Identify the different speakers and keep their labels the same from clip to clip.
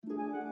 Speaker 1: Sara!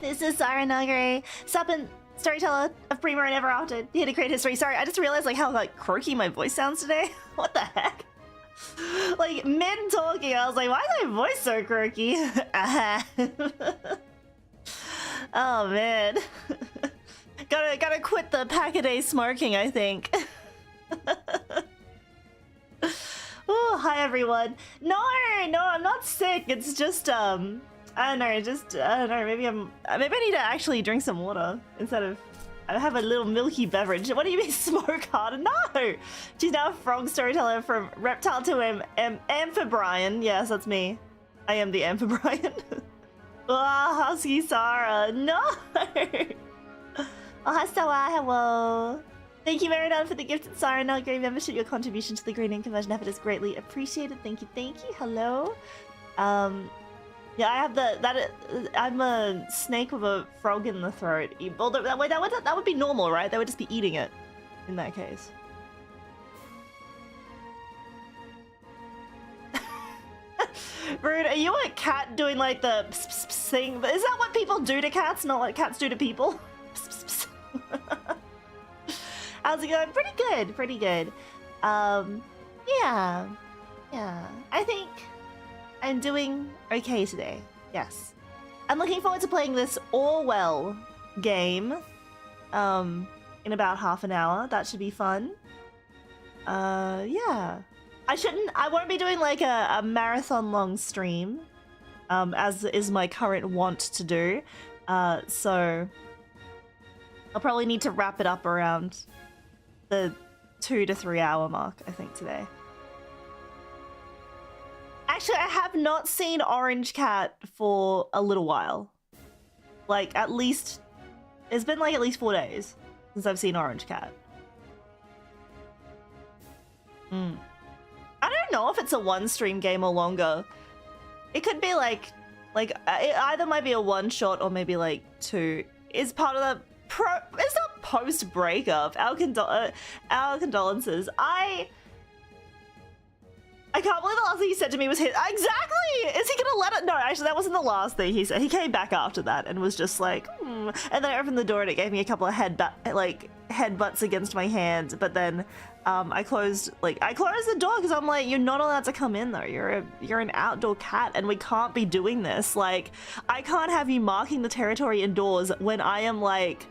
Speaker 1: This is Sara Nagare, Sapin storyteller of Prima and EverAfter, here to create history. Sorry, I just realized like how like croaky my voice sounds today. What the heck? Like mid talking, I was like, why is my voice so croaky? Oh man. Gotta quit the pack-a-day smarking, I think. Oh, hi everyone. No, I'm not sick. It's just I don't know, I don't know, maybe I need to actually drink some water instead of I have a little milky beverage. What do you mean smoke harder? No! She's now a frog storyteller from reptile to amphibian. Yes, that's me. I am the amphibian. Oh, husky Sara. No! Oh, hi Sara, hello. Thank you very much for the gifted Sara Nagare membership. Your contribution to the Green Ink conversion effort is greatly appreciated. Thank you, thank you. Hello. Yeah, I have I'm a snake with a frog in the throat. Although that would be normal, right? They would just be eating it in that case. Rude, are you a cat doing like the pss, pss, pss thing? Is that what people do to cats, not what cats do to people? Pss, pss, pss. How's it going? Pretty good, pretty good. Yeah. I think I'm doing okay today. Yes. I'm looking forward to playing this ORWELL game in about half an hour. That should be fun. Yeah. I won't be doing like a marathon long stream as is my current want to do. So I'll probably need to wrap it up around the 2 to 3 hour mark, I think, today. Actually, I have not seen Orange Cat for a little while. Like, it's been like at least 4 days since I've seen Orange Cat. I don't know if it's a one stream game or longer. It could be like it either might be a one shot or maybe like 2. Is part of the it's not post breakup. Our condolences. I can't believe the last thing he said to me was his. Exactly! Is he gonna let it? No, actually, that wasn't the last thing he said. He came back after that and was just like, And then I opened the door and it gave me a couple of headbutts against my hand. But then I closed the door because I'm like, you're not allowed to come in though. You're an outdoor cat and we can't be doing this. Like, I can't have you marking the territory indoors when I am like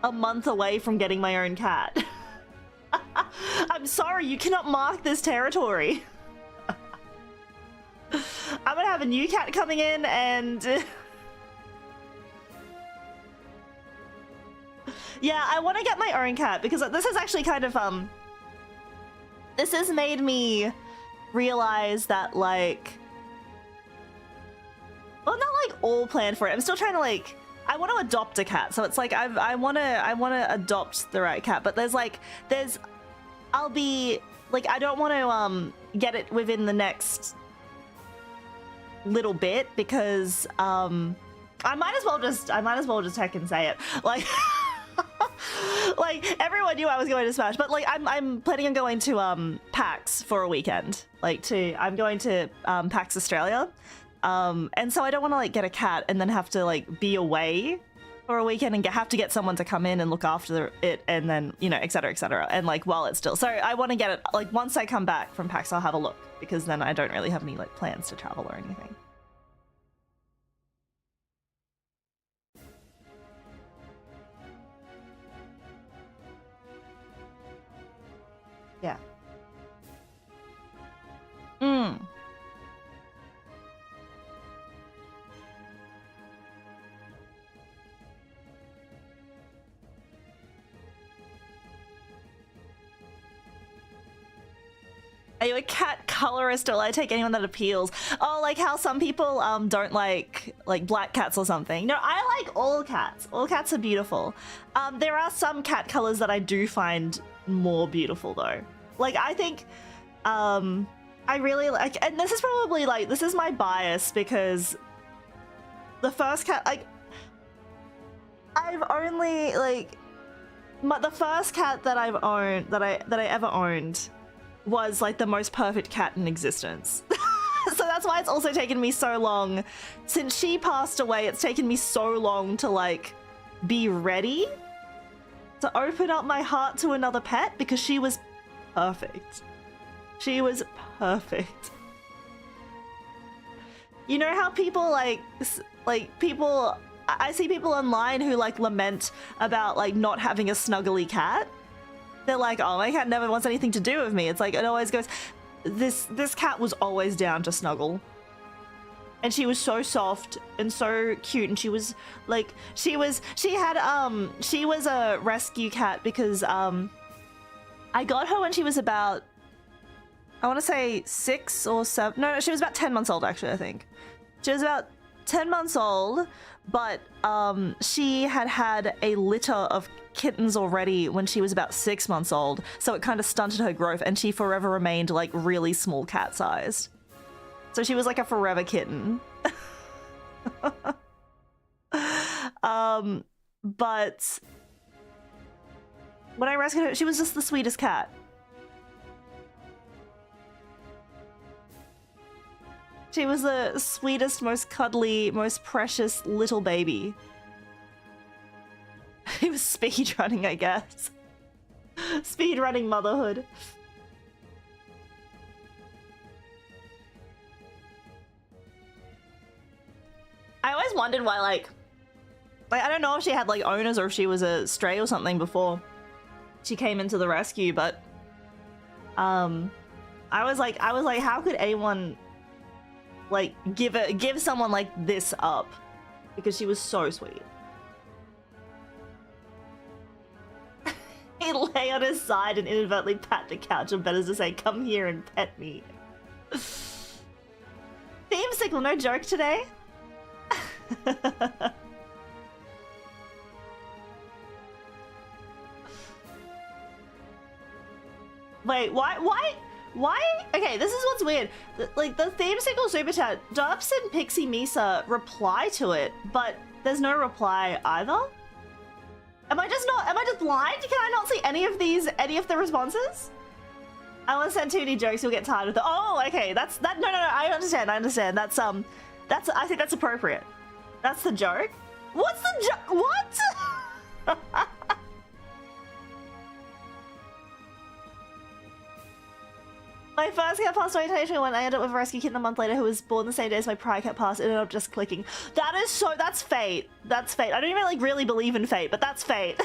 Speaker 1: a month away from getting my own cat. I'm sorry, you cannot mark this territory. I'm gonna have a new cat coming in and... Yeah, I want to get my own cat because this is actually kind of, this has made me realize that, like... Well, not like all planned for it. I'm still trying to, like... I want to adopt a cat, so it's like I want to adopt the right cat, but I'll be like, I don't want to get it within the next little bit because I might as well just heck and say it. Like like everyone knew I was going to Smash, but like I'm planning on going to PAX for a weekend. I'm going to PAX Australia. And so I don't want to like get a cat and then have to like be away for a weekend and have to get someone to come in and look after it and then, you know, et cetera, and like while it's still. So I want to get it like once I come back from PAX, I'll have a look because then I don't really have any like plans to travel or anything. Yeah. Are you a cat colorist or I take anyone that appeals? Oh, like how some people don't like black cats or something. No, I like all cats. All cats are beautiful. There are some cat colors that I do find more beautiful though. Like I think I really like, and this is probably like, this is my bias because the first cat, like I've only like, the first cat that I've owned, that I ever owned was like the most perfect cat in existence. So that's why it's also taken me so long. Since she passed away, it's taken me so long to like be ready to open up my heart to another pet because she was perfect. She was perfect. You know how people like people, I see people online who like lament about like not having a snuggly cat. They're like, oh, my cat never wants anything to do with me. It's like, it always goes, this cat was always down to snuggle. And she was so soft and so cute. And she was like, she was a rescue cat because I got her when she was about, I want to say 6 or 7. No, she was about 10 months old, actually, I think. She was about 10 months old, but she had a litter of kittens already when she was about 6 months old, so it kind of stunted her growth and she forever remained like really small cat sized. So she was like a forever kitten. But when I rescued her, she was just the sweetest cat. She was the sweetest, most cuddly, most precious little baby. He was speedrunning, I guess. Speedrunning motherhood. I always wondered why, like I don't know if she had like owners or if she was a stray or something before she came into the rescue, but I was like, how could anyone like give someone like this up? Because she was so sweet. He lay on his side and inadvertently pat the couch and better to say, come here and pet me. Theme signal, no joke today? Wait, why? Okay, this is what's weird. Like, the theme signal super chat, Derps and Pixie Misa reply to it, but there's no reply either? Am I just blind? Can I not see any of the responses? I want to send too many jokes, you'll get tired of it. Oh, okay, no, I understand. That's, I think that's appropriate. That's the joke? What's the joke? What? My first cat passed away in 2021. I ended up with a rescue kitten a month later who was born the same day as my prior cat passed. It ended up just clicking. That's fate. That's fate. I don't even like really believe in fate, but that's fate.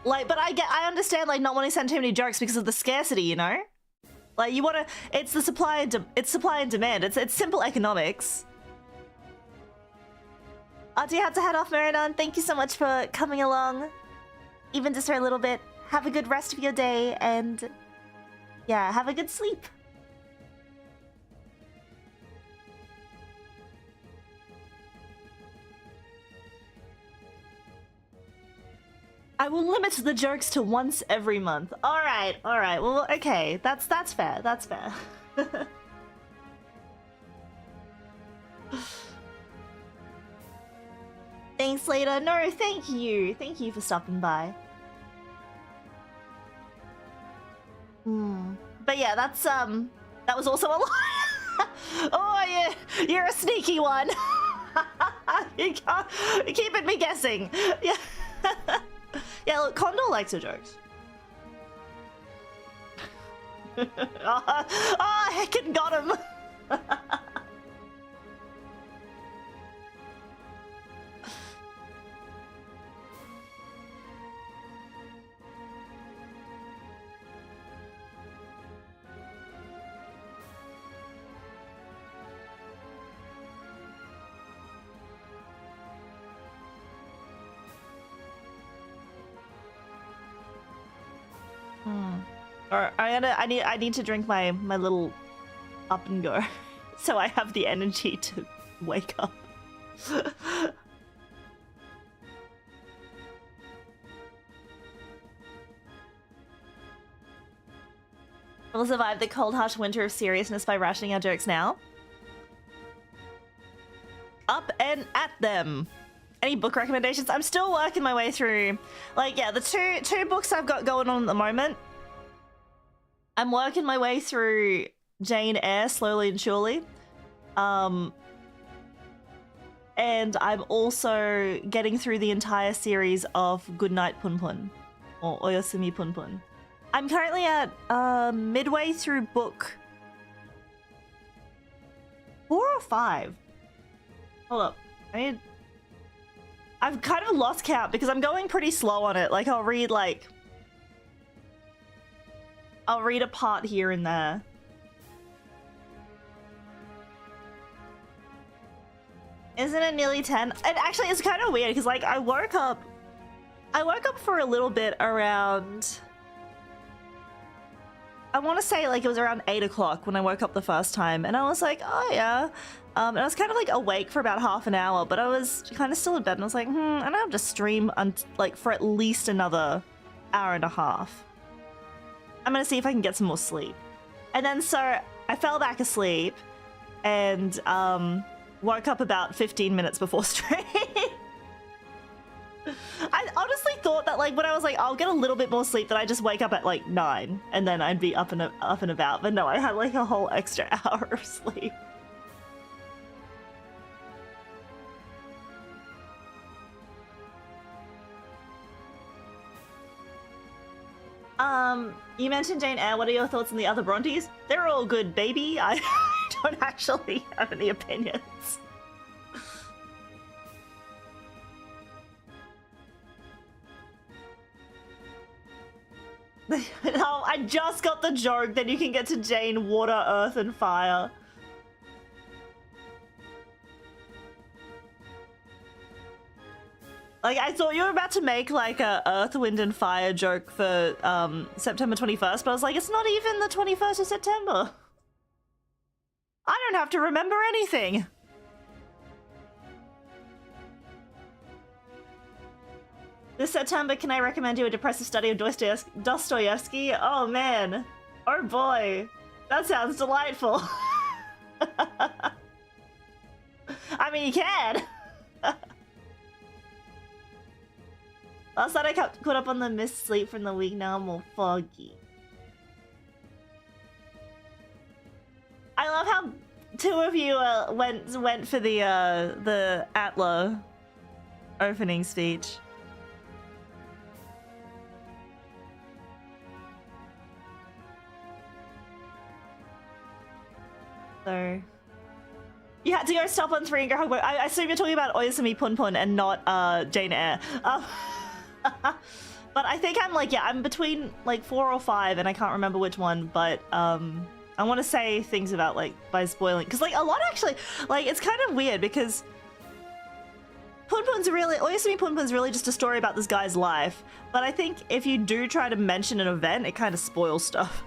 Speaker 1: Like, but I understand like not wanting to send too many jokes because of the scarcity, you know? Like you want to, it's the supply and demand. It's simple economics. Do you have to head off, Maridon? Thank you so much for coming along, even just for a little bit. Have a good rest of your day, and yeah, have a good sleep. I will limit the jokes to once every month. All right. Well, okay. That's fair. That's fair. Thanks, Leda. No, thank you. Thank you for stopping by. But yeah, that's that was also a lie. Oh yeah, you're a sneaky one. You can't keeping me guessing. Yeah. Yeah, look, Condor likes her jokes. Oh, heckin' got him. Or I need to drink my little up and go, so I have the energy to wake up. We'll survive the cold, harsh winter of seriousness by rationing our jokes now. Up and at them. Any book recommendations? I'm still working my way through, like, yeah, the two books I've got going on at the moment. I'm working my way through Jane Eyre slowly and surely. And I'm also getting through the entire series of Goodnight Punpun, or Oyasumi Punpun. I'm currently at midway through book 4 or 5. Hold up. I've kind of lost count because I'm going pretty slow on it. Like, I'll read a part here and there. Isn't it nearly 10? And actually, it's kind of weird because, like, I woke up for a little bit around, I want to say, like, it was around 8 o'clock when I woke up the first time, and I was like, oh yeah. And I was kind of, like, awake for about half an hour, but I was kind of still in bed, and I was like, I don't have to stream like for at least another hour and a half. I'm gonna see if I can get some more sleep. And then so I fell back asleep and woke up about 15 minutes before stream. I honestly thought that, like, when I was like, I'll get a little bit more sleep, that I just wake up at like 9 and then I'd be up and about. But no, I had like a whole extra hour of sleep. You mentioned Jane Eyre. What are your thoughts on the other Brontes? They're all good, baby. I don't actually have any opinions. No, I just got the joke that you can get to Jane, water, earth, and fire. Like, I thought you were about to make, like, a Earth, Wind, and Fire joke for, September 21st, but I was like, it's not even the 21st of September. I don't have to remember anything. This September, can I recommend you a depressive study of Dostoevsky? Oh, man. Oh, boy. That sounds delightful. I mean, you can. Last night I caught up on the missed sleep from the week. Now I'm all foggy. I love how two of you went for the Atla opening speech. So you had to go stop on 3 and go home. I assume you're talking about Oyasumi Punpun and not Jane Eyre. But I think I'm like, yeah, I'm between like 4 or 5 and I can't remember which one, but I want to say things about, like, by spoiling, because, like, a lot actually, like, it's kind of weird because Oyasumi Punpun's really just a story about this guy's life, but I think if you do try to mention an event, it kind of spoils stuff.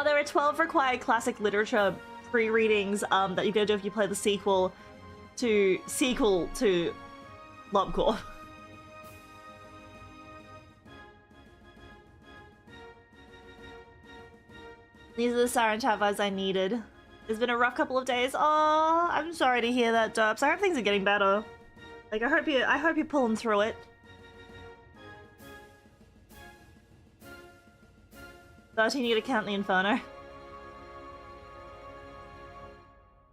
Speaker 1: there are 12 required classic literature pre-readings that you're gonna do if you play the sequel to Lobcore. These are the Sara and chat vibes I needed. It's been a rough couple of days. Oh, I'm sorry to hear that, Derps. I hope things are getting better. Like, I hope you're pulling through it. 13, you gotta count the Inferno.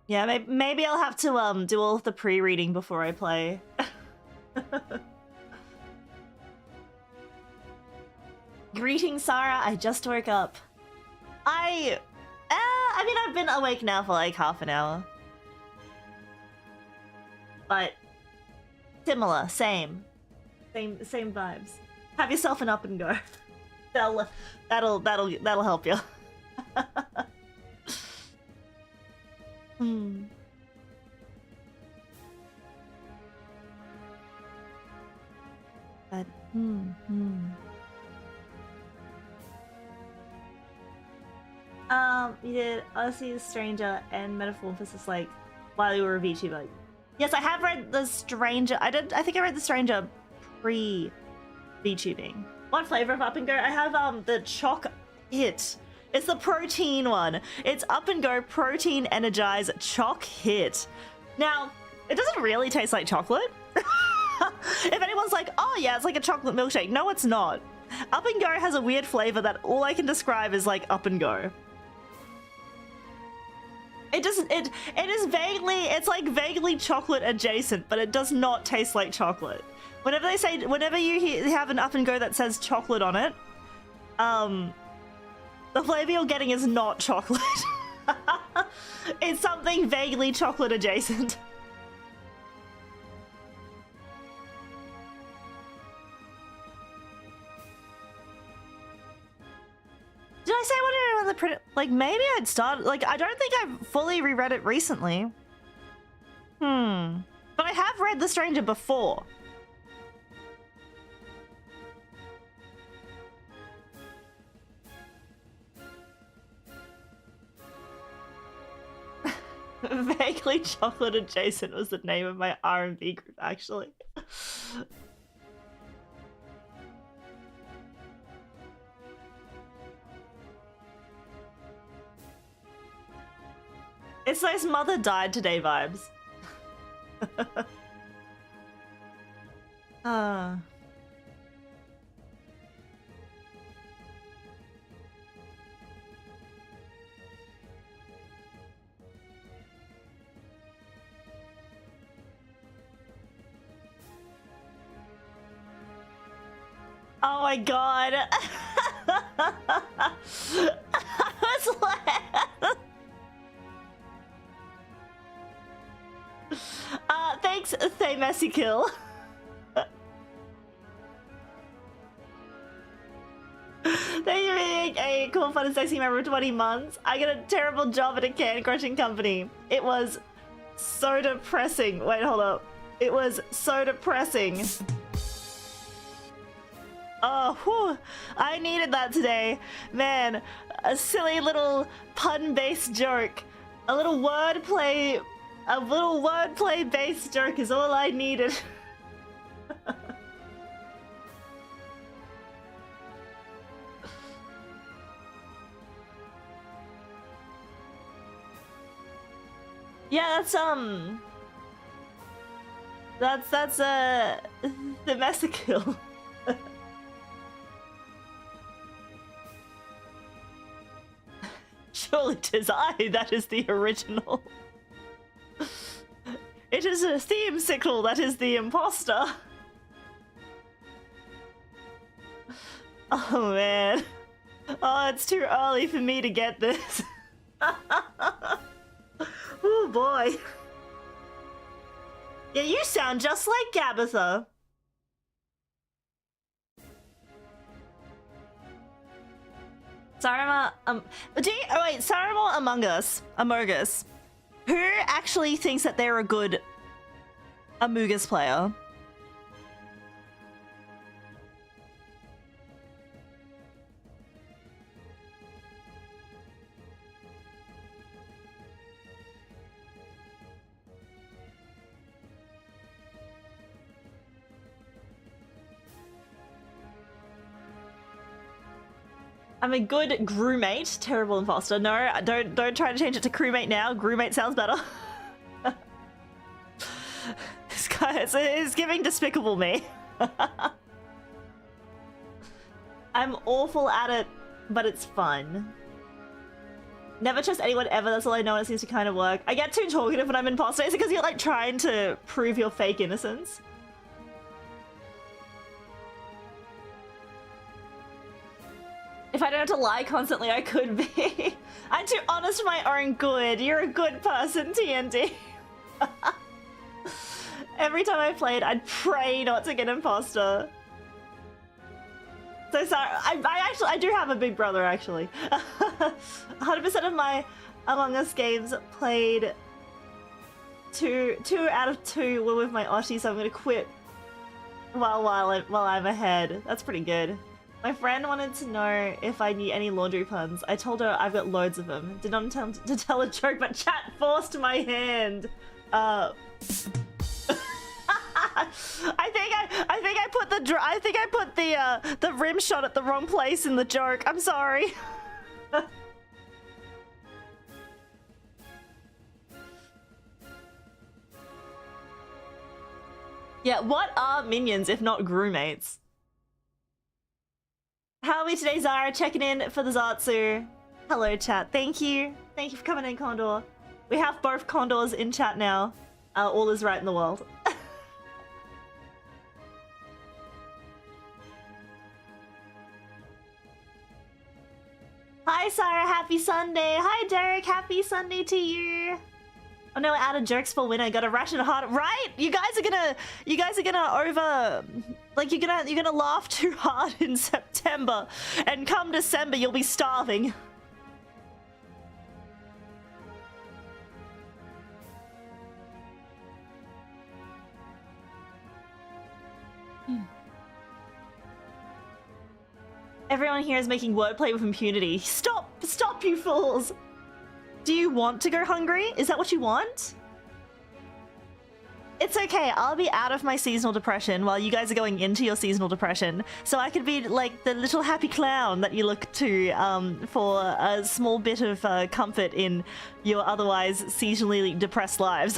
Speaker 1: Yeah, maybe I'll have to do all of the pre-reading before I play. Greetings, Sara. I just woke up. I mean, I've been awake now for like half an hour. But similar, same vibes. Have yourself an up and go. That'll help you. But you did Odyssey, Stranger, and Metamorphosis like while you were a VTuber. Yes, I have read the Stranger. I think I read the Stranger pre-VTubing. What flavor of Up and Go? I have the Choc Hit. It's the protein one. It's Up and Go Protein Energize Choc Hit. Now, it doesn't really taste like chocolate. If anyone's like, oh yeah, it's like a chocolate milkshake. No, it's not. Up and Go has a weird flavor that all I can describe is like Up and Go. It is vaguely, it's like vaguely chocolate adjacent, but it does not taste like chocolate. Whenever you have an Up and Go that says chocolate on it, the flavor you're getting is not chocolate. It's something vaguely chocolate adjacent. Did I say what on the print? Like, maybe I'd start. Like, I don't think I've fully reread it recently. But I have read The Stranger before. Vaguely chocolate adjacent was the name of my R&B group, actually. It's those mother died today vibes. Oh my god. I was like... Thanks, Thay Messy Kill. Thank you for being a cool, fun, and sexy member of 20 months. I got a terrible job at a can crushing company. It was so depressing. Wait, hold up. It was so depressing. Oh, whew. I needed that today. Man, a silly little pun-based joke. A little wordplay based joke is all I needed. Yeah, that's the Messikill. Surely 'tis I that is the original. It is a theme sickle that is the imposter. Oh man. Oh, it's too early for me to get this. Oh boy. Yeah, you sound just like Gabitha. Sarama, Sarama Among Us. Who actually thinks that they're a good Amogus player? I'm a good crewmate. Terrible imposter. No, don't try to change it to crewmate now. Crewmate sounds better. This guy is giving despicable me. I'm awful at it, but it's fun. Never trust anyone ever, that's all I know, and it seems to kind of work. I get too talkative when I'm imposter. Is it because you're like trying to prove your fake innocence? If I don't have to lie constantly, I could be. I'm too honest for my own good. You're a good person, TND. Every time I played, I'd pray not to get imposter. So sorry. I do have a big brother, actually. 100% of my Among Us games played, two out of 2 were with my Oshi, so I'm gonna quit while I'm ahead. That's pretty good. My friend wanted to know if I knew any laundry puns. I told her I've got loads of them. Did not attempt to tell a joke, but chat forced my hand. I think I put the rim shot at the wrong place in the joke. I'm sorry. Yeah, what are minions if not crewmates? How are we today, Zara? Checking in for the Zatsu. Hello, chat. Thank you. Thank you for coming in, Condor. We have both Condors in chat now. All is right in the world. Hi, Sara. Happy Sunday. Hi, Derek. Happy Sunday to you. Oh no, out of jokes for winner. Got a ration hard. Right? You guys are gonna over, like you're gonna laugh too hard in September, and come December you'll be starving. Everyone here is making wordplay with impunity. Stop, you fools. Do you want to go hungry? Is that what you want? It's okay, I'll be out of my seasonal depression while you guys are going into your seasonal depression. So I could be like the little happy clown that you look to for a small bit of comfort in your otherwise seasonally depressed lives.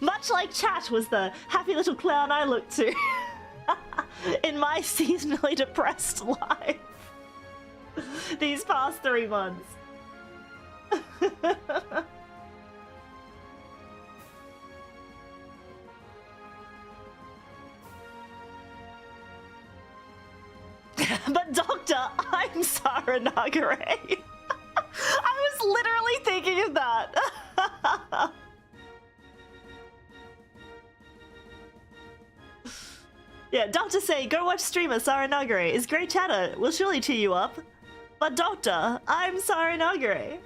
Speaker 1: Much like chat was the happy little clown I looked to in my seasonally depressed life. These past 3 months. But Doctor, I'm Sara Nagare. I was literally thinking of that. Yeah, Doctor say, go watch streamer Sara Nagare is great chatter. Will surely cheer you up. But Doctor, I'm Sara Nagare.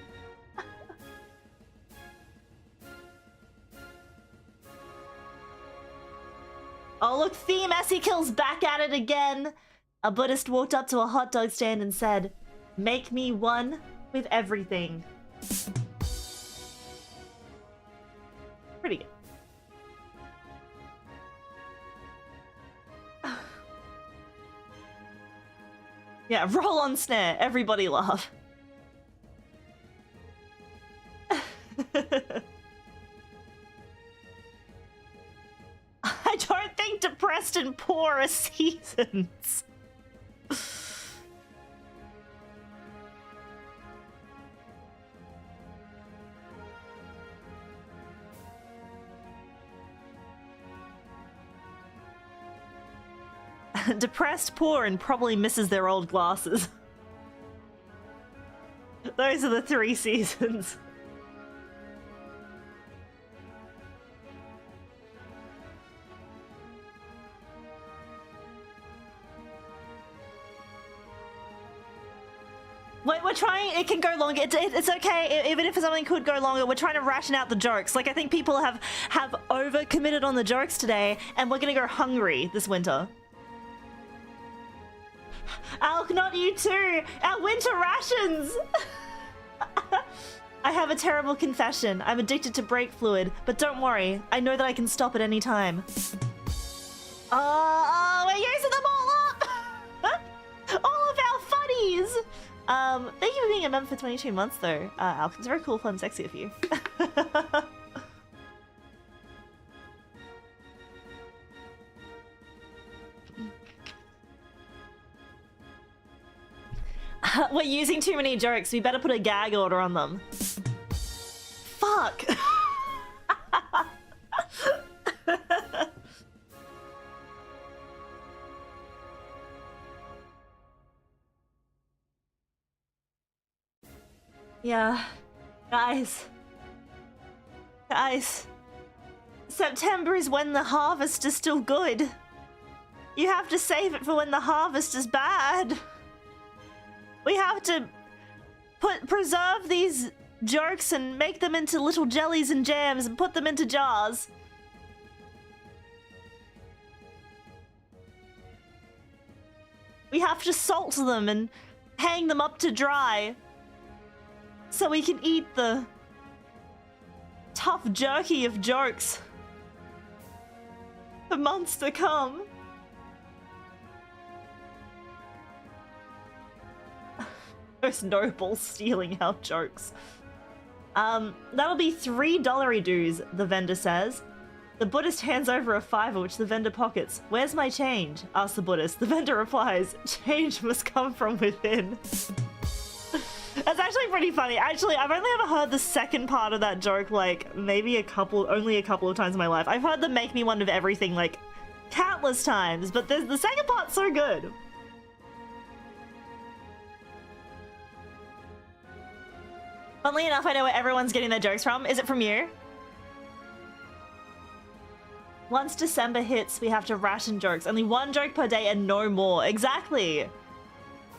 Speaker 1: Oh look, Theme Essie Kills back at it again. A Buddhist walked up to a hot dog stand and said, "Make me one with everything." Pretty good. Yeah, roll on snare, everybody laugh. I don't think depressed and poor are seasons. Depressed, poor, and probably misses their old glasses. Those are the 3 seasons. We're trying, it can go longer, it's okay, even if something could go longer, we're trying to ration out the jokes. Like, I think people have over-committed on the jokes today, and we're gonna go hungry this winter. Alk, not you too! Our winter rations! I have a terrible confession. I'm addicted to brake fluid, but don't worry, I know that I can stop at any time. Oh, we're using them all up! All Thank you for being a member for 22 months, though. Alk, it's very cool, fun, sexy of you. We're using too many jokes. We better put a gag order on them. Fuck. Yeah. Guys. September is when the harvest is still good. You have to save it for when the harvest is bad. We have to preserve these jerks and make them into little jellies and jams and put them into jars. We have to salt them and hang them up to dry so we can eat the tough jerky of jokes for months to come. Most noble stealing our jokes. That'll be $3 dues, the vendor says. The Buddhist hands over a $5, which the vendor pockets. Where's my change? Asks the Buddhist. The vendor replies, change must come from within. That's actually pretty funny. Actually, I've only ever heard the second part of that joke, like, maybe only a couple of times in my life. I've heard them make me wonder of everything, like, countless times, but the second part's so good. Funnily enough, I know where everyone's getting their jokes from. Is it from you? Once December hits, we have to ration jokes. Only one joke per day and no more. Exactly.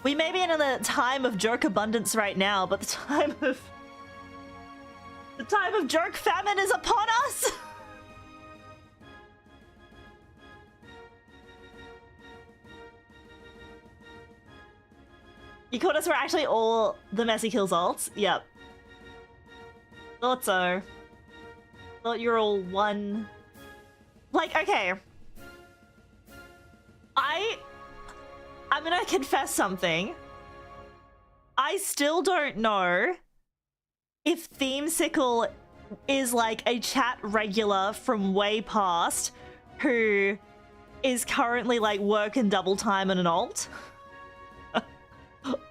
Speaker 1: We may be in a time of joke abundance right now, but the time of joke famine is upon us. You called us we're actually all the Messy Kills alts? Yep. Thought so. Thought you're all one. Like, okay. I'm gonna confess something. I still don't know if Themesicle is like a chat regular from way past who is currently like working double time on an alt.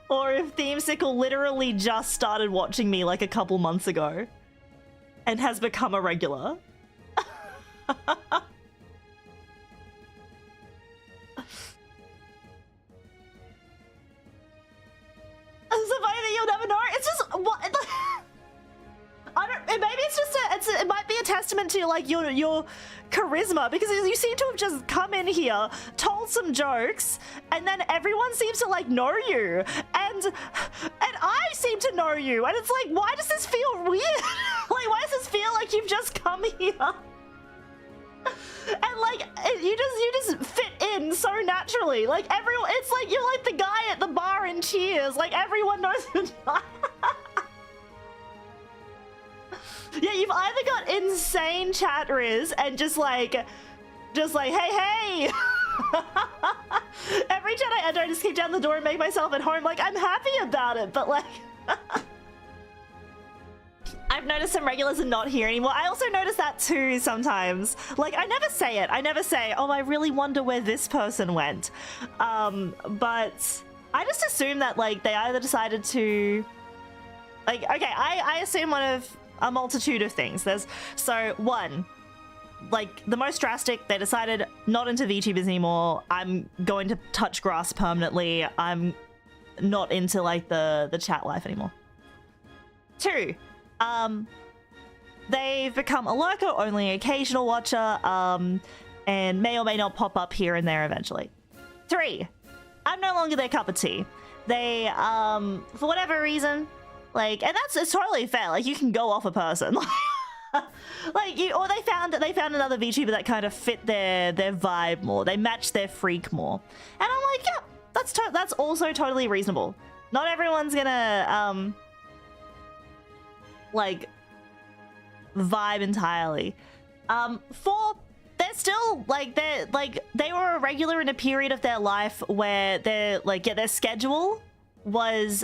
Speaker 1: Or if Themesicle literally just started watching me like a couple months ago and has become a regular. It's so funny that you'll never know. It's just what I don't. Maybe it's just it might be a testament to like your charisma, because you seem to have just come in here, told some jokes, and then everyone seems to like know you, and I seem to know you, and it's like, why does this feel weird? Like, why does this feel like you've just come here? And like you just fit in so naturally. Like everyone, it's like you're like the guy at the bar in Cheers. Like everyone knows the Yeah, you've either got insane chat riz and just like hey. Every chat I enter, I just kick down the door and make myself at home. Like, I'm happy about it, but like I've noticed some regulars are not here anymore. I also notice that too sometimes. Like, I never say it. I never say, oh, I really wonder where this person went. But I just assume that, like, they either decided to... Like, okay, I assume one of a multitude of things. So, one, like, the most drastic, they decided not into VTubers anymore. I'm going to touch grass permanently. I'm not into, like, the chat life anymore. Two, they've become a lurker, only occasional watcher, and may or may not pop up here and there eventually. Three, I'm no longer their cup of tea. They, for whatever reason, like, and it's totally fair. Like, you can go off a person, like or they found another VTuber that kind of fit their vibe more. They matched their freak more, and I'm like, yeah, that's also totally reasonable. Not everyone's gonna like vibe entirely. Four, they're still like they were a regular in a period of their life where their schedule was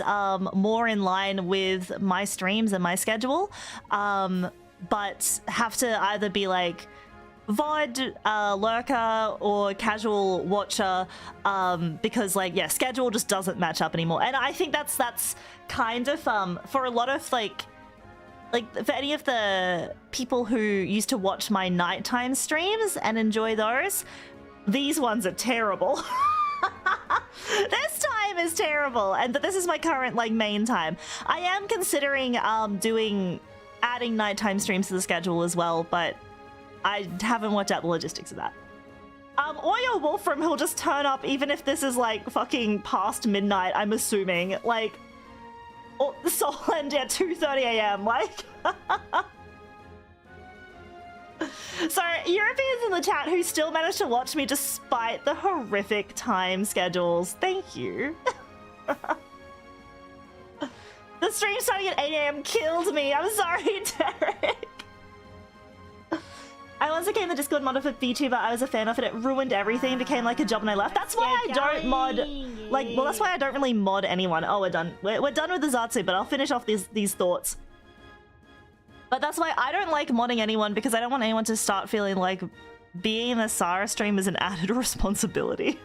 Speaker 1: more in line with my streams and my schedule, but have to either be like VOD, lurker, or casual watcher, because like, yeah, schedule just doesn't match up anymore. And I think that's kind of for a lot of like for any of the people who used to watch my nighttime streams and enjoy those, these ones are terrible. This time is terrible, and this is my current like main time. I am considering adding nighttime streams to the schedule as well, but I haven't worked out the logistics of that. Or your Wolfram, who'll just turn up even if this is like fucking past midnight, I'm assuming. Like, or Solend at 2:30 a.m. like. So, Europeans in the chat who still managed to watch me despite the horrific time schedules. Thank you. The stream starting at 8 a.m. killed me. I'm sorry, Derek. I once became the Discord modder for Vtuber. I was a fan of it. It ruined everything. It became like a job and I left. That's why I don't mod, like, well, that's why I don't really mod anyone. Oh, we're done. We're done with the Zatsu, but I'll finish off these thoughts. But that's why I don't like modding anyone, because I don't want anyone to start feeling like being a Sara stream is an added responsibility.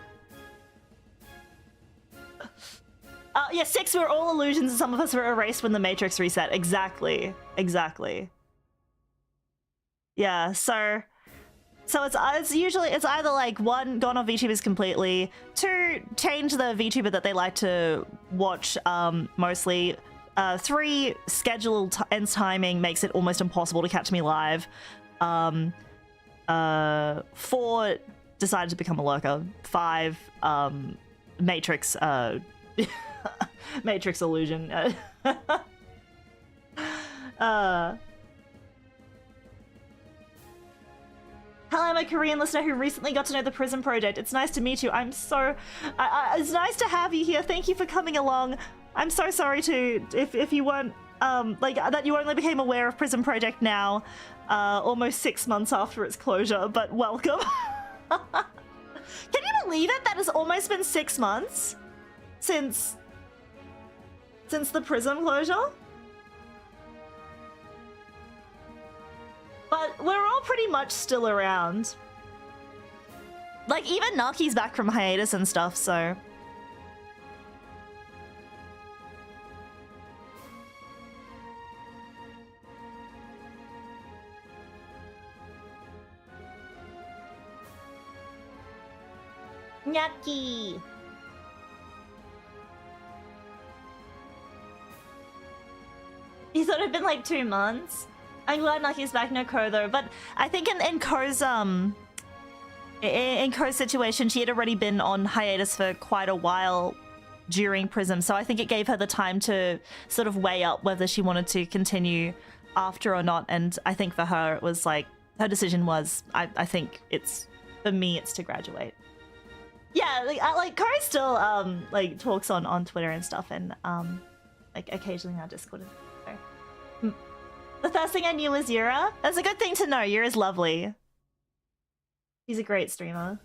Speaker 1: Yeah, 6, we were all illusions and some of us were erased when the Matrix reset. Exactly. Exactly. Yeah, so it's usually, it's either like 1, gone off VTubers completely, 2, change the VTuber that they like to watch mostly, 3, schedule ends timing makes it almost impossible to catch me live, 4, decided to become a lurker, 5, Matrix, Matrix illusion. Hello, I'm a Korean listener who recently got to know the Prism Project. It's nice to meet you. I'm so... it's nice to have you here. Thank you for coming along. I'm so sorry if you weren't... like, that you only became aware of Prism Project now, almost 6 months after its closure, but welcome. Can you believe it? That has almost been 6 months since the Prism closure? But we're all pretty much still around. Like, even Naki's back from hiatus and stuff, so... Naki! You thought it'd been like 2 months? I'm glad Naki's back, no Ko though, but I think in Ko's situation, she had already been on hiatus for quite a while during Prism, so I think it gave her the time to sort of weigh up whether she wanted to continue after or not, and I think for her it was like, her decision was, I think it's, for me, it's to graduate. Yeah, like Ko still like talks on Twitter and stuff, and like occasionally in our Discord. So. The first thing I knew was Yura. That's a good thing to know. Yura's lovely. She's a great streamer.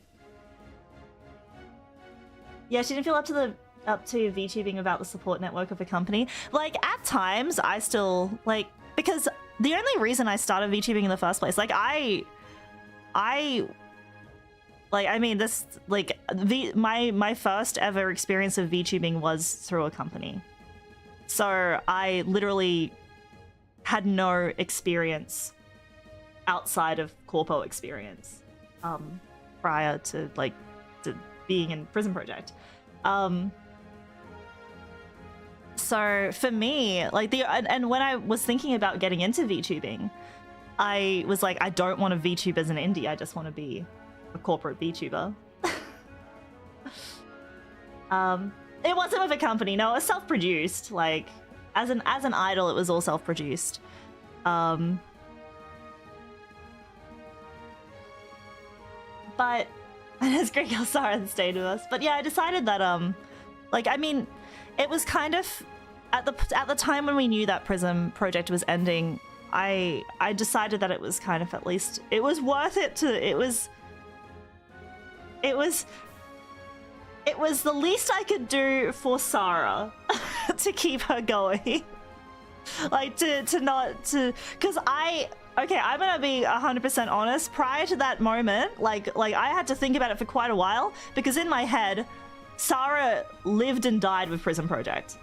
Speaker 1: Yeah, she didn't feel up to VTubing about the support network of a company. Like, at times, I still, like, because the only reason I started VTubing in the first place, like, I mean, this, like, my first ever experience of VTubing was through a company. So I literally had no experience outside of corpo experience prior to being in Prism Project. So for me, like, and when I was thinking about getting into VTubing, I was like, I don't want to VTube as an indie, I just want to be a corporate VTuber. It wasn't with a company, no, it was self-produced. Like, as an idol, it was all self-produced. But it's great how Sara stayed with us. But yeah, I decided that like, I mean, it was kind of at the time when we knew that Prism Project was ending, I decided that it was kind of, at least it was worth it to, it was It was the least I could do for Sara to keep her going. Like, because okay, I'm gonna be 100% honest. Prior to that moment, like I had to think about it for quite a while, because in my head, Sara lived and died with Prison Project.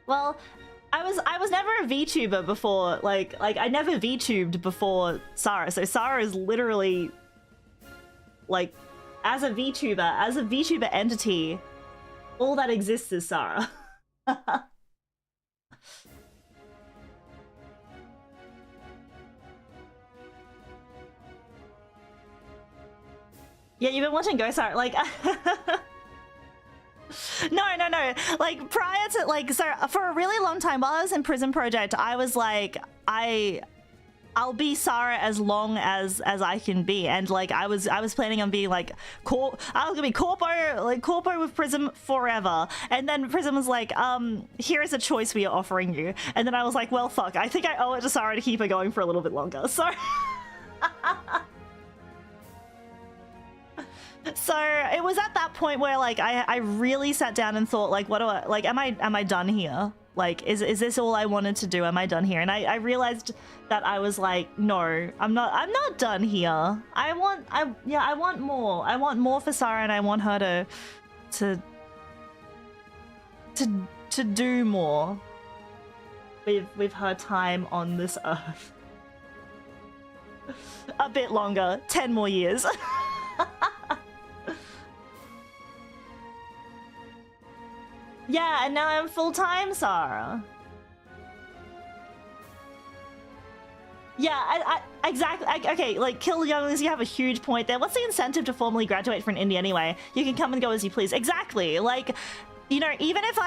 Speaker 1: Well, I was never a VTuber before, like I never VTubed before Sara, so Sara is literally, like, as a VTuber entity, all that exists is Sara. Yeah, you've been watching Ghost Sara, like... No. Like, prior to, like, so for a really long time while I was in Prison Project, I was like, I'll be Sara as long as I can be, and like I was planning on being like I was gonna be corpo with Prism forever, and then Prism was like, here is a choice we are offering you, and then I was like, well, fuck, I think I owe it to Sara to keep her going for a little bit longer. So so it was at that point where like I really sat down and thought, like, what do I, like, am I done here? Like, is this all I wanted to do? Am I done here? And I realized that I was like, no, I'm not done here. I want more. I want more for Sara, and I want her to do more with her time on this earth. A bit longer, 10 more years. Yeah, and now I'm full-time Sara. Yeah, exactly. Okay, like, Kill Younglings, you have a huge point there. What's the incentive to formally graduate for an indie anyway? You can come and go as you please. Exactly. Like, you know, even if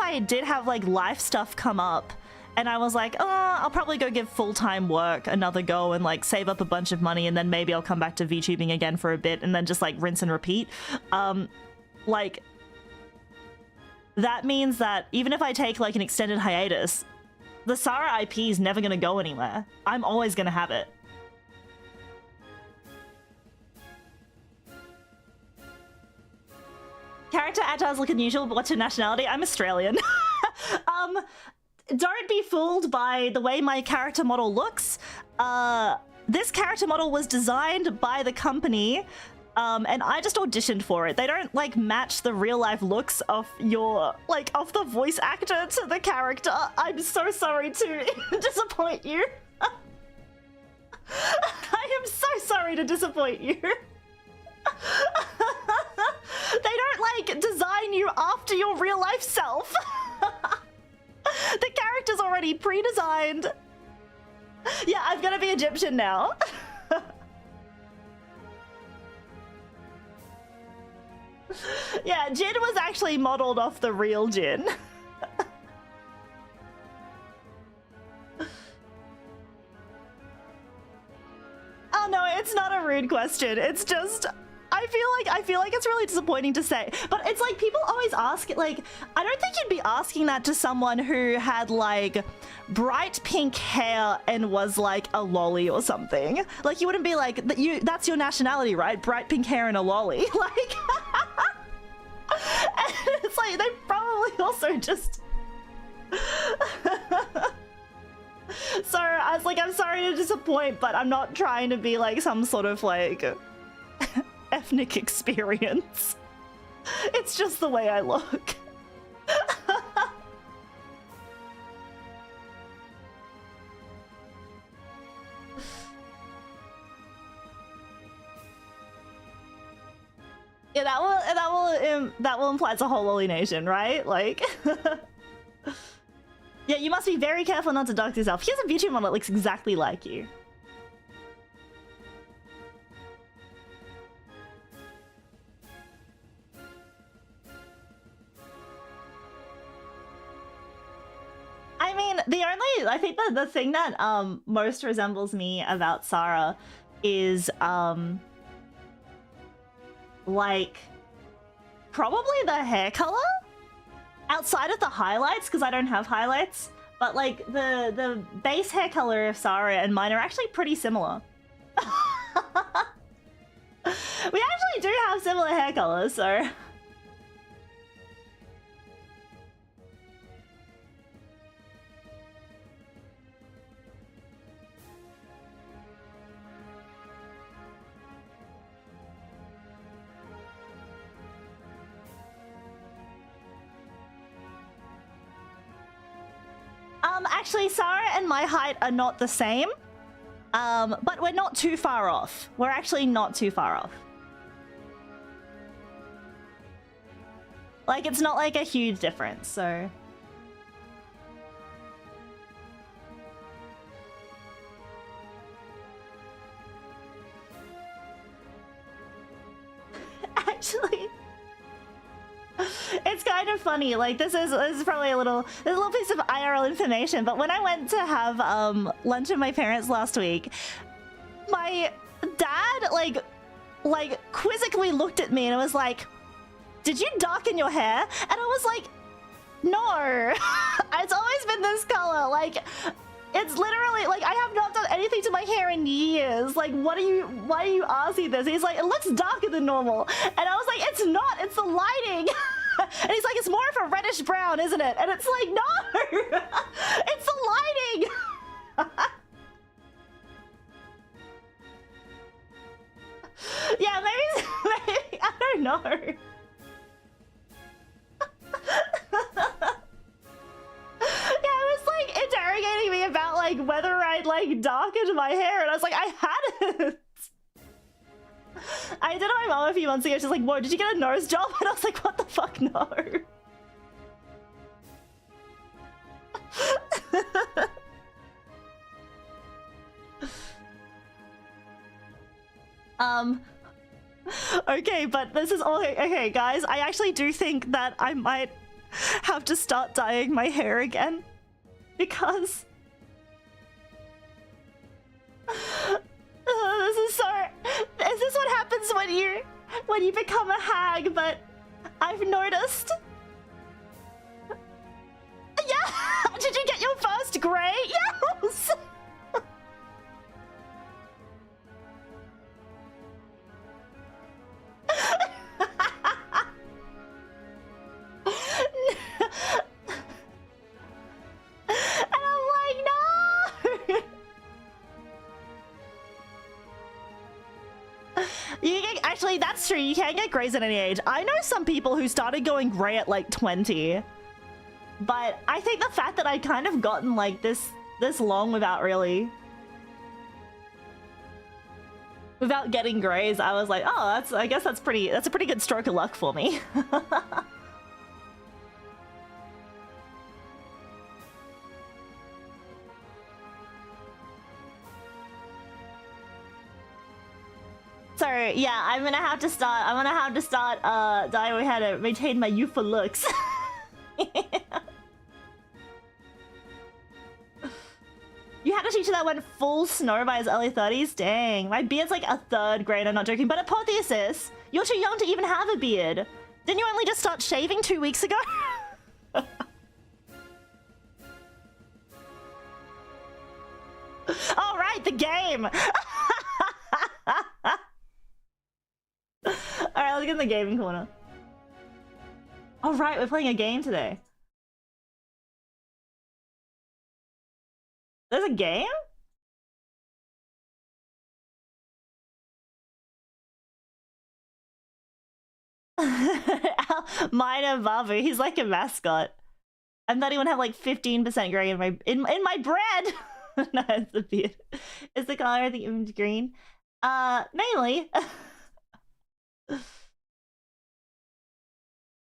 Speaker 1: I did have like life stuff come up, and I was like, oh, I'll probably go give full-time work another go and like save up a bunch of money, and then maybe I'll come back to VTubing again for a bit, and then just like rinse and repeat. Like, that means that even if I take like an extended hiatus, the Sara IP is never gonna go anywhere. I'm always gonna have it. Character avatars look unusual, but what's your nationality? I'm Australian. Don't be fooled by the way my character model looks. This character model was designed by the company, and I just auditioned for it. They don't like match the real life looks of your, like, of the voice actor to the character. I'm so sorry to disappoint you. I am so sorry to disappoint you. They don't like design you after your real life self. The character's already pre-designed. Yeah, I'm gonna be Egyptian now. Yeah, Jin was actually modeled off the real Jin. Oh no, it's not a rude question. It's just, I feel like it's really disappointing to say. But it's like, people always ask, like, I don't think you'd be asking that to someone who had like bright pink hair and was like a lolly or something. Like, you wouldn't be like, that's your nationality, right? Bright pink hair and a lolly. Like, and it's like, they probably also just... So I was like, I'm sorry to disappoint, but I'm not trying to be like some sort of like ethnic experience. It's just the way I look. Yeah, that will imply it's a whole lolly nation, right? Like, yeah, you must be very careful not to dox yourself. Here's a VTuber model that looks exactly like you. I mean, I think that the thing that most resembles me about Sara is like, probably the hair color outside of the highlights, because I don't have highlights. But like the base hair color of Sara and mine are actually pretty similar. We actually do have similar hair colors, so. Actually, Sara and my height are not the same. But we're not too far off. We're actually not too far off. Like, it's not like a huge difference, so... Actually... It's kind of funny, like this is probably a little piece of IRL information, but when I went to have lunch with my parents last week, my dad like quizzically looked at me and was like, "Did you darken your hair?" And I was like, "No, it's always been this color." Like, it's literally like I have not done anything to my hair in years. Like, why are you asking this? He's like, "It looks darker than normal," and I was like, "It's not. It's the lighting." And he's like, "It's more of a reddish brown, isn't it?" And it's like, no, it's the lighting. Yeah, maybe I don't know. Yeah, it was like interrogating me about like whether I'd like darkened my hair, and I was like, I hadn't. I did it to my mom a few months ago. She's like, "Whoa, did you get a nose job?" And I was like, "What the fuck, no." Okay, but this is all okay, guys. I actually do think that I might have to start dyeing my hair again because this is so... Is this what happens when you become a hag? But I've noticed... Yeah! Did you get your first grey? Yes! And I'm like, no! You can, actually, that's true. You can get grays at any age. I know some people who started going gray at like 20. But I think the fact that I'd kind of gotten like this long without getting grays, I was like, oh, I guess that's a pretty good stroke of luck for me. So yeah, I'm gonna have to start dyeing my hair to maintain my youthful looks. You had a teacher that went full snow by his early 30s? Dang, my beard's like a third grade, I'm not joking. But Apotheosis, you're too young to even have a beard. Didn't you only just start shaving 2 weeks ago? All right, the game. All right, let's get in the gaming corner. All right, we're playing a game today. There's a game? Minor Babu, he's like a mascot. I'm not even have like 15% gray in my bread. No, it's the beard. Is the color of the image green? Mainly.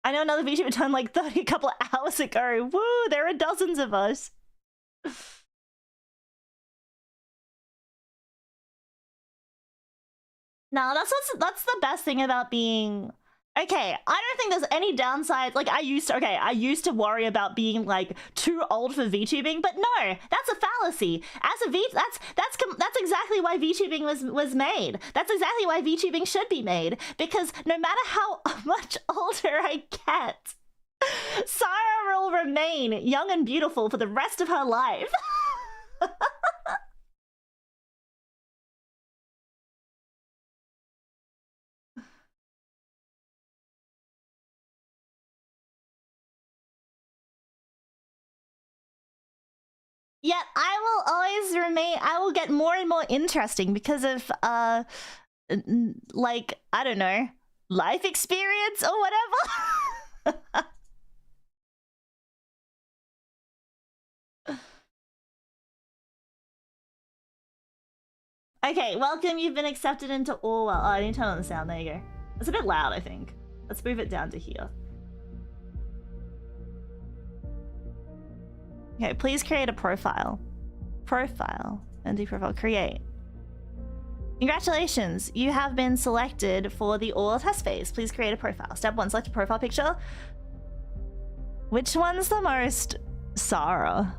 Speaker 1: I know another VTuber turned like 30 a couple of hours ago. Woo, there are dozens of us. No, that's the best thing about being... Okay, I don't think there's any downside. Like, I used to worry about being like too old for VTubing, but no, that's a fallacy. As a that's exactly why VTubing was made. That's exactly why VTubing should be made, because no matter how much older I get, Sara will remain young and beautiful for the rest of her life. Yet I will always remain, I will get more and more interesting because of, like, I don't know, life experience or whatever. Okay, welcome, you've been accepted into ORWELL. Oh, I need to turn on the sound, there you go. It's a bit loud, I think. Let's move it down to here. Okay, please create a profile. Profile. ND profile. Create. Congratulations, you have been selected for the ORWELL test phase. Please create a profile. Step 1, select a profile picture. Which one's the most Sara?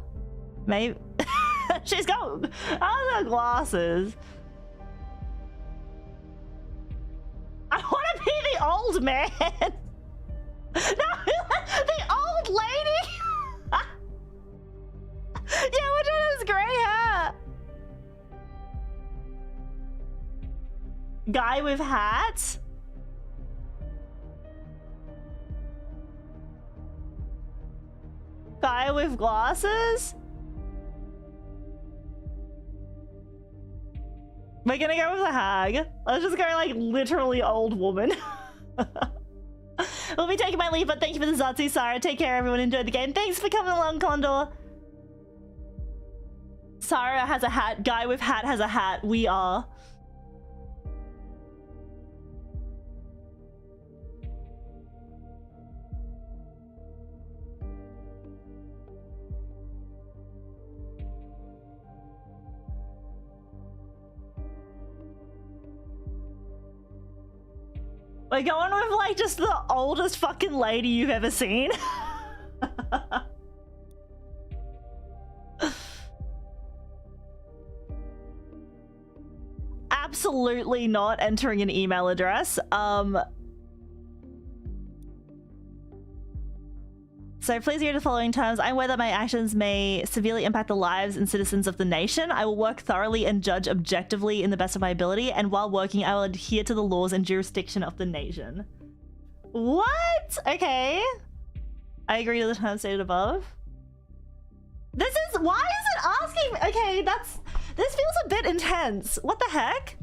Speaker 1: Maybe. She's got other glasses. I want to be the old man. No, the old lady. Yeah, which one has gray hair? Guy with hat? Guy with glasses? We're gonna go with the hag. Let's just go like literally old woman. We'll be taking my leave, but thank you for the Zatsu, Sara. Take care, everyone. Enjoy the game. Thanks for coming along, Condor. Sara has a hat. Guy with hat has a hat. We are. We're going with like just the oldest fucking lady you've ever seen. Absolutely not entering an email address. So please hear the following terms. I'm aware that my actions may severely impact the lives and citizens of the nation. I will work thoroughly and judge objectively in the best of my ability. And while working, I will adhere to the laws and jurisdiction of the nation. What? Okay. I agree to the terms stated above. This is, why is it asking? Okay, this feels a bit intense. What the heck?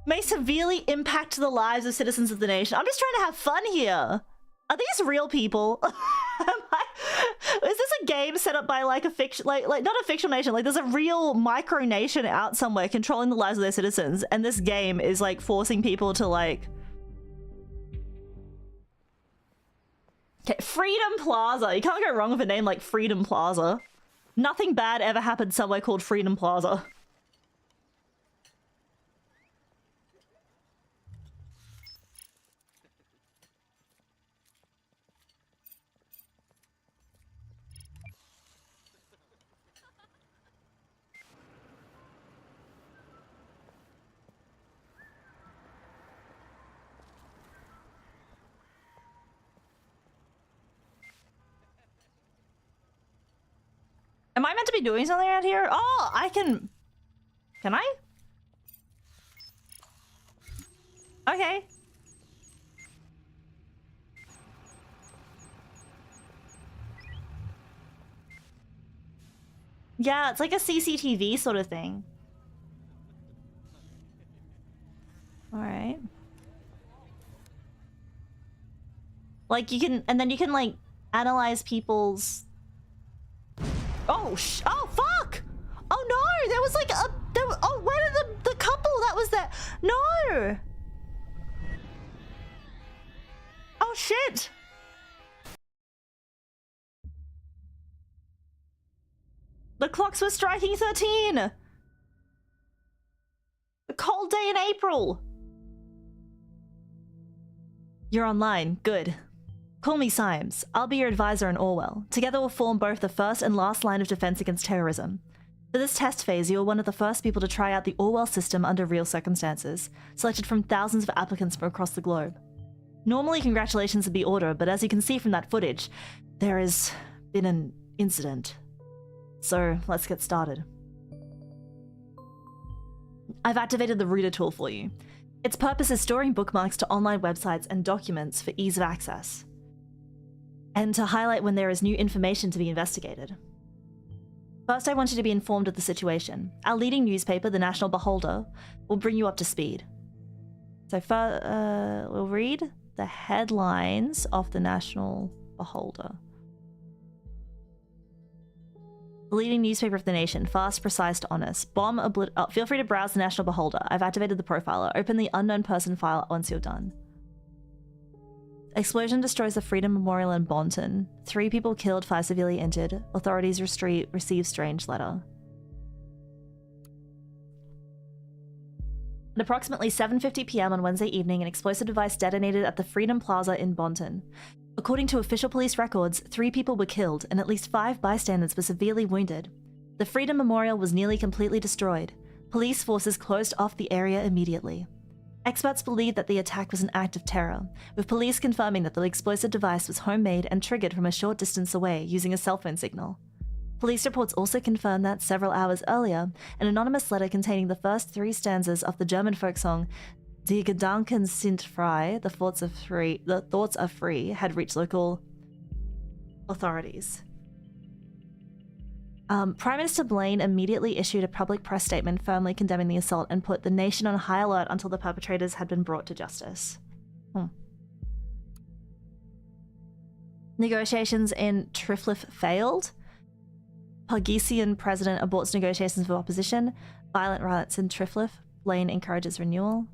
Speaker 1: May severely impact the lives of citizens of the nation. I'm just trying to have fun here. Are these real people? Is this a game set up by like a fiction, like not a fictional nation, like there's a real micronation out somewhere controlling the lives of their citizens, and this game is like forcing people to like... Okay, Freedom Plaza. You can't go wrong with a name like Freedom Plaza. Nothing bad ever happened somewhere called Freedom Plaza. Am I meant to be doing something out here? Oh, I can... Can I? Okay. Yeah, it's like a CCTV sort of thing. Alright. Like you can... And then you can like analyze people's... Oh, oh, fuck! Oh no, there was like a... oh, where did the couple that was there? No! Oh, shit! The clocks were striking 13! A cold day in April! You're online, good. Call me Symes. I'll be your advisor in ORWELL. Together we'll form both the first and last line of defense against terrorism. For this test phase, you are one of the first people to try out the ORWELL system under real circumstances, selected from thousands of applicants from across the globe. Normally congratulations would be order, but as you can see from that footage, there has been an incident. So let's get started. I've activated the Reader tool for you. Its purpose is storing bookmarks to online websites and documents for ease of access, and to highlight when there is new information to be investigated. First, I want you to be informed of the situation. Our leading newspaper, the National Beholder, will bring you up to speed. So we'll read the headlines of the National Beholder. The leading newspaper of the nation, fast, precise, honest. Feel free to browse the National Beholder. I've activated the profiler. Open the unknown person file once you're done. Explosion destroys the Freedom Memorial in Bonton. 3 people killed, 5 severely injured. Authorities receive strange letter. At approximately 7:50 p.m. on Wednesday evening, an explosive device detonated at the Freedom Plaza in Bonton. According to official police records, 3 people were killed and at least 5 bystanders were severely wounded. The Freedom Memorial was nearly completely destroyed. Police forces closed off the area immediately. Experts believe that the attack was an act of terror, with police confirming that the explosive device was homemade and triggered from a short distance away using a cell phone signal. Police reports also confirm that several hours earlier, an anonymous letter containing the first 3 stanzas of the German folk song Die Gedanken sind frei, the thoughts are free, had reached local authorities. Prime Minister Blaine immediately issued a public press statement firmly condemning the assault and put the nation on high alert until the perpetrators had been brought to justice. Negotiations in Triflif failed. Pagisian president aborts negotiations with opposition. Violent riots in Triflif. Blaine encourages renewal.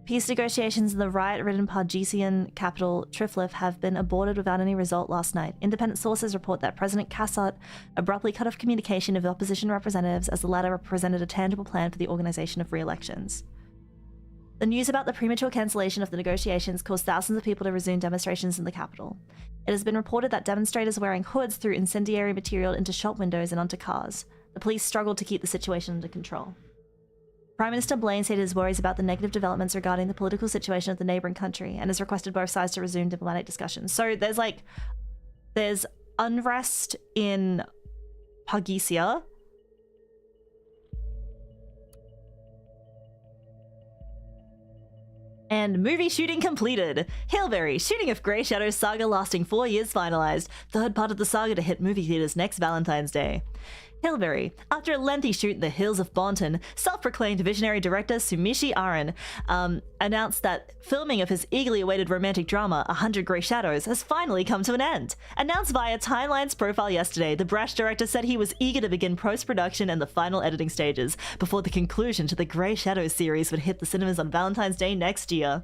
Speaker 1: Peace negotiations in the riot-ridden Pagisian capital Triflif have been aborted without any result last night. Independent sources report that President Kassat abruptly cut off communication with opposition representatives as the latter presented a tangible plan for the organization of re-elections. The news about the premature cancellation of the negotiations caused thousands of people to resume demonstrations in the capital. It has been reported that demonstrators wearing hoods threw incendiary material into shop windows and onto cars. The police struggled to keep the situation under control. Prime Minister Blaine stated his worries about the negative developments regarding the political situation of the neighbouring country and has requested both sides to resume diplomatic discussions. So there's unrest in Pagisia. And movie shooting completed. Hillberry, shooting of Grey Shadows saga lasting 4 years finalized. Third part of the saga to hit movie theaters next Valentine's Day. Hillberry. After a lengthy shoot in the hills of Bonton, self-proclaimed visionary director Sumishi Aran announced that filming of his eagerly awaited romantic drama, 100 Grey Shadows, has finally come to an end. Announced via Timeline's profile yesterday, the brash director said he was eager to begin post-production and the final editing stages before the conclusion to the Grey Shadows series would hit the cinemas on Valentine's Day next year.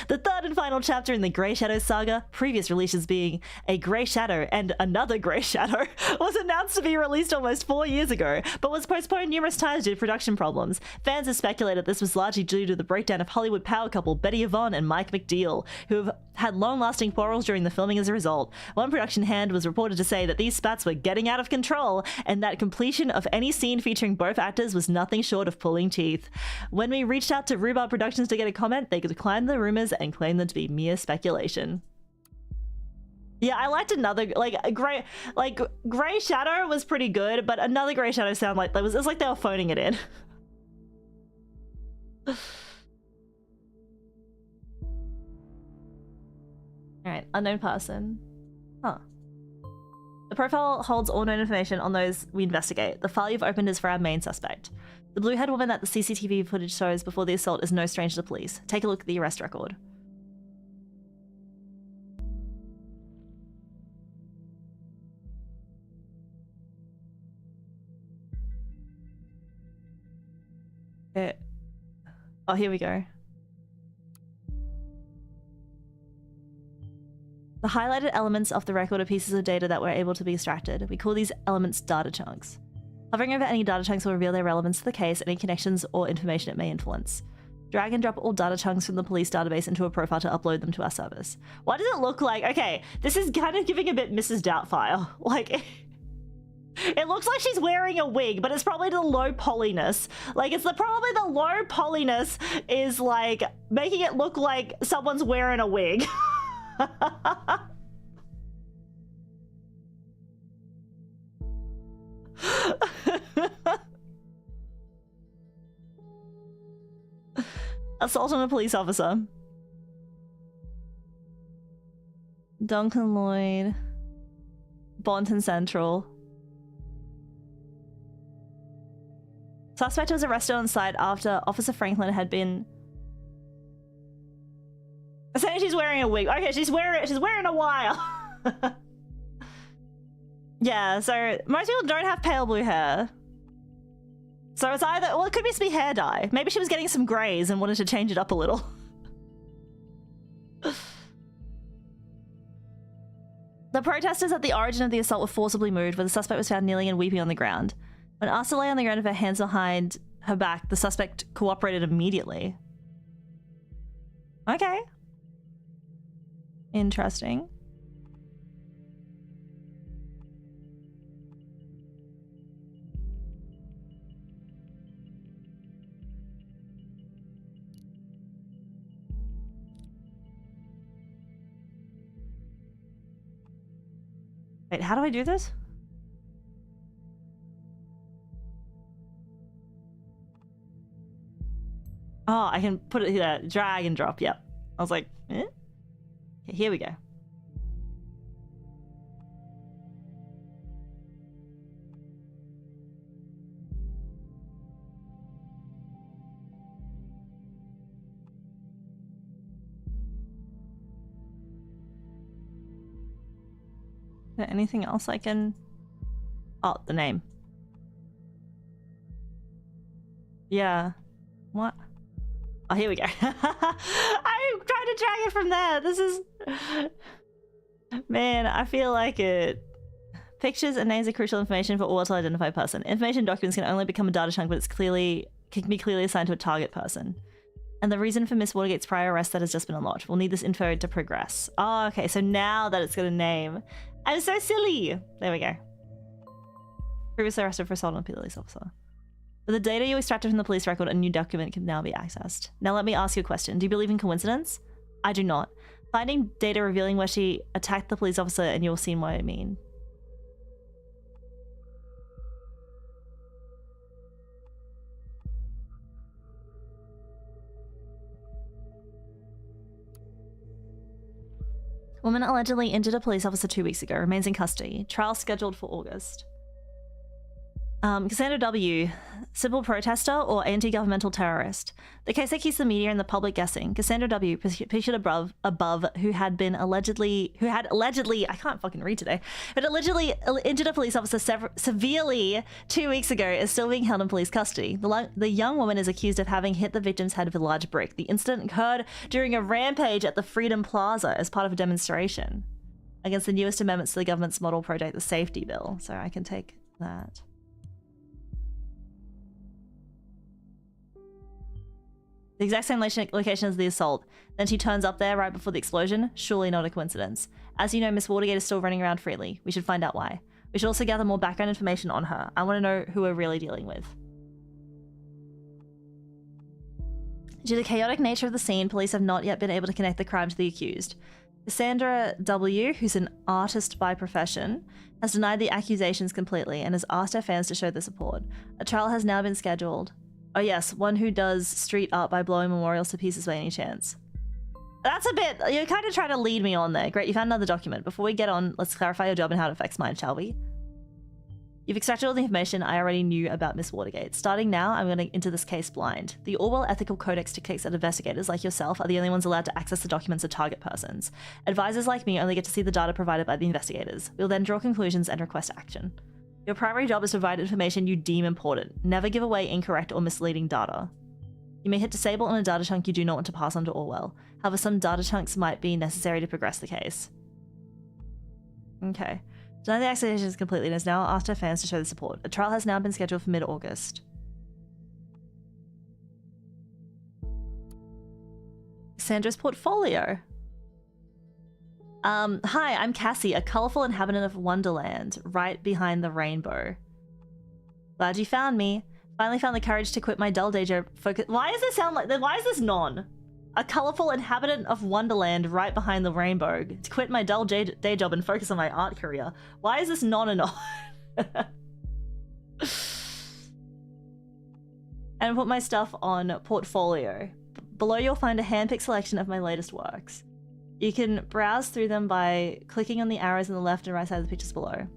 Speaker 1: The third and final chapter in the Grey Shadows saga, previous releases being A Grey Shadow and Another Grey Shadow, was announced to be released almost 4 years ago, but was postponed numerous times due to production problems. Fans have speculated this was largely due to the breakdown of Hollywood power couple Betty Yvonne and Mike McDeal, who have had long-lasting quarrels during the filming as a result. One production hand was reported to say that these spats were getting out of control, and that completion of any scene featuring both actors was nothing short of pulling teeth. When we reached out to Rhubarb Productions to get a comment, they declined the rumors and claimed them to be mere speculation. Yeah, I liked another, Grey Shadow was pretty good, but Another Grey Shadow sounded like it was like they were phoning it in. Alright, unknown person. Huh. The profile holds all known information on those we investigate. The file you've opened is for our main suspect. The blue-haired woman that the CCTV footage shows before the assault is no stranger to police. Take a look at the arrest record. Oh, here we go. The highlighted elements of the record are pieces of data that were able to be extracted. We call these elements data chunks. Hovering over any data chunks will reveal their relevance to the case, any connections or information it may influence. Drag and drop all data chunks from the police database into a profile to upload them to our service. Why does it look like... Okay, this is kind of giving a bit Mrs. Doubtfire. Like... It looks like she's wearing a wig, but it's probably the low polyness. Like, it's probably the low polyness is like making it look like someone's wearing a wig. Assault on a police officer. Duncan Lloyd. Bonton Central. Suspect was arrested on site after Officer Franklin had been... saying she's wearing a wig. Okay, she's wearing a wire. Yeah, so most people don't have pale blue hair. So it's either, well, it could just be hair dye. Maybe she was getting some grays and wanted to change it up a little. The protesters at the origin of the assault were forcibly moved, where the suspect was found kneeling and weeping on the ground. When asked to lay on the ground with her hands behind her back, the suspect cooperated immediately. Okay. Interesting. Wait, how do I do this? Oh, I can put it here, drag and drop, yep. I was like, eh? Okay, here we go. Is there anything else I can... Oh, the name. Yeah. What? Oh, here we go. I'm trying to drag it from there. This is... Man, I feel like it. Pictures and names are crucial information for ORWELL to identify a person. Information documents can only become a data chunk, but it's can be clearly assigned to a target person. And the reason for Miss Watergate's prior arrest that has just been unlocked. We'll need this info to progress. Oh, okay, so now that it's got a name. I'm so silly. There we go. Previously arrested for assault on a police officer. With the data you extracted from the police record, a new document can now be accessed. Now let me ask you a question. Do you believe in coincidence? I do not. Finding data revealing where she attacked the police officer and you'll see what I mean. Woman allegedly injured a police officer 2 weeks ago, remains in custody. Trial scheduled for August. Cassandra W., civil protester or anti-governmental terrorist? The case that keeps the media and the public guessing. Cassandra W., pictured above, who had allegedly, I can't fucking read today, but allegedly injured a police officer severely 2 weeks ago, is still being held in police custody. The young woman is accused of having hit the victim's head with a large brick. The incident occurred during a rampage at the Freedom Plaza as part of a demonstration against the newest amendments to the government's model project, the Safety Bill. So I can take that. The exact same location as the assault. Then she turns up there right before the explosion. Surely not a coincidence. As you know, Miss Watergate is still running around freely. We should find out why. We should also gather more background information on her. I want to know who we're really dealing with. Due to the chaotic nature of the scene, police have not yet been able to connect the crime to the accused. Cassandra W., who's an artist by profession, has denied the accusations completely and has asked her fans to show their support. A trial has now been scheduled. Oh yes, one who does street art by blowing memorials to pieces by any chance. That's a bit... You're kind of trying to lead me on there. Great, you found another document. Before we get on, let's clarify your job and how it affects mine, shall we? You've extracted all the information I already knew about Miss Watergate. Starting now, I'm going to enter this case blind. The ORWELL Ethical Codex dictates that investigators like yourself are the only ones allowed to access the documents of target persons. Advisors like me only get to see the data provided by the investigators. We'll then draw conclusions and request action. Your primary job is to provide information you deem important. Never give away incorrect or misleading data. You may hit disable on a data chunk you do not want to pass on to ORWELL. However, some data chunks might be necessary to progress the case. Okay. Deny the accusations completely and is now asked her fans to show the support. A trial has now been scheduled for mid-August. Sandra's portfolio. Hi, I'm Cassie, a colorful inhabitant of Wonderland, right behind the rainbow. Glad you found me. Finally found the courage to quit my dull day job. Focus. Why does this sound like? Why is this non? A colorful inhabitant of Wonderland, right behind the rainbow. To quit my dull day job and focus on my art career. Why is this non and on? And put my stuff on portfolio. Below you'll find a hand-picked selection of my latest works. You can browse through them by clicking on the arrows on the left and right side of the pictures below.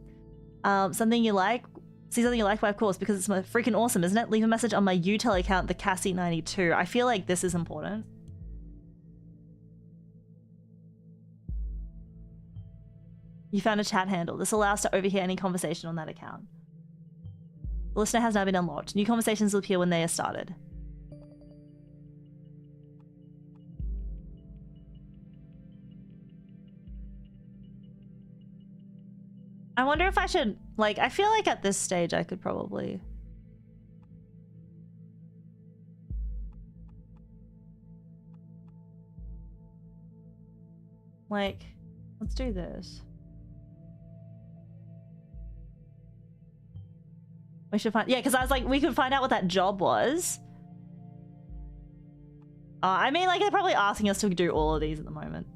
Speaker 1: Something you like? See something you like? Why, of course, because it's freaking awesome, isn't it? Leave a message on my UTEL account, the Cassie92. I feel like this is important. You found a chat handle. This allows to overhear any conversation on that account. The listener has now been unlocked. New conversations will appear when they are started. I wonder if I should, like, I feel like at this stage I could probably... Like, let's do this. We should find, yeah, because I was like, we could find out what that job was. I mean, like, they're probably asking us to do all of these at the moment.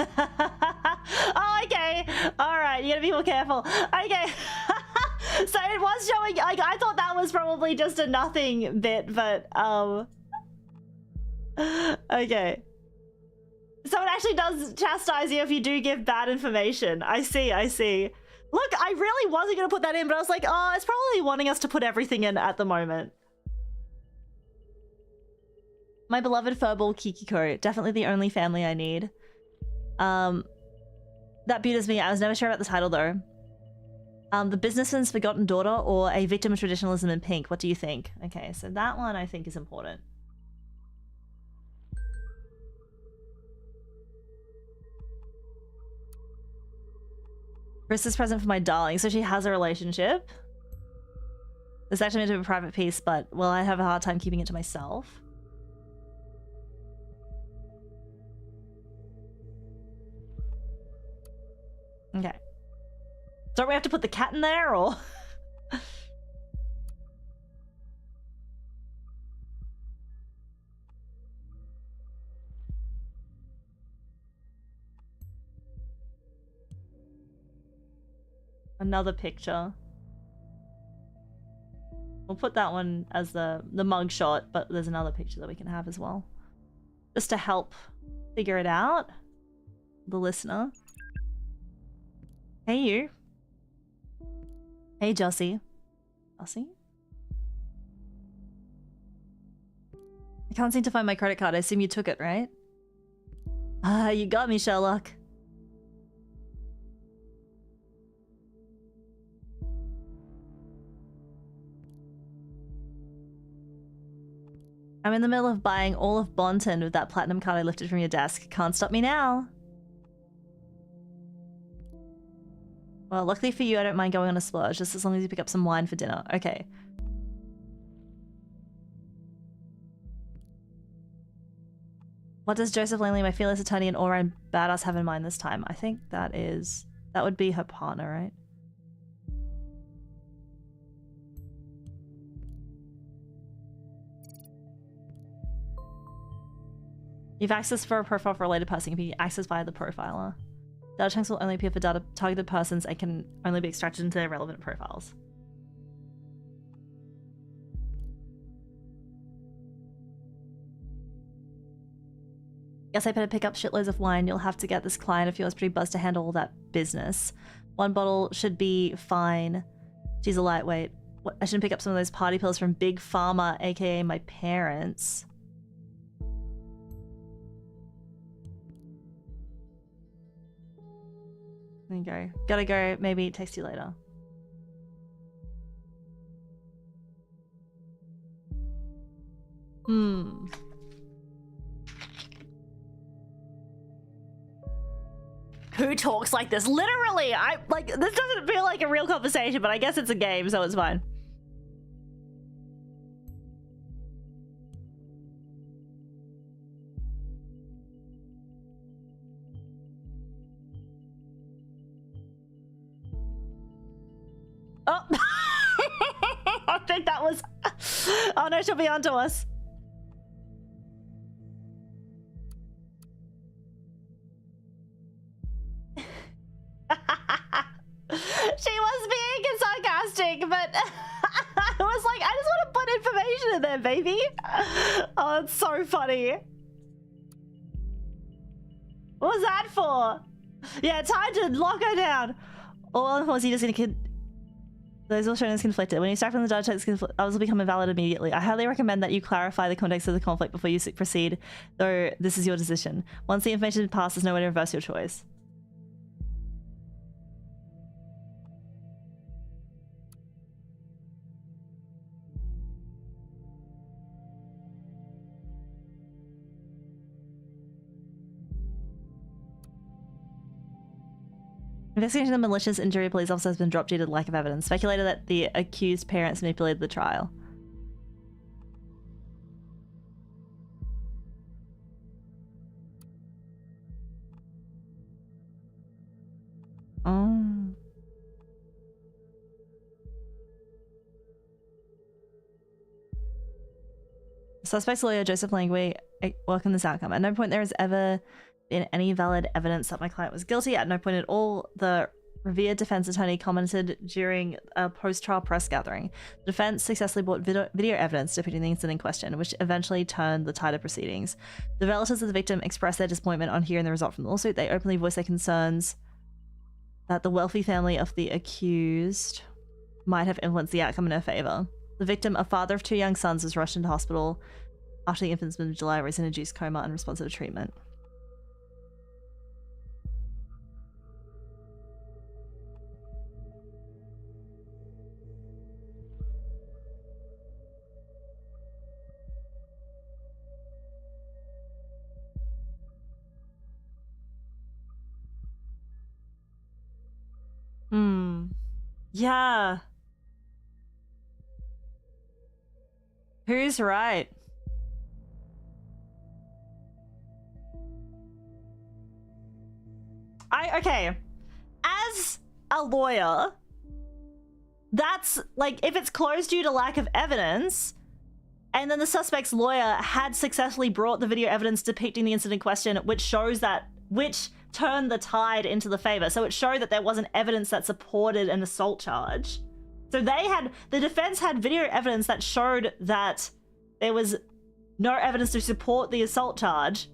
Speaker 1: Oh, okay. All right, you gotta be more careful. Okay. So it was showing, like, I thought that was probably just a nothing bit, but, okay. So it actually does chastise you if you do give bad information. I see, I see. Look, I really wasn't gonna put that in, but I was like, oh, it's probably wanting us to put everything in at the moment. My beloved furball Kikiko, definitely the only family I need. That beauties me. I was never sure about the title though. The Businessman's Forgotten Daughter or A Victim of Traditionalism in Pink. What do you think? Okay, so that one I think is important. Christmas present for my darling. So she has a relationship. It's actually meant to be a private piece, but well, I have a hard time keeping it to myself. Okay. Don't we have to put the cat in there, or? Another picture. We'll put that one as the mug shot, but there's another picture that we can have as well. Just to help figure it out. The listener. Hey you. Hey Jossie. Jossie? I can't seem to find my credit card. I assume you took it, right? Ah, you got me, Sherlock. I'm in the middle of buying all of Bonton with that platinum card I lifted from your desk. Can't stop me now. Well, luckily for you, I don't mind going on a splurge, just as long as you pick up some wine for dinner. Okay. What does Joseph Langley, my fearless attorney and all-around badass, have in mind this time? I think that would be her partner, right? You've access for a profile for a related person. It can be accessed via the profiler. Data chunks will only appear for targeted persons and can only be extracted into their relevant profiles. Guess I better pick up shitloads of wine. You'll have to get this client of yours pretty buzzed to handle all that business. One bottle should be fine. She's a lightweight. I shouldn't pick up some of those party pills from Big Pharma, aka my parents. There you go. Gotta go. Maybe text you later. Who talks like this? Literally! This doesn't feel like a real conversation, but I guess it's a game, so it's fine. think that was... Oh no, she'll be onto us. She was being sarcastic, but I was like, I just want to put information in there, baby. Oh, it's so funny. What was that for? Yeah, time to lock her down. All of he just gonna those will show as conflicted. When you start from the judge, others will become invalid immediately. I highly recommend that you clarify the context of the conflict before you proceed, though this is your decision. Once the information passes, no way to reverse your choice. Investigation of malicious injury of police officer has been dropped due to lack of evidence. Speculated that the accused parents manipulated the trial. Oh. Suspect's lawyer, Joseph Langley, welcome this outcome. At no point there has ever been any valid evidence that my client was guilty. At no point at all, the revered defense attorney commented during a post-trial press gathering. The defense successfully brought video evidence depicting the incident in question, which eventually turned the tide of proceedings. The relatives of the victim expressed their disappointment on hearing the result from the lawsuit. They openly voiced their concerns that the wealthy family of the accused might have influenced the outcome in her favor. The victim, a father of 2 young sons, was rushed into hospital after the infant's in July, was in a induced coma unresponsive to treatment. Yeah. Who's right? Okay. As a lawyer, that's like, if it's closed due to lack of evidence, and then the suspect's lawyer had successfully brought the video evidence depicting the incident in question, which shows that, which turned the tide into the favor. So it showed that there wasn't evidence that supported an assault charge. So the defense had video evidence that showed that there was no evidence to support the assault charge.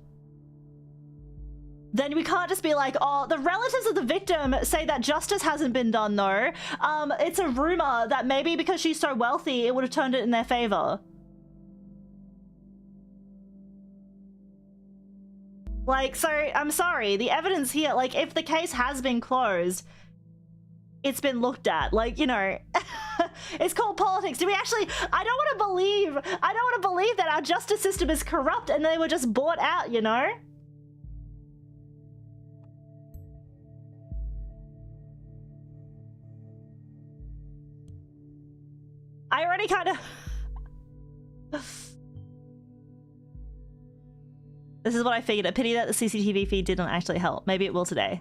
Speaker 1: Then we can't just be like, oh, the relatives of the victim say that justice hasn't been done though. It's a rumor that maybe because she's so wealthy, it would have turned it in their favor. Like, so, I'm sorry, the evidence here, like, if the case has been closed, it's been looked at. Like, you know, it's called politics. Do we actually, I don't want to believe that our justice system is corrupt and they were just bought out, you know? I already kind of... This is what I figured. A pity that the CCTV feed didn't actually help. Maybe it will today.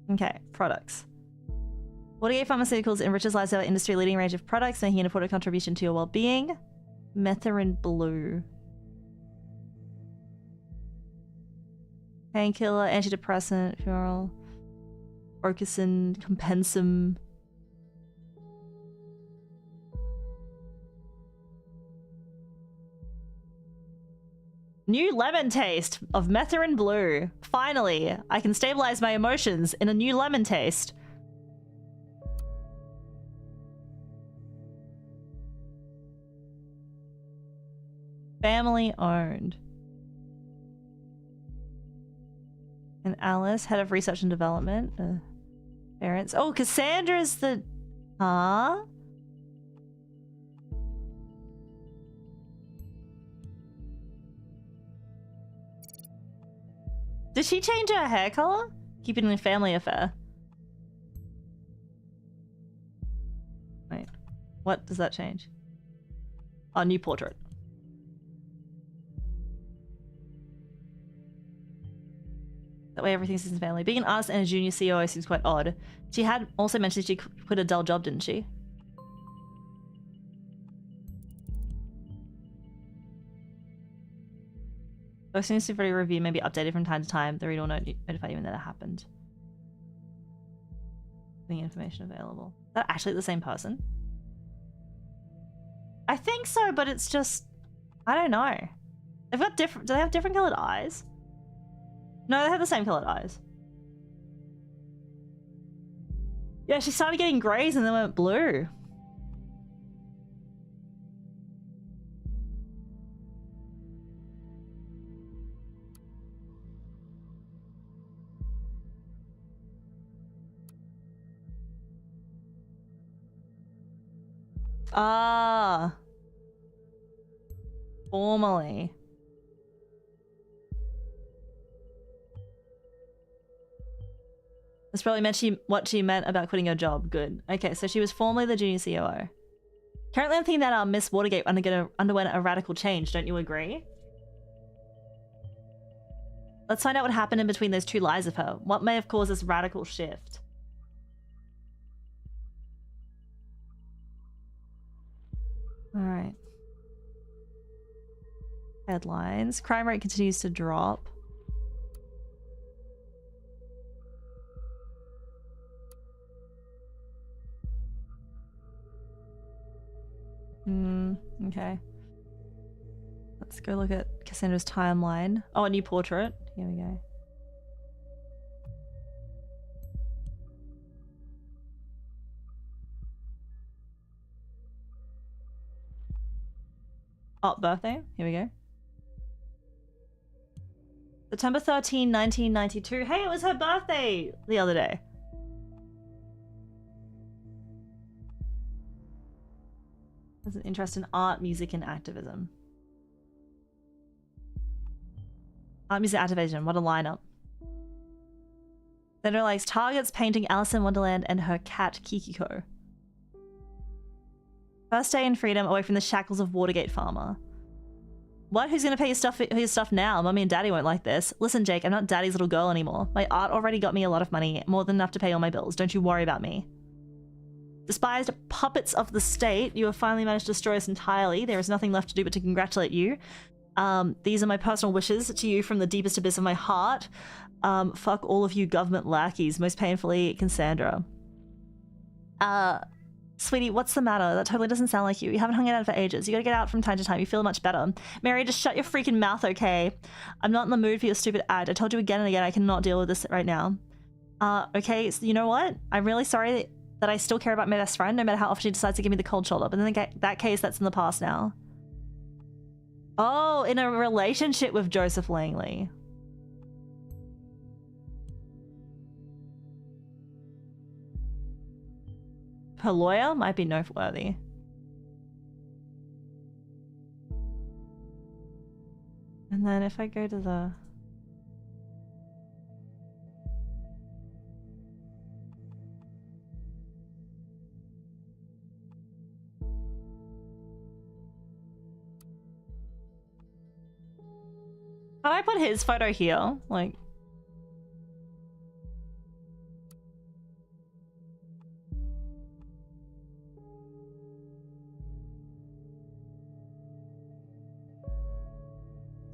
Speaker 1: Okay, products. Watergate Pharmaceuticals enriches lives with our industry-leading range of products, making an important contribution to your well-being. Metharin Blue. Painkiller, antidepressant, fural, Orcison, Compensum. New lemon taste of Metharin Blue. Finally, I can stabilize my emotions in a new lemon taste. Family owned. And Alice, head of research and development. Parents. Oh, Cassandra's the... Huh? Did she change her hair color? Keep it in a family affair. Wait, what does that change? Oh, new portrait. That way everything's in the family. Being an artist and a junior COO seems quite odd. She had also mentioned she quit a dull job, didn't she? Those seems to be review may be updated from time to time. The reader will notify you when that happened. The information available. Is that actually the same person? I think so, but it's just... I don't know. They've got different... Do they have different colored eyes? No, they have the same colored eyes. Yeah, she started getting greys and then went blue. Ah. Formally. This probably meant what she meant about quitting her job. Good. Okay, so she was formerly the junior COO. Currently, I'm thinking that Miss Watergate underwent a radical change. Don't you agree? Let's find out what happened in between those two lies of her. What may have caused this radical shift? All right. Headlines. Crime rate continues to drop. Okay. Let's go look at Cassandra's timeline. Oh, a new portrait. Here we go. Oh, birthday. Here we go. September 13, 1992. Hey, it was her birthday the other day. There's an interest in art, music, and activism. Art, music, activism. What a lineup. Sandra likes targets, painting, Alice in Wonderland, and her cat Kikiko. First day in freedom, away from the shackles of Watergate Farmer. What? Who's gonna pay your stuff now? Mummy and Daddy won't like this. Listen, Jake, I'm not Daddy's little girl anymore. My art already got me a lot of money, more than enough to pay all my bills. Don't you worry about me. Despised puppets of the state, you have finally managed to destroy us entirely. There is nothing left to do but to congratulate you. These are my personal wishes to you from the deepest abyss of my heart. Fuck all of you government lackeys. Most painfully, Cassandra. Sweetie, what's the matter? That totally doesn't sound like you. You haven't hung out for ages. You gotta get out from time to time. You feel much better. Mary, just shut your freaking mouth, okay? I'm not in the mood for your stupid ad. I told you again and again I cannot deal with this right now. Okay, so you know what? I'm really sorry that I still care about my best friend, no matter how often she decides to give me the cold shoulder. But in that case, that's in the past now. Oh, in a relationship with Joseph Langley. Her lawyer might be noteworthy. And then if I go to the... How do I put his photo here? Like...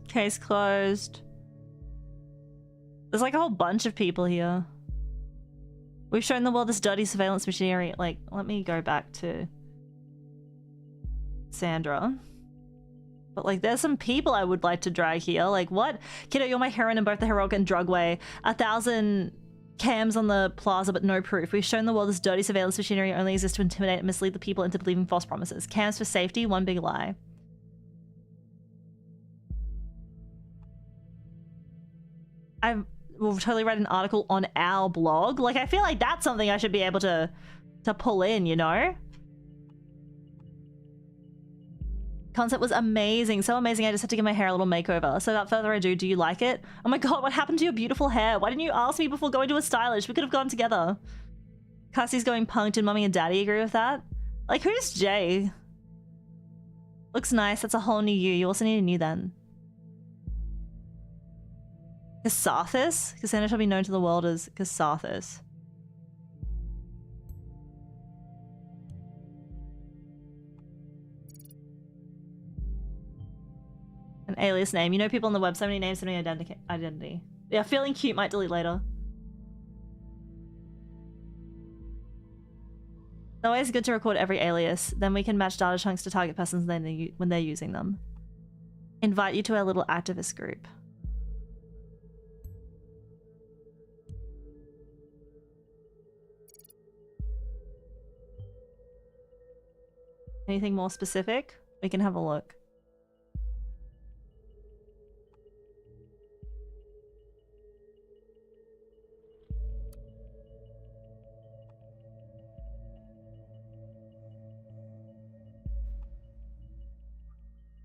Speaker 1: Case closed. There's like a whole bunch of people here. We've shown the world this dirty surveillance machinery. Like, let me go back to Sandra. But like, there's some people I would like to drag here. Like, what? Kiddo, you're my heroine in both the heroic and drug way. 1,000 cams on the plaza, but no proof. We've shown the world this dirty surveillance machinery only exists to intimidate and mislead the people into believing false promises. Cams for safety, one big lie. I will totally write an article on our blog. Like, I feel like that's something I should be able to pull in, you know? Concept was amazing. So amazing, I just had to give my hair a little makeover. So without further ado, do you like it? Oh my god, what happened to your beautiful hair? Why didn't you ask me before going to a stylist? We could have gone together. Cassie's going punked and Mummy and Daddy agree with that? Like, who's Jay? Looks nice. That's a whole new you. You also need a new then. Cassathis? Cassandra shall be known to the world as Cassathis. An alias name. You know people on the web, so many names, so many identity. Yeah, feeling cute might delete later. It's always good to record every alias. Then we can match data chunks to target persons when they're using them. Invite you to our little activist group. Anything more specific? We can have a look.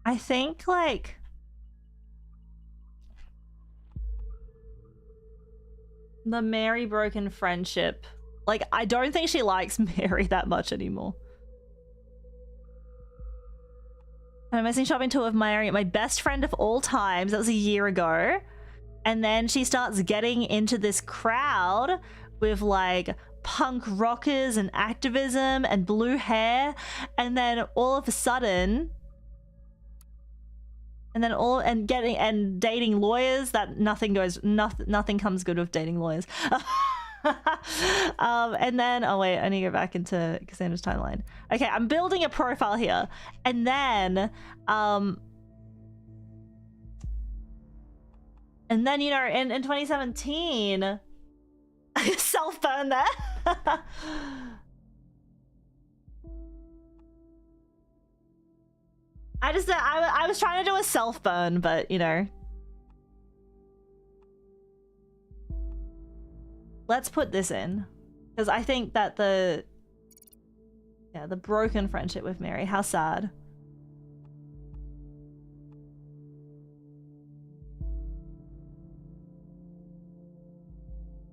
Speaker 1: I think, like... the Mary broken friendship. Like, I don't think she likes Mary that much anymore. An amazing shopping tour of Mary, my best friend of all times. That was a year ago. And then she starts getting into this crowd with like punk rockers and activism and blue hair. And then all of a sudden, dating lawyers. That nothing comes good with dating lawyers. And then, oh wait, I need to go back into Cassandra's timeline. Okay, I'm building a profile here. And then, you know, in 2017, self-burn there. I was trying to do a self-burn, but you know. Let's put this in, because I think that the broken friendship with Mary, how sad.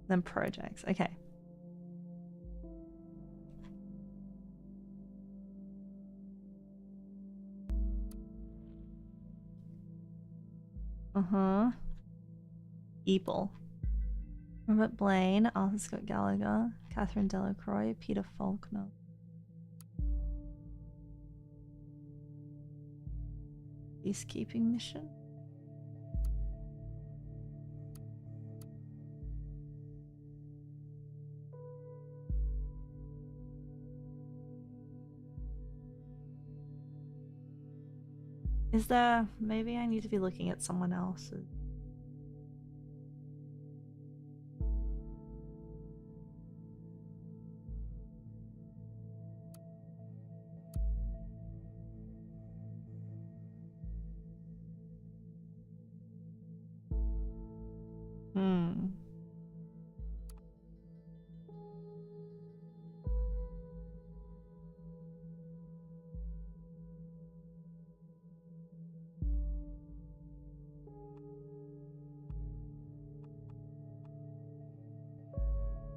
Speaker 1: Then projects, okay. Eeple. Robert Blaine, Arthur Scott Gallagher, Catherine Delacroix, Peter Faulkner. Peacekeeping mission. Is there... maybe I need to be looking at someone else's.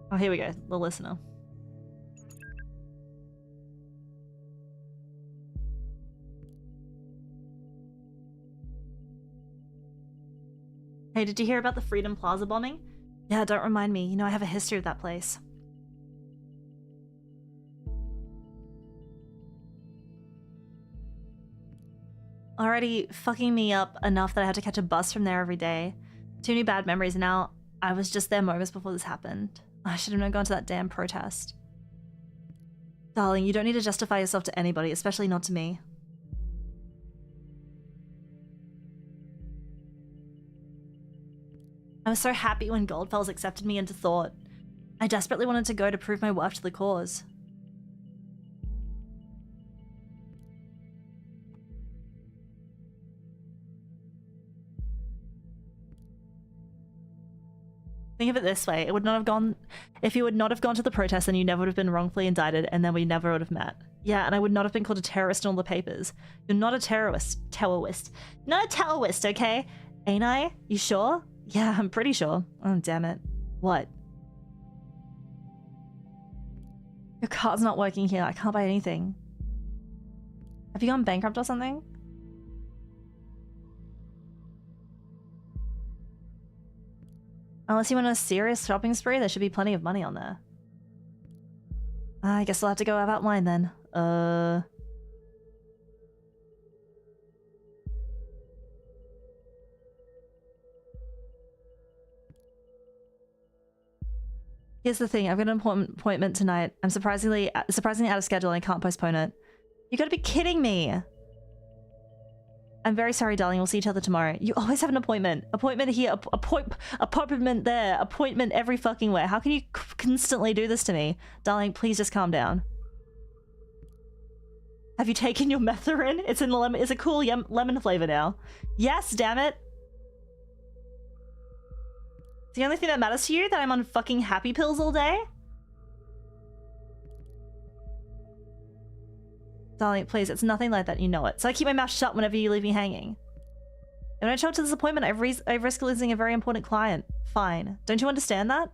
Speaker 1: Oh, here we go. The listener. Hey, did you hear about the Freedom Plaza bombing? Yeah, don't remind me. You know, I have a history of that place. Already fucking me up enough that I had to catch a bus from there every day. Too many bad memories, and now I was just there moments before this happened. I should have not gone to that damn protest. Darling, you don't need to justify yourself to anybody, especially not to me. I was so happy when Goldfells accepted me into Thought. I desperately wanted to go to prove my worth to the cause. Think of it this way, it would not have gone... if you would not have gone to the protest, then you never would have been wrongfully indicted, and then we never would have met. Yeah, and I would not have been called a terrorist in all the papers. You're not a terrorist. Not a terrorist, okay? Ain't I? You sure? Yeah, I'm pretty sure. Oh, damn it. What? Your card's not working here. I can't buy anything. Have you gone bankrupt or something? Unless you went on a serious shopping spree, there should be plenty of money on there. I guess I'll have to go about mine then. Here's the thing, I've got an appointment tonight. I'm surprisingly out of schedule and I can't postpone it. You gotta be kidding me. I'm very sorry, darling. We'll see each other tomorrow. You always have an appointment. Appointment here, appointment there, appointment every fucking where. How can you constantly do this to me? Darling, please just calm down. Have you taken your Methorin? It's in the lemon. It's a cool lemon flavor now. Yes, damn it. The only thing that matters to you that I'm on fucking happy pills all day? Darling, please, it's nothing like that, you know it. So I keep my mouth shut whenever you leave me hanging. And when I show up to this appointment, I risk losing a very important client. Fine. Don't you understand that?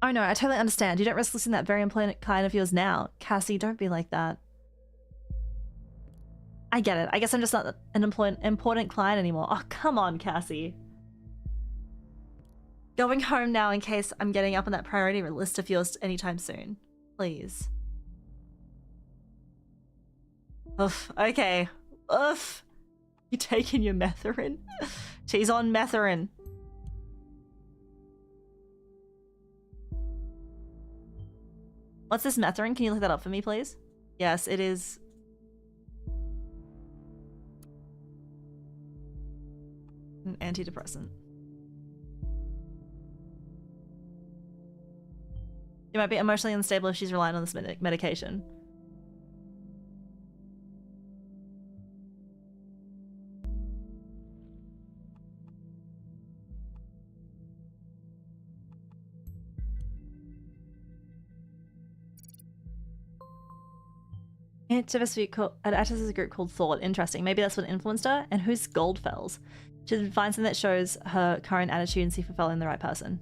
Speaker 1: Oh no, I totally understand. You don't risk losing that very important client of yours now. Cassie, don't be like that. I get it. I guess I'm just not an important client anymore. Oh, come on, Cassie. Going home now in case I'm getting up on that priority list of yours anytime soon. Please. Oof, okay. Oof. You taking your Methorin? She's on Methorin. What's this Methorin? Can you look that up for me, please? Yes, it is. An antidepressant. She might be emotionally unstable if she's relying on this medication. It activists a group called Thought. Interesting. Maybe that's what influenced her. And who's Goldfells? She should find something that shows her current attitude and see if we're following the right person.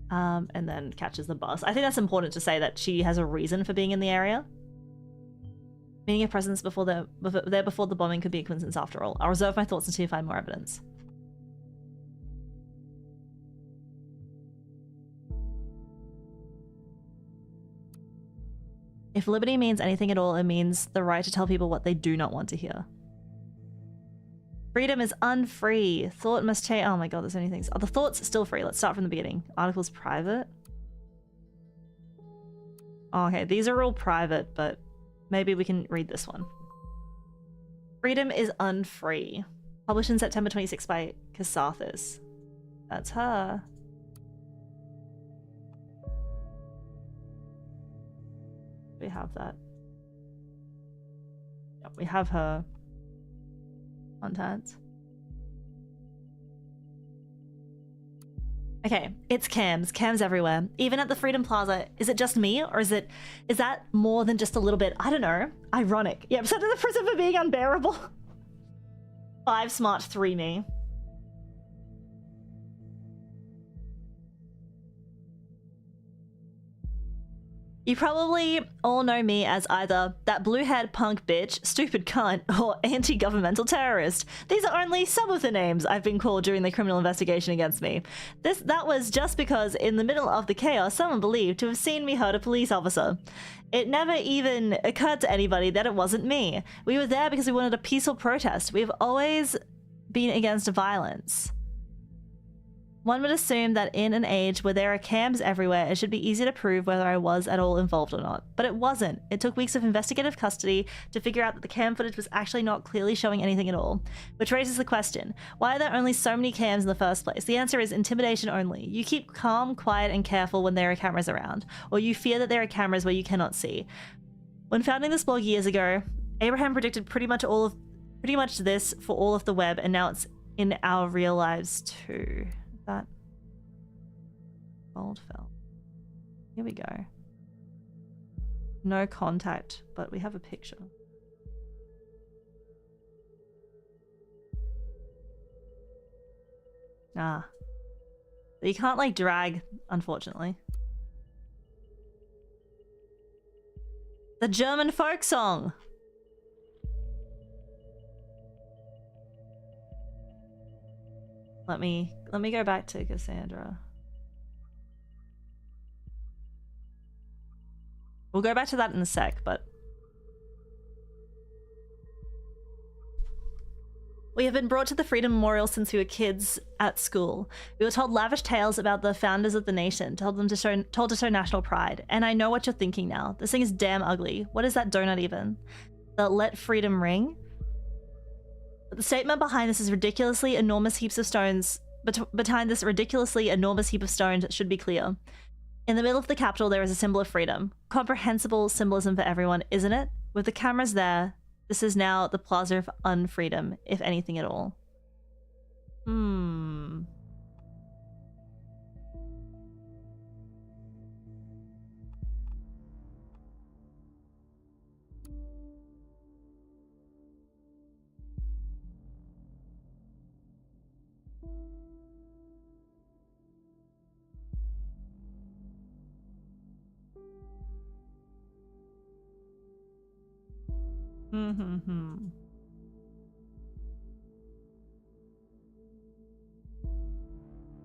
Speaker 1: And then catches the bus. I think that's important to say that she has a reason for being in the area. Meaning a presence before the bombing could be a coincidence after all. I'll reserve my thoughts until you find more evidence. If liberty means anything at all, it means the right to tell people what they do not want to hear. Freedom is unfree. Thought must change. Oh my god, there's so many things. Are the thoughts still free? Let's start from the beginning. Articles private. Oh, okay, these are all private, but maybe we can read this one. Freedom is unfree. Published in September 26 by Casathis. That's her. We have that. Yep, we have her. Content. Okay, it's cams. Cams everywhere. Even at the Freedom Plaza. Is it just me? Or is that more than just a little bit? I don't know. Ironic. Yep, sent to the prison for being unbearable. 5 smart, 3 me. You probably all know me as either that blue-haired punk bitch, stupid cunt, or anti-governmental terrorist. These are only some of the names I've been called during the criminal investigation against me. That was just because in the middle of the chaos, someone believed to have seen me hurt a police officer. It never even occurred to anybody that it wasn't me. We were there because we wanted a peaceful protest. We've always been against violence. One would assume that in an age where there are cams everywhere, it should be easy to prove whether I was at all involved or not. But it wasn't. It took weeks of investigative custody to figure out that the cam footage was actually not clearly showing anything at all. Which raises the question, why are there only so many cams in the first place? The answer is intimidation only. You keep calm, quiet, and careful when there are cameras around, or you fear that there are cameras where you cannot see. When founding this blog years ago, Abraham predicted pretty much this for all of the web, and now it's in our real lives too. That Goldfell. Here we go. No contact, but we have a picture. Ah. You can't like drag, unfortunately. The German folk song. Let me go back to Cassandra. We'll go back to that in a sec, but We have been brought to the Freedom Memorial since we were kids at school. We were told lavish tales about the founders of the nation, told to show national pride. And I know what you're thinking now. This thing is damn ugly. What is that donut even? The let freedom ring? But the statement behind this is ridiculously enormous heaps of stones. Behind this ridiculously enormous heap of stones should be clear. In the middle of the Capitol, there is a symbol of freedom. Comprehensible symbolism for everyone, isn't it? With the cameras there, this is now the plaza of unfreedom, if anything at all.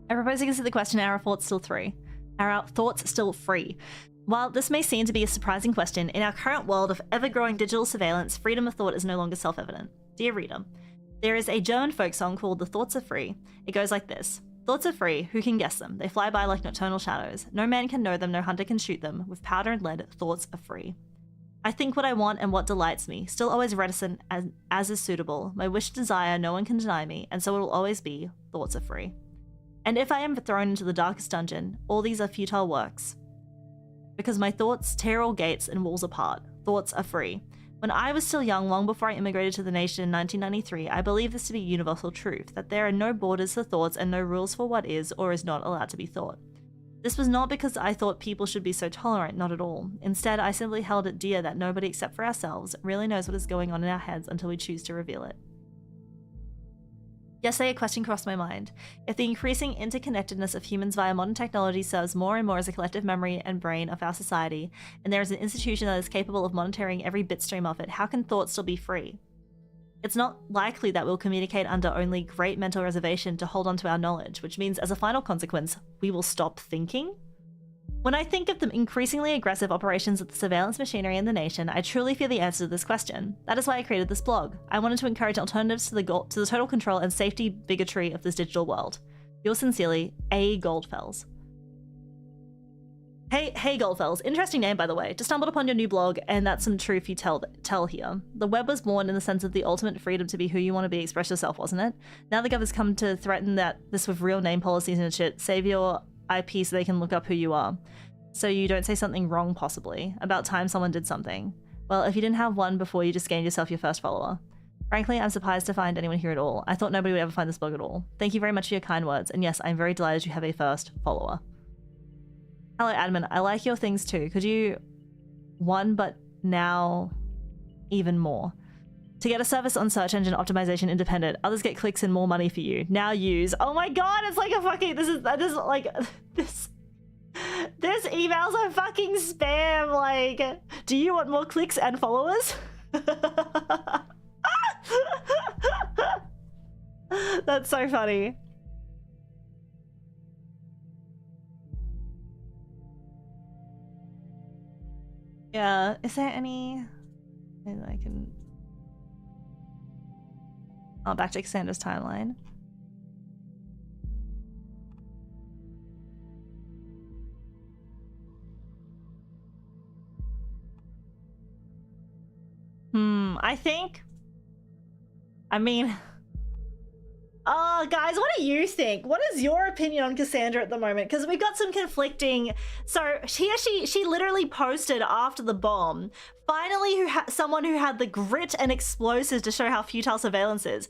Speaker 1: I propose to consider the question, are our thoughts still free? Are our thoughts still free? While this may seem to be a surprising question, in our current world of ever-growing digital surveillance, freedom of thought is no longer self-evident. Dear reader, there is a German folk song called The Thoughts Are Free. It goes like this. Thoughts are free, who can guess them? They fly by like nocturnal shadows. No man can know them, no hunter can shoot them. With powder and lead, thoughts are free. I think what I want and what delights me, still always reticent as is suitable. My wish desire no one can deny me, and so it will always be, thoughts are free. And if I am thrown into the darkest dungeon, all these are futile works. Because my thoughts tear all gates and walls apart. Thoughts are free. When I was still young, long before I immigrated to the nation in 1993, I believed this to be universal truth, that there are no borders for thoughts and no rules for what is or is not allowed to be thought. This was not because I thought people should be so tolerant, not at all. Instead, I simply held it dear that nobody except for ourselves really knows what is going on in our heads until we choose to reveal it. Yesterday, a question crossed my mind. If the increasing interconnectedness of humans via modern technology serves more and more as a collective memory and brain of our society, and there is an institution that is capable of monitoring every bitstream of it, how can thought still be free? It's not likely that we'll communicate under only great mental reservation to hold on to our knowledge, which means as a final consequence, we will stop thinking? When I think of the increasingly aggressive operations of the surveillance machinery in the nation, I truly fear the answer to this question. That is why I created this blog. I wanted to encourage alternatives to the total control and safety bigotry of this digital world. Yours sincerely, A. Goldfells. Hey Goldfells, interesting name by the way. Just stumbled upon your new blog, and that's some truth you tell here. The web was born in the sense of the ultimate freedom to be who you want to be, express yourself, wasn't it? Now the government's come to threaten that this with real name policies and shit. Save your IP so they can look up who you are. So you don't say something wrong, possibly. About time someone did something. Well, if you didn't have one before, you just gained yourself your first follower. Frankly, I'm surprised to find anyone here at all. I thought nobody would ever find this blog at all. Thank you very much for your kind words, and yes, I'm very delighted you have a first follower. Hello, admin. I like your things too. Could you... One, but now... even more. To get a service on search engine optimization independent, others get clicks and more money for you. Now use. Oh my god, it's like a fucking... This is like... This emails are fucking spam, like... Do you want more clicks and followers? That's so funny. Yeah, is there any... Maybe I can... Oh, back to Cassandra's timeline. I think... I mean... Oh, guys, what do you think? What is your opinion on Cassandra at the moment? Because we got some conflicting... So she literally posted after the bomb, finally someone who had the grit and explosives to show how futile surveillance is.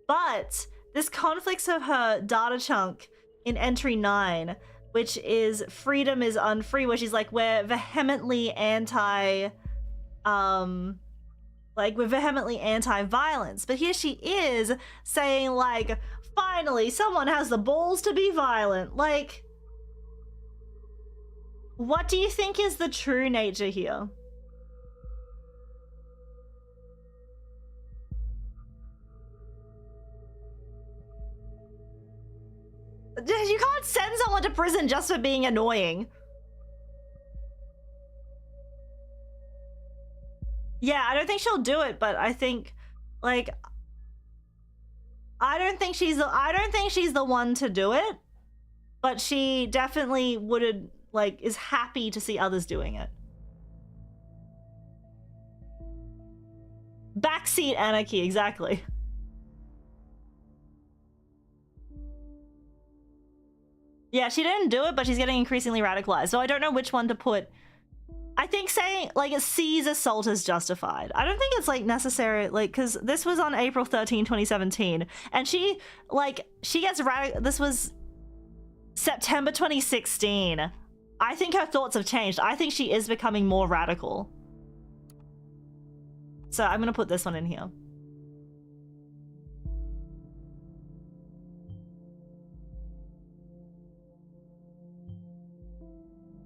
Speaker 1: But this conflicts of her data chunk in entry 9, which is freedom is unfree, where she's like, we're vehemently anti-violence. But here she is saying, like, finally someone has the balls to be violent. Like, what do you think is the true nature here? You can't send someone to prison just for being annoying. Yeah, I don't think she'll do it, but I think, like, I don't think she's the one to do it, but she definitely would like is happy to see others doing it. Backseat anarchy, exactly. Yeah, she didn't do it, but she's getting increasingly radicalized. So I don't know which one to put. I think saying like it sees assault as justified. I don't think it's like necessary, like, because this was on April 13, 2017, and she gets this was September 2016. I think her thoughts have changed. I think she is becoming more radical. So I'm gonna put this one in here.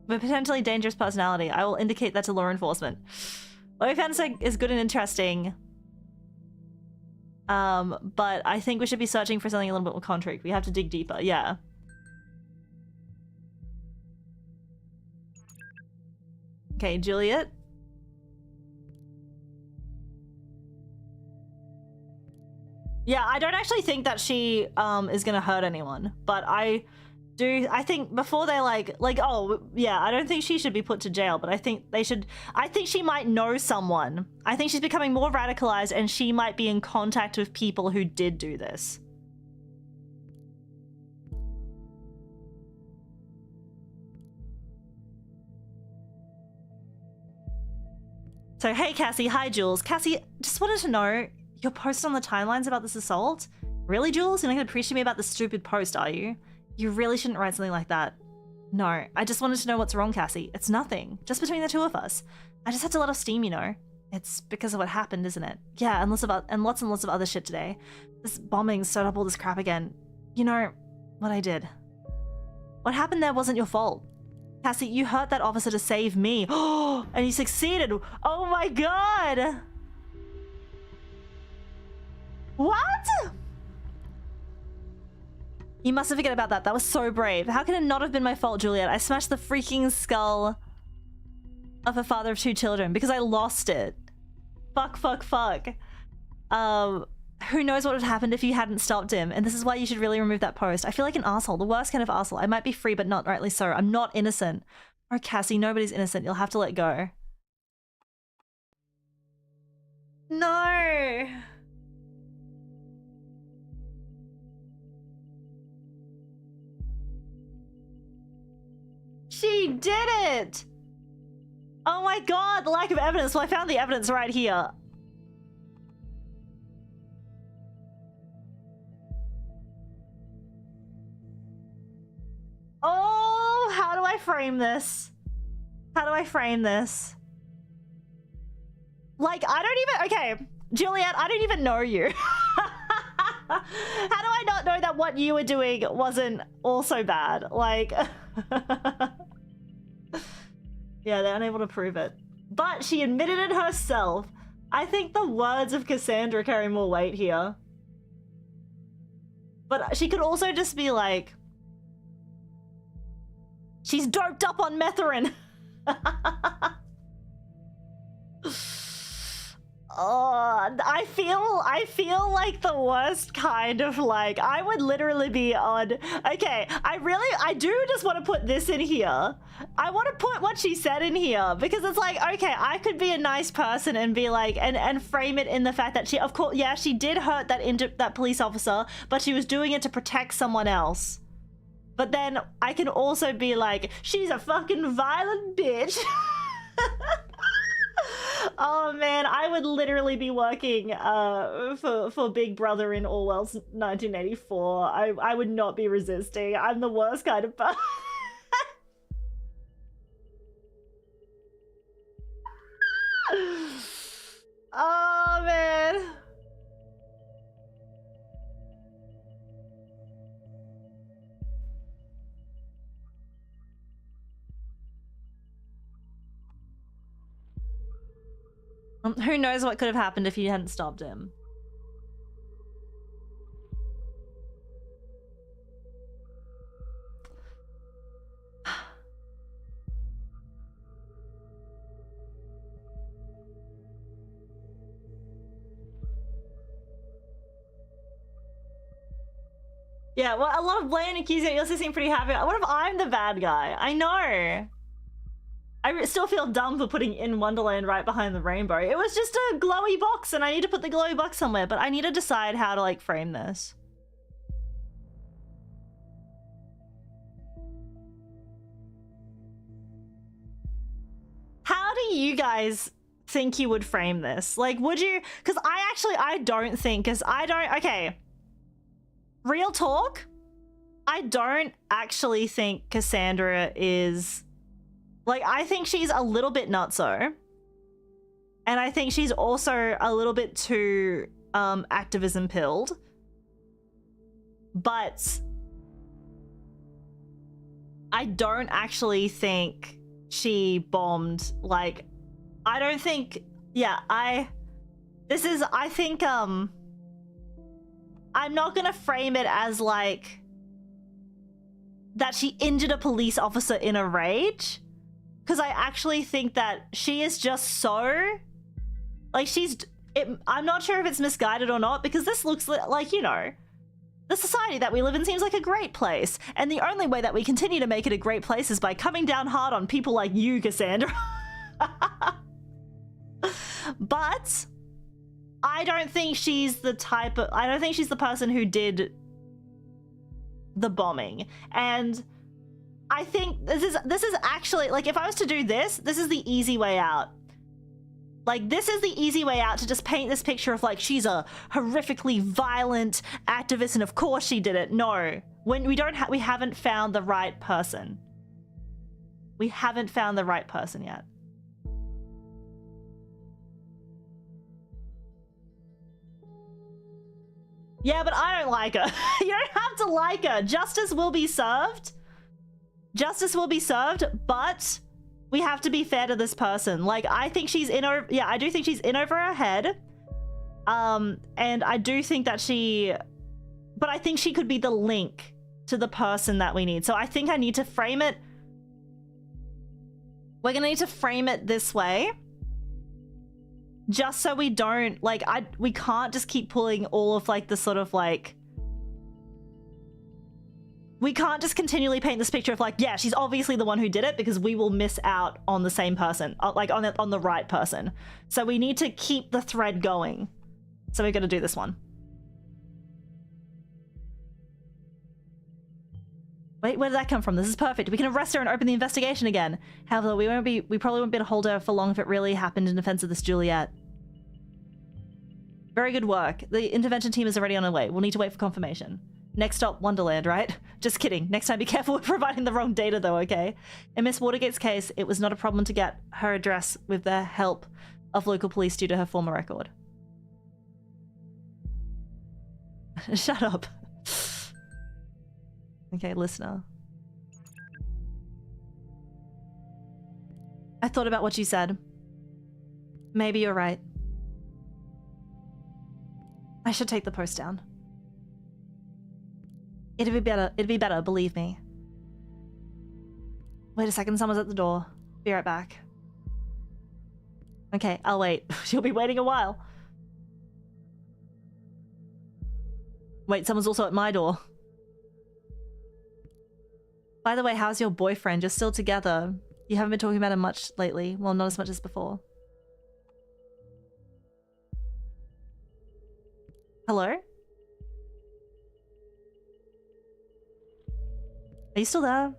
Speaker 1: But potentially dangerous personality. I will indicate that to law enforcement. What we found is good and interesting. But I think we should be searching for something a little bit more concrete. We have to dig deeper, yeah. Okay, Juliet. Yeah, I don't actually think that she is gonna hurt anyone, but I think before they like oh yeah, I don't think she should be put to jail, but I think they should. I think she might know someone. I think she's becoming more radicalized and she might be in contact with people who did do this. So hey Cassie, hi Jules. Cassie, just wanted to know, your post on the timelines about this assault? Really, Jules? You're not gonna appreciate me about the stupid post, are you? You really shouldn't write something like that. No, I just wanted to know what's wrong, Cassie. It's nothing. Just between the two of us. I just had to let off steam, you know. It's because of what happened, isn't it? Yeah, and lots and lots of other shit today. This bombing stirred up all this crap again. You know, what I did. What happened there wasn't your fault. Cassie, you hurt that officer to save me. Oh, and you succeeded. Oh my god. What? You mustn't forget about that. That was so brave. How can it not have been my fault, Juliet? I smashed the freaking skull of a father of 2 children because I lost it. Fuck, fuck, fuck. Who knows what would have happened if you hadn't stopped him? And this is why you should really remove that post. I feel like an asshole, the worst kind of asshole. I might be free, but not rightly so. I'm not innocent. Oh, Cassie, nobody's innocent. You'll have to let go. No. She did it! Oh my god, the lack of evidence. Well, I found the evidence right here. Oh, how do I frame this? How do I frame this? Like, I don't even... Okay, Juliet, I don't even know you. How do I not know that what you were doing wasn't also bad? Like... Yeah, they're unable to prove it. But she admitted it herself. I think the words of Cassandra carry more weight here. But she could also just be like... She's doped up on Metherin! Oh, I feel like the worst kind of like, I would literally be on, okay, I do just want to put this in here. I want to put what she said in here because it's like, okay, I could be a nice person and be like, and frame it in the fact that she, of course, yeah, she did hurt that police officer, but she was doing it to protect someone else. But then I can also be like, she's a fucking violent bitch. Oh man, I would literally be working for Big Brother in Orwell's 1984. I would not be resisting. I'm the worst kind of person. Oh man. Who knows what could have happened if you hadn't stopped him. Yeah, well, a lot of blame and accusing. You also seem pretty happy. What if I'm the bad guy? I know. I still feel dumb for putting in Wonderland right behind the rainbow. It was just a glowy box and I need to put the glowy box somewhere, but I need to decide how to like frame this. How do you guys think you would frame this? Like, would you? Because I don't think, okay. Real talk, I don't actually think Cassandra is... Like, I think she's a little bit nutso. And I think she's also a little bit too activism pilled. But I don't actually think she bombed. Like, I don't think... Yeah, I think, I'm not gonna frame it as, like, that she injured a police officer in a rage. Because I actually think that she is just so... Like, I'm not sure if it's misguided or not, because this looks like, you know, the society that we live in seems like a great place. And the only way that we continue to make it a great place is by coming down hard on people like you, Cassandra. But I don't think she's the type of... I don't think she's the person who did the bombing. And I think this is actually, like, if I was to do this is the easy way out. Like, this is the easy way out, to just paint this picture of, like, she's a horrifically violent activist and of course she did it. No, when we haven't found the right person. We haven't found the right person yet. Yeah, but I don't like her. You don't have to like her. Justice will be served. Justice will be served, but we have to be fair to this person. Like, I think she's in over... Yeah, I do think she's in over her head. And I do think that she... But I think she could be the link to the person that we need. So I think I need to frame it... We're gonna need to frame it this way. Just so we don't... Like, we can't just keep pulling all of, like, the sort of, like... We can't just continually paint this picture of, like, yeah, she's obviously the one who did it, because we will miss out on the same person, like on the right person. So we need to keep the thread going. So we're going to do this one. Wait, where did that come from? This is perfect. We can arrest her and open the investigation again. However, we probably won't be able to hold her for long if it really happened in defense of this Juliet. Very good work. The intervention team is already on their way. We'll need to wait for confirmation. Next stop, Wonderland, right? Just kidding. Next time, be careful with providing the wrong data, though, okay? In Miss Watergate's case, it was not a problem to get her address with the help of local police due to her former record. Shut up. Okay, listener. I thought about what you said. Maybe you're right. I should take the post down. It'd be better, believe me. Wait a second, someone's at the door. Be right back. Okay, I'll wait. She'll be waiting a while. Wait, someone's also at my door. By the way, how's your boyfriend? You're still together. You haven't been talking about him much lately. Well, not as much as before. Hello? Are you still there?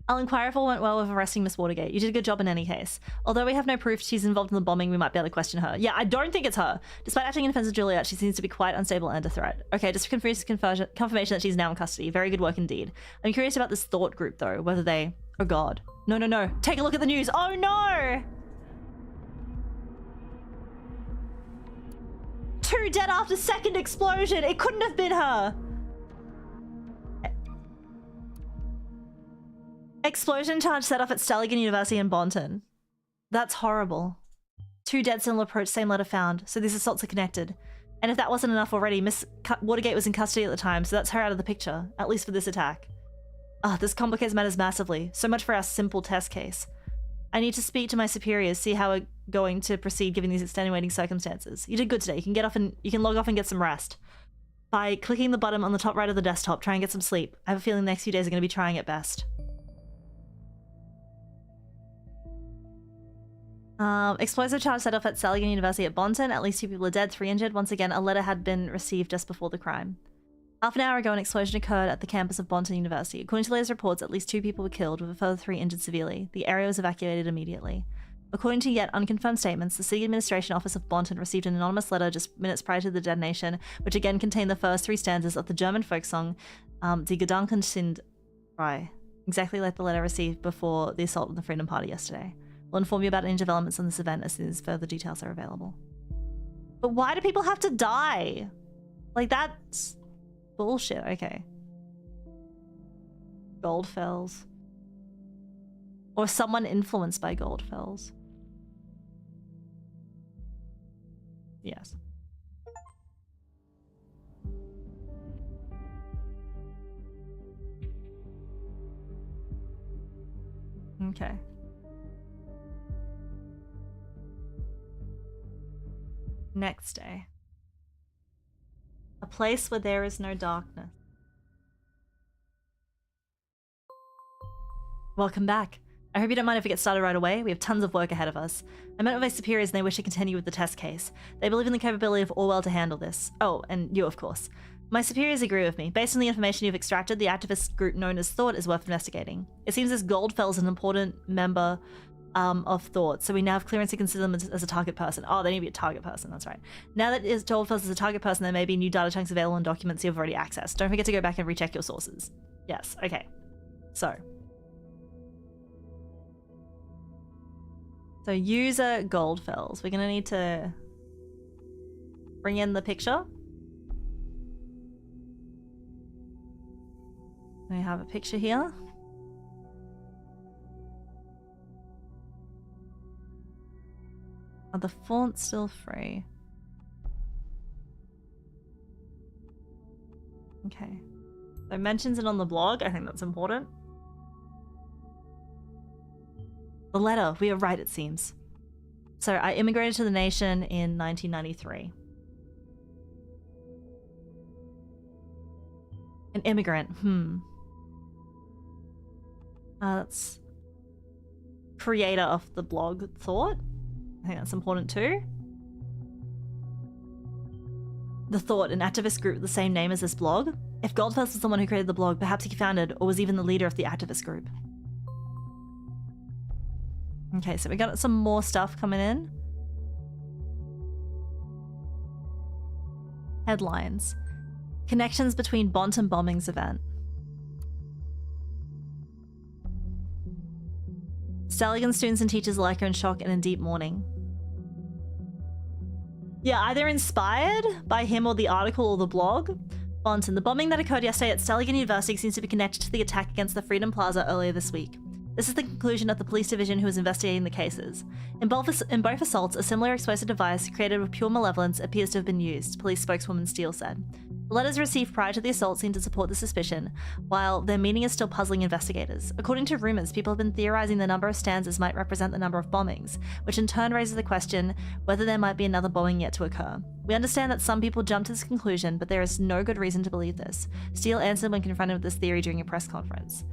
Speaker 1: I'll inquire if all went well with arresting Miss Watergate. You did a good job in any case. Although we have no proof she's involved in the bombing, we might be able to question her. Yeah, I don't think it's her. Despite acting in defense of Juliet, she seems to be quite unstable and a threat. Okay, just confirmation that she's now in custody. Very good work indeed. I'm curious about this thought group though, whether they... Oh god. No, no, no. Take a look at the news. Oh no! 2 dead after second explosion. It couldn't have been her. Explosion charge set off at Staligan University in Bonton. That's horrible. 2 dead, similar approach, same letter found. So these assaults are connected. And if that wasn't enough already, Miss Watergate was in custody at the time, so that's her out of the picture, at least for this attack. This complicates matters massively. So much for our simple test case. I need to speak to my superiors, see how going to proceed given these extenuating circumstances. You did good today. You can log off and get some rest. By clicking the button on the top right of the desktop, try and get some sleep. I have a feeling the next few days are going to be trying at best. Explosive charge set off at Saligan University at Bonton. At least 2 people are dead, 3 injured. Once again, a letter had been received just before the crime. Half an hour ago, an explosion occurred at the campus of Bonton University. According to latest reports, at least 2 people were killed, with a further 3 injured severely. The area was evacuated immediately. According to yet unconfirmed statements, the City Administration Office of Bonton received an anonymous letter just minutes prior to the detonation, which again contained the first 3 stanzas of the German folk song, Die Gedanken sind frei, exactly like the letter received before the assault on the Freedom Party yesterday. We'll inform you about any developments on this event as soon as further details are available. But why do people have to die? Like, that's bullshit. Okay. Goldfells. Or someone influenced by Goldfells. Yes. Okay. Next day. A place where there is no darkness. Welcome back. I hope you don't mind if we get started right away. We have tons of work ahead of us. I met with my superiors and they wish to continue with the test case. They believe in the capability of ORWELL to handle this. Oh, and you, of course. My superiors agree with me. Based on the information you've extracted, the activist group known as Thought is worth investigating. It seems this Goldfell is an important member of Thought, so we now have clearance to consider them as a target person. Oh, they need to be a target person, that's right. Now that Goldfell is a target person, there may be new data chunks available in documents you've already accessed. Don't forget to go back and recheck your sources. Yes, okay. So user Goldfells. We're gonna need to bring in the picture. We have a picture here. Are the fonts still free? Okay. So it mentions it on the blog. I think that's important. The letter. We are right, it seems. So I immigrated to the nation in 1993. An immigrant. That's creator of the blog Thought. I think that's important too. The Thought, an activist group with the same name as this blog. If Goldfuss was the one who created the blog, perhaps he founded or was even the leader of the activist group. Okay, so we got some more stuff coming in. Headlines. Connections between Bonton bombings event. Saligan students and teachers alike are in shock and in deep mourning. Yeah, either inspired by him or the article or the blog. Bonton, the bombing that occurred yesterday at Saligan University seems to be connected to the attack against the Freedom Plaza earlier this week. This is the conclusion of the police division who is investigating the cases. In both assaults, a similar explosive device created with pure malevolence appears to have been used, police spokeswoman Steele said. The letters received prior to the assault seem to support the suspicion, while their meaning is still puzzling investigators. According to rumors, people have been theorizing the number of stanzas might represent the number of bombings, which in turn raises the question whether there might be another bombing yet to occur. We understand that some people jump to this conclusion, but there is no good reason to believe this. Steele answered when confronted with this theory during a press conference.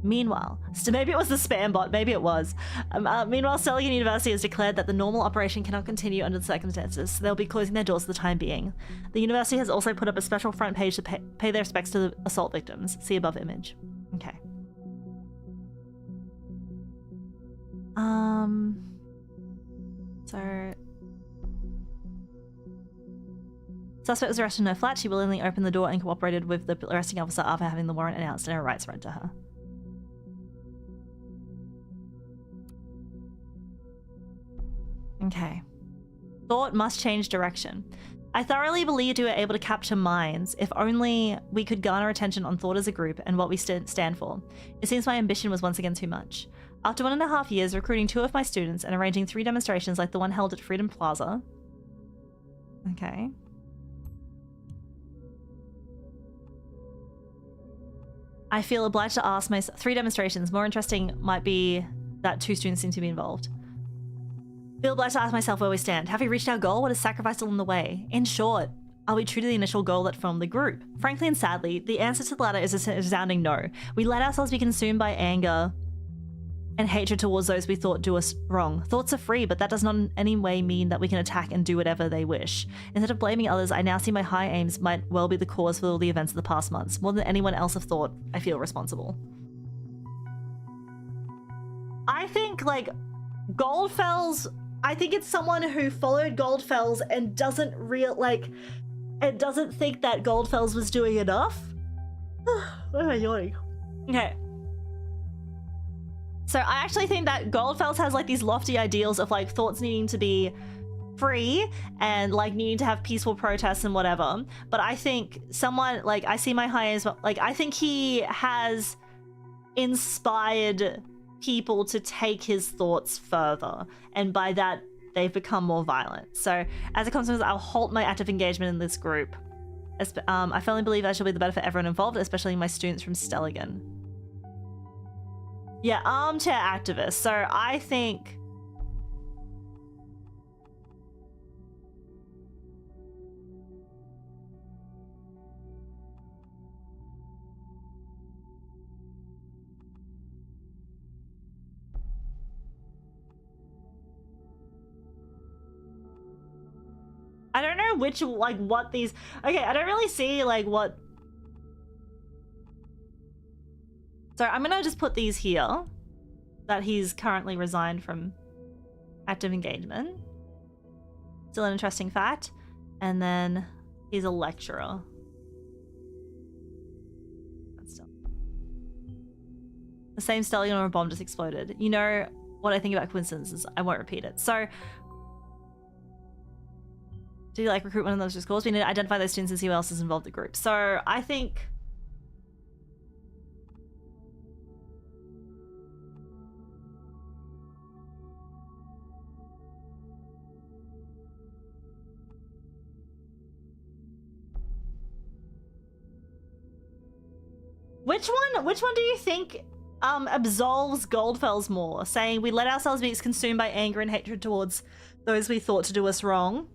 Speaker 1: Meanwhile, so maybe it was the spam bot, maybe it was. Meanwhile, Saligan University has declared that the normal operation cannot continue under the circumstances, so they'll be closing their doors for the time being. The university has also put up a special front page to pay their respects to the assault victims. See above image. Okay. So... Suspect was arrested in her flat. She willingly opened the door and cooperated with the arresting officer after having the warrant announced and her rights read to her. Okay. Thought must change direction. I thoroughly believed we were able to capture minds, if only we could garner attention on Thought as a group and what we stand for. It seems my ambition was once again too much. After 1.5 years recruiting 2 of my students and arranging 3 demonstrations like the one held at Freedom Plaza. Okay. I feel obliged to ask myself 3 demonstrations. More interesting might be that 2 students seem to be involved. Feel blessed to ask myself where we stand. Have we reached our goal? What is sacrificed along the way? In short, are we true to the initial goal that formed the group? Frankly and sadly, the answer to the latter is a resounding no. We let ourselves be consumed by anger and hatred towards those we thought do us wrong. Thoughts are free, but that does not in any way mean that we can attack and do whatever they wish. Instead of blaming others, I now see my high aims might well be the cause for all the events of the past months. More than anyone else have thought, I feel responsible. I think, like, Goldfells, I think it's someone who followed Goldfells and doesn't doesn't think that Goldfells was doing enough. Why am I yawning? Okay. So I actually think that Goldfells has like these lofty ideals of like thoughts needing to be free and like needing to have peaceful protests and whatever. But I think someone like, I see my high as well, like I think he has inspired people to take his thoughts further, and by that they've become more violent. So as a consequence, I'll halt my active engagement in this group. I firmly believe that shall be the better for everyone involved, especially my students from Stelligan. Yeah, armchair activist. So I think I don't know which, like, what these... Okay, I don't really see, like, what... So I'm gonna just put these here. That he's currently resigned from active engagement. Still an interesting fact. And then he's a lecturer. That's still... The same stellium or a bomb just exploded. You know what I think about coincidences. I won't repeat it. So... Do you like recruit one of those just calls? We need to identify those students and see who else is involved in the group. So I think... Which one do you think absolves Goldfells more? Saying we let ourselves be consumed by anger and hatred towards those we thought to do us wrong?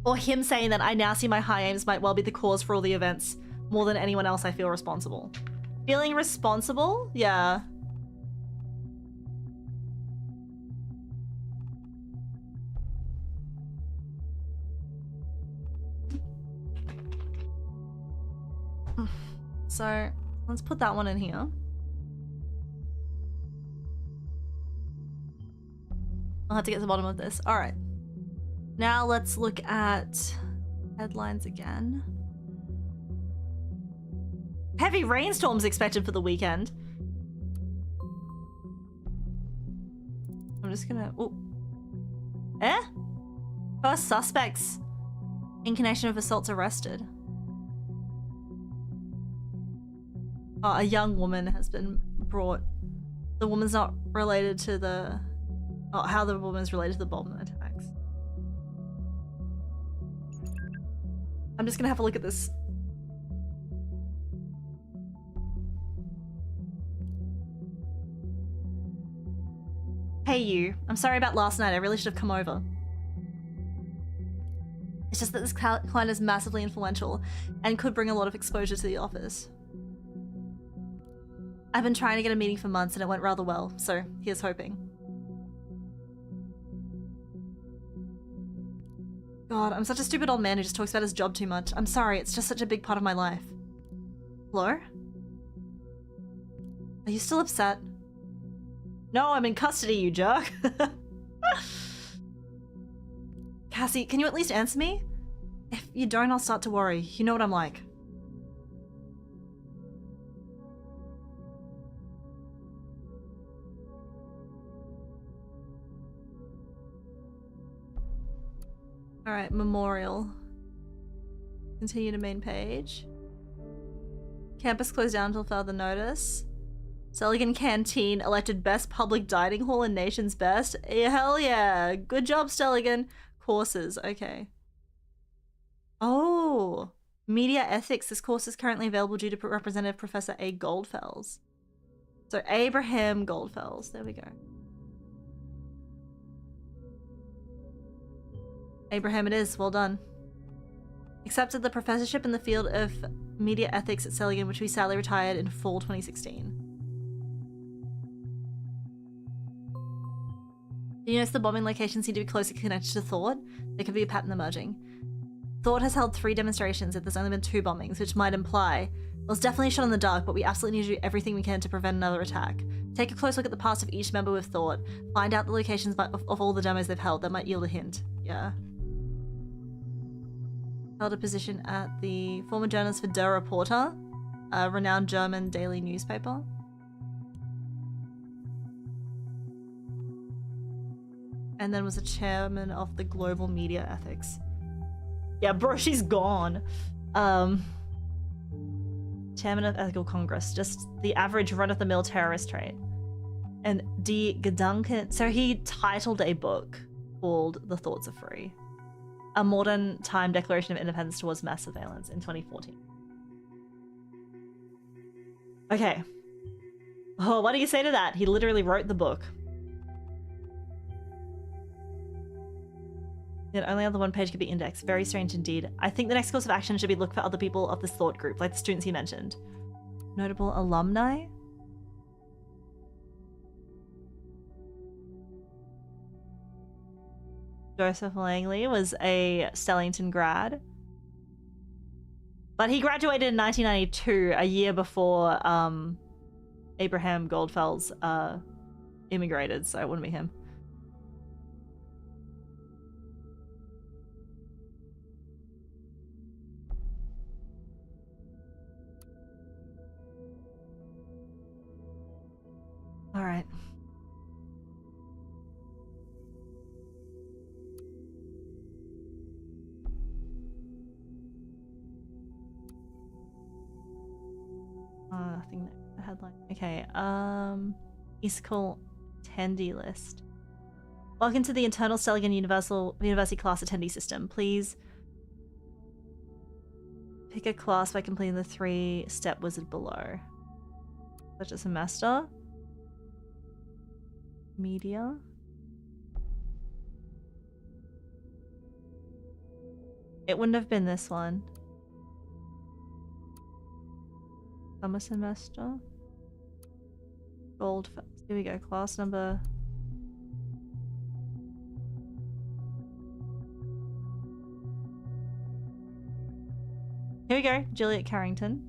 Speaker 1: Or him saying that I now see my high aims might well be the cause for all the events. More than anyone else, I feel responsible. Feeling responsible? Yeah. So, let's put that one in here. I'll have to get to the bottom of this. All right. Now let's look at headlines again. Heavy rainstorms expected for the weekend. I'm just gonna... Oh. Eh? First suspects in connection with assaults arrested. Oh, a young woman has been brought. The woman's not related to the... Oh, how the woman's related to the bomb attacks. I'm just gonna have a look at this. Hey you, I'm sorry about last night. I really should have come over. It's just that this client is massively influential and could bring a lot of exposure to the office. I've been trying to get a meeting for months and it went rather well, so here's hoping. God, I'm such a stupid old man who just talks about his job too much. I'm sorry, it's just such a big part of my life. Hello? Are you still upset? No, I'm in custody, you jerk. Cassie, can you at least answer me? If you don't, I'll start to worry. You know what I'm like. Alright, memorial. Continue to main page. Campus closed down until further notice. Stelligan Canteen elected best public dining hall and nation's best. Yeah, hell yeah. Good job, Stelligan. Courses, okay. Oh, media ethics. This course is currently available due to Representative Professor A. Goldfells. So Abraham Goldfells, there we go. Abraham it is. Well done. Accepted the professorship in the field of media ethics at Seligman, which we sadly retired in fall 2016. Do you notice the bombing locations seem to be closely connected to thought? There could be a pattern emerging. Thought has held 3 demonstrations, if there's only been 2 bombings, which might imply it was definitely a shot in the dark, but we absolutely need to do everything we can to prevent another attack. Take a close look at the past of each member with Thought. Find out the locations of all the demos they've held. That might yield a hint. Yeah. Held a position at the former journalist for Der Reporter, a renowned German daily newspaper. And then was a chairman of the Global Media Ethics. Yeah, bro, she's gone. Chairman of Ethical Congress, just the average run-of-the-mill terrorist trait. And Die Gedanken, so he titled a book called The Thoughts Are Free, a modern time declaration of independence towards mass surveillance in 2014. Okay. Oh, what do you say to that? He literally wrote the book. Yet only on the one page could be indexed. Very strange indeed. I think the next course of action should be look for other people of this thought group, like the students he mentioned. Notable alumni? Joseph Langley was a Stellington grad. But he graduated in 1992, a year before Abraham Goldfels immigrated, so it wouldn't be him. All right. I think that's the headline. Okay, Iscol attendee list. Welcome to the internal Stelligan University class attendee system. Please pick a class by completing the 3-step wizard below. Such a semester. Media. It wouldn't have been this one. Summer semester. Goldfels. Here we go. Class number. Here we go. Juliet Carrington.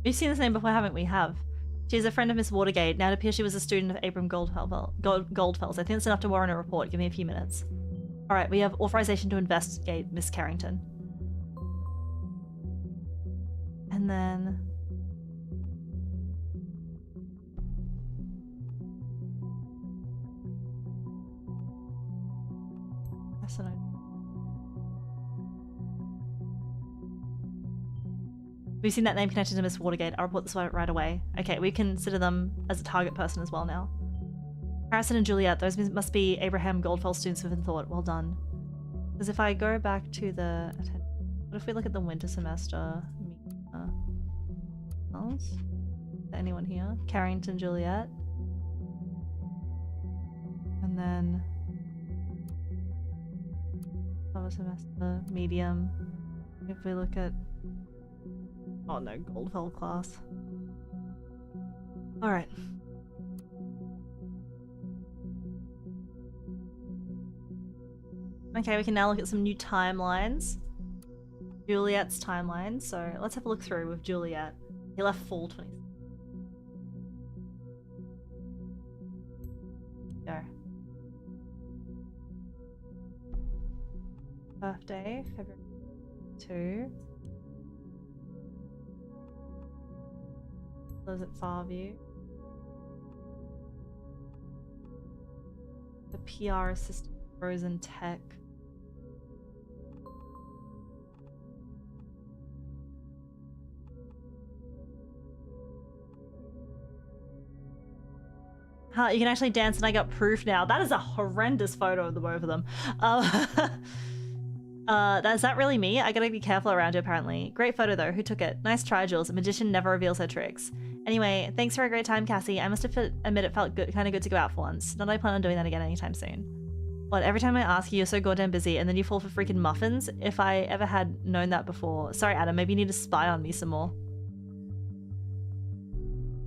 Speaker 1: We've seen this name before, haven't we? Have. She's a friend of Miss Watergate. Now it appears she was a student of Abram Goldfels. I think it's enough to warrant a report. Give me a few minutes. Alright, we have authorization to investigate Miss Carrington. And then... I don't know. We've seen that name connected to Miss Watergate. I'll report this right away. Okay, we consider them as a target person as well now. Harrison and Juliet, those must be Abraham Goldfels students within thought. Well done. Because if I go back to the... What if we look at the winter semester? Is there anyone here? Carrington, Juliet. And then... Summer semester, medium. If we look at... Oh no, Goldfell class. Alright. Okay, we can now look at some new timelines. Juliet's timeline, so let's have a look through with Juliet. He left fall 20. Go. Birthday, February 2. Lives at Farview. The PR assistant, Frozen Tech. Huh, you can actually dance and I got proof now. That is a horrendous photo of the both of them. Is that really me? I gotta be careful around you, apparently. Great photo, though. Who took it? Nice try, Jules. A magician never reveals her tricks. Anyway, thanks for a great time, Cassie. I must admit it felt kind of good to go out for once. Not that I plan on doing that again anytime soon. What, every time I ask you, you're so goddamn busy, and then you fall for freaking muffins? If I ever had known that before. Sorry, Adam, maybe you need to spy on me some more.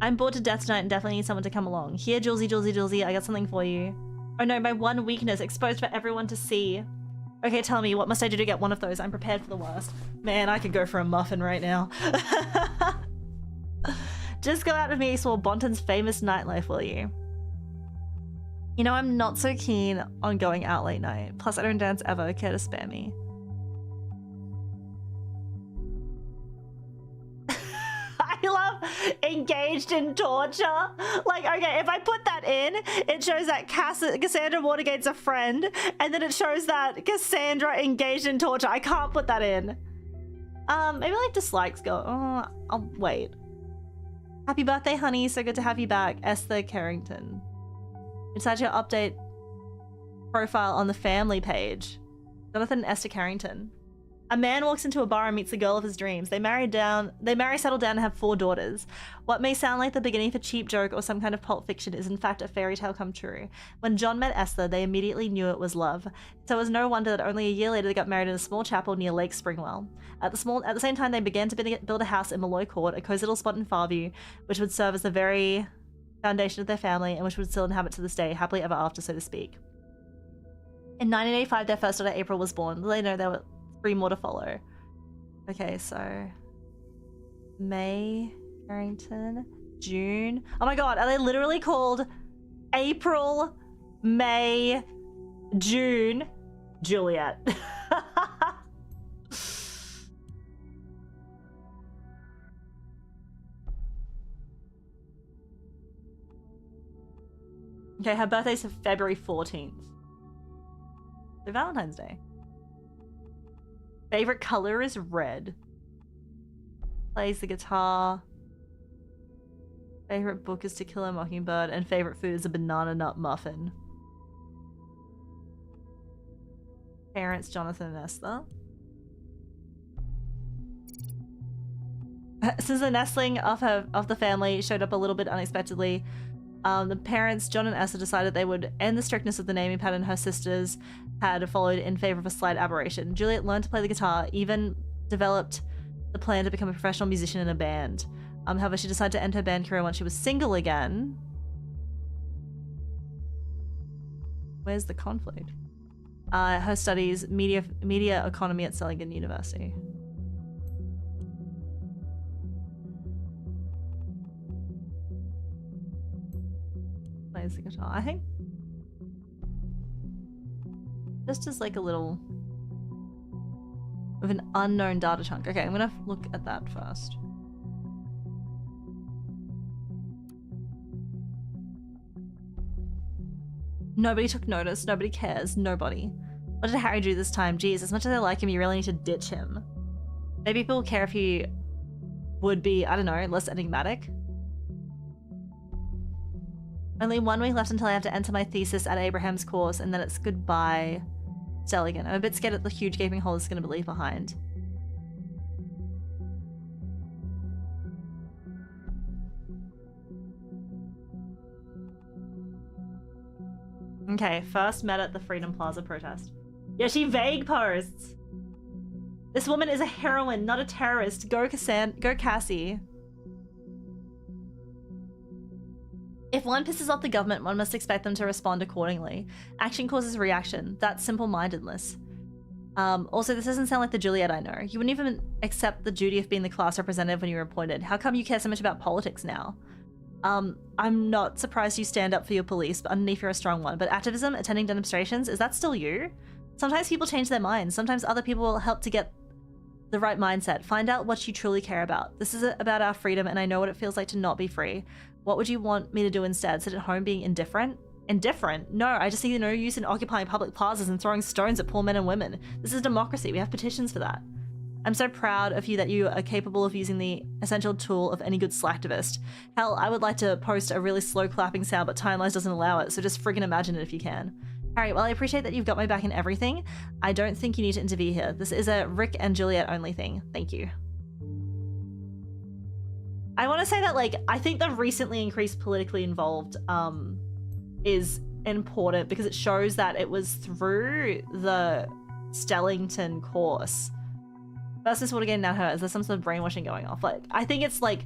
Speaker 1: I'm bored to death tonight and definitely need someone to come along. Here, Julesy, Julesy, Julesy, I got something for you. Oh no, my one weakness, exposed for everyone to see. Okay, tell me, what must I do to get one of those? I'm prepared for the worst. Man, I could go for a muffin right now. Just go out with me, explore Bonton's famous nightlife, will you? You know, I'm not so keen on going out late night. Plus, I don't dance ever. Care to spare me? I love engaged in torture. Like, okay, if I put that in, it shows that Cassandra Watergate's a friend, and then it shows that Cassandra engaged in torture. I can't put that in. Maybe like dislikes go. Oh, I'll wait. Happy birthday, honey. So good to have you back. Esther Carrington. Inside your update profile on the family page. Jonathan and Esther Carrington. A man walks into a bar and meets the girl of his dreams. They marry, settle down, and have 4 daughters. What may sound like the beginning of a cheap joke or some kind of pulp fiction is in fact a fairy tale come true. When John met Esther, they immediately knew it was love. So it was no wonder that only a year later they got married in a small chapel near Lake Springwell. At the same time, they began to build a house in Malloy Court, a cozy little spot in Farview, which would serve as the very foundation of their family and which would still inhabit to this day, happily ever after, so to speak. In 1985, their first daughter April was born. They know there were 3 more to follow. Okay, so May, Carrington, June. Oh my god, are they literally called April, May, June, Juliet? Okay, her birthday's February 14th. So Valentine's Day. Favorite color is red. Plays the guitar. Favorite book is To Kill a Mockingbird. And favorite food is a banana nut muffin. Parents, Jonathan and Esther. Since the nestling of the family showed up a little bit unexpectedly, the parents, John and Esther, decided they would end the strictness of the naming pattern her sisters had followed in favor of a slight aberration. Juliet learned to play the guitar, even developed the plan to become a professional musician in a band. However, she decided to end her band career once she was single again. Where's the conflict? Her studies, media economy at Sullivan University. Plays the guitar, I think. Just as like a little with an unknown data chunk. Okay, I'm gonna look at that first. Nobody took notice, nobody cares, nobody. What did Harry do this time? Geez, as much as I like him, you really need to ditch him. Maybe people care if he would be, I don't know, less enigmatic. Only 1 week left until I have to enter my thesis at Abraham's course, and then it's goodbye, Stelligan. I'm a bit scared at the huge gaping hole it's going to leave behind. Okay, first met at the Freedom Plaza protest. Yeah, she vague posts. This woman is a heroine, not a terrorist. Go Cassie. If one pisses off the government, one must expect them to respond accordingly. Action causes reaction. That's simple-mindedness. Also, this doesn't sound like the Juliet I know. You wouldn't even accept the duty of being the class representative when you were appointed. How come you care so much about politics now? I'm not surprised you stand up for your police, but underneath you're a strong one. But activism, attending demonstrations, is that still you? Sometimes people change their minds. Sometimes other people will help to get the right mindset. Find out what you truly care about. This is about our freedom, and I know what it feels like to not be free. What would you want me to do instead? Sit at home being indifferent? Indifferent? No, I just see no use in occupying public plazas and throwing stones at poor men and women. This is democracy. We have petitions for that. I'm so proud of you that you are capable of using the essential tool of any good slacktivist. Hell, I would like to post a really slow clapping sound, but timelines doesn't allow it, so just friggin' imagine it if you can. Alright, well I appreciate that you've got my back in everything. I don't think you need to intervene here. This is a Rick and Juliet only thing. Thank you. I want to say that, like, I think the recently increased politically involved is important because it shows that it was through the Stellington course. Versus what again now hurts. There's some sort of brainwashing going off. Like, I think it's like